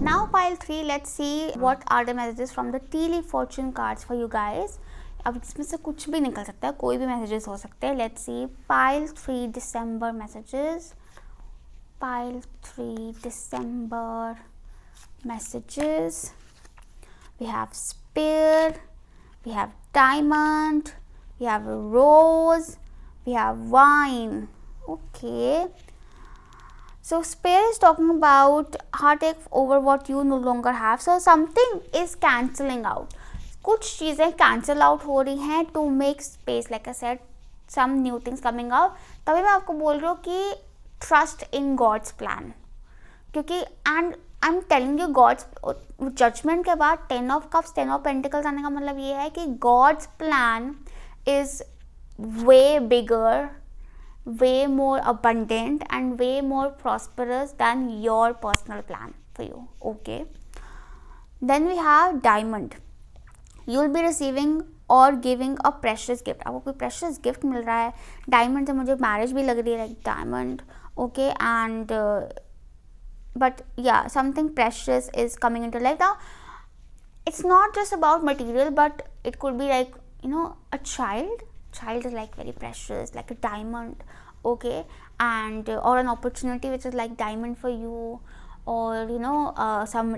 Now pile 3, let's see what are the messages from the tea leaf fortune cards for you guys. अब इसमें से कुछ भी निकल सकता है, कोई भी messages हो सकते हैं. Let's see pile 3 December messages. Pile 3 December messages. We have spear, we have diamond, we have a rose, we have wine. Okay. So spear is talking about heartache over what you no longer have. So something is cancelling out. कुछ चीज़ें cancel out हो रही हैं to make space. Like I said, some new things coming out. तभी मैं आपको बोल रही हूँ कि trust in God's plan. क्योंकि and I'm telling you God's judgment के बाद 10 of cups, 10 of pentacles आने का मतलब ये है कि God's plan is way bigger, way more abundant and way more prosperous than your personal plan for you. Okay, then we have diamond. You will be receiving or giving a precious gift. आपको कोई precious gift मिल रहा है. diamond से मुझे marriage भी लग रही है, like diamond. Okay, and but yeah, something precious is coming into life. Now it's not just about material, but it could be like a child is like very precious, like a diamond. Okay, and or an opportunity which is like diamond for you, or some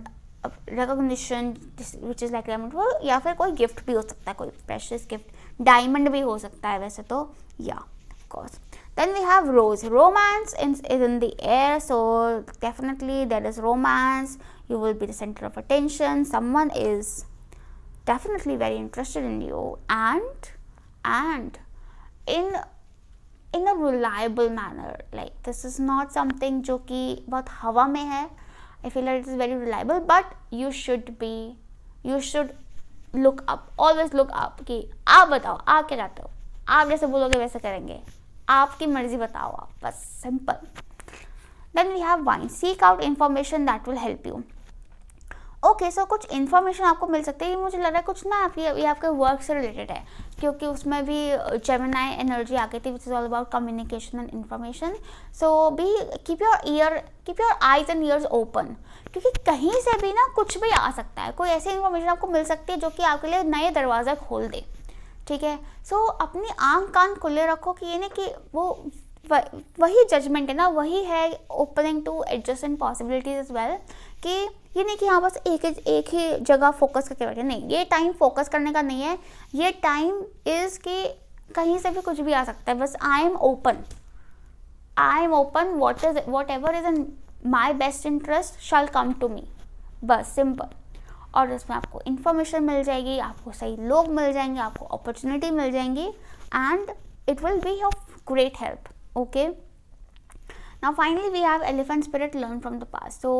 recognition which is like diamond for, या फिर कोई gift भी हो सकता है, कोई precious gift, diamond भी हो सकता है वैसे तो. Yeah, of course. Then we have rose. Romance is in the air, so definitely there is romance. You will be the center of attention. Someone is definitely very interested in you, and in a reliable manner. Like this is not something जो कि बहुत हवा में है. I feel that it is very reliable, but you should look up. Always look up कि आप बताओ आप क्या चाहते हो, आप जैसे बोलोगे वैसे करेंगे, आपकी मर्जी बताओ आप, बस simple. Then we have wine. Seek out information that will help you. Okay, so कुछ इन्फॉर्मेशन आपको मिल सकती है. ये मुझे लग रहा है कुछ ना ये आपके वर्क से रिलेटेड है, क्योंकि उसमें भी जेमिनाई एनर्जी आ गई थी which is all about communication and information. So be keep your eyes and years open, क्योंकि कहीं से भी ना कुछ भी आ सकता है. कोई ऐसी इन्फॉर्मेशन आपको मिल सकती है जो कि आपके लिए नए दरवाज़ा खोल दे. ठीक है, सो अपनी आँख कान खुले रखो कि ये नहीं कि वो वही जजमेंट है ना, वही है opening to adjacent possibilities as well, कि ये नहीं कि हाँ बस एक ही जगह फोकस करके बैठे. नहीं, ये टाइम फोकस करने का नहीं है. ये टाइम इज़ कि कहीं से भी कुछ भी आ सकता है. बस I am open, whatever is in my best interest shall come to me. बस सिंपल. और इसमें आपको इन्फॉर्मेशन मिल जाएगी, आपको सही लोग मिल जाएंगे, आपको अपॉर्चुनिटी मिल जाएंगी, and it will be of great help. Okay, now finally we have elephant spirit. Learn from the past. So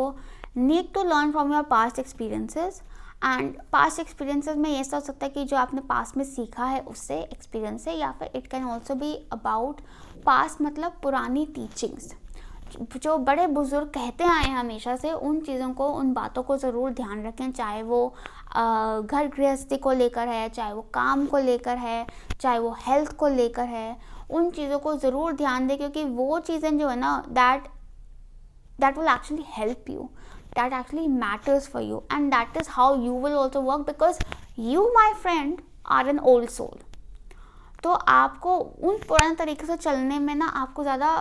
need to learn from your past experiences, and past experiences में ऐसा हो सकता है कि जो आपने past में सीखा है उससे experience से, या फिर it can also be about past मतलब पुरानी teachings जो बड़े बुजुर्ग कहते आए हैं हमेशा से. उन चीज़ों को, उन बातों को ज़रूर ध्यान रखें, चाहे वो घर गृहस्थी को लेकर है, चाहे वो काम को लेकर है, चाहे वो हेल्थ को लेकर है. उन चीज़ों को ज़रूर ध्यान दें, क्योंकि वो चीज़ें जो है ना that will actually help you, that actually matters for you, and that is how you will also work, because you my friend are an old soul. तो आपको उन पुराने तरीके से चलने में ना आपको ज़्यादा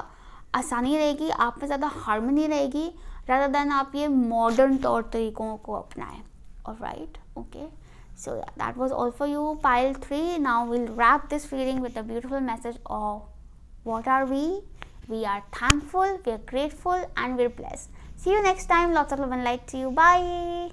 आसानी रहेगी, आप में ज़्यादा हार्मनी रहेगी, rather than आप ये मॉडर्न तौर तरीकों को अपनाएं. Alright, okay. So yeah, that was all for you, pile 3. Now we'll wrap this reading with a beautiful message of what are we We are thankful, we are grateful, and we're blessed. See you next time. Lots of love and light to you. Bye.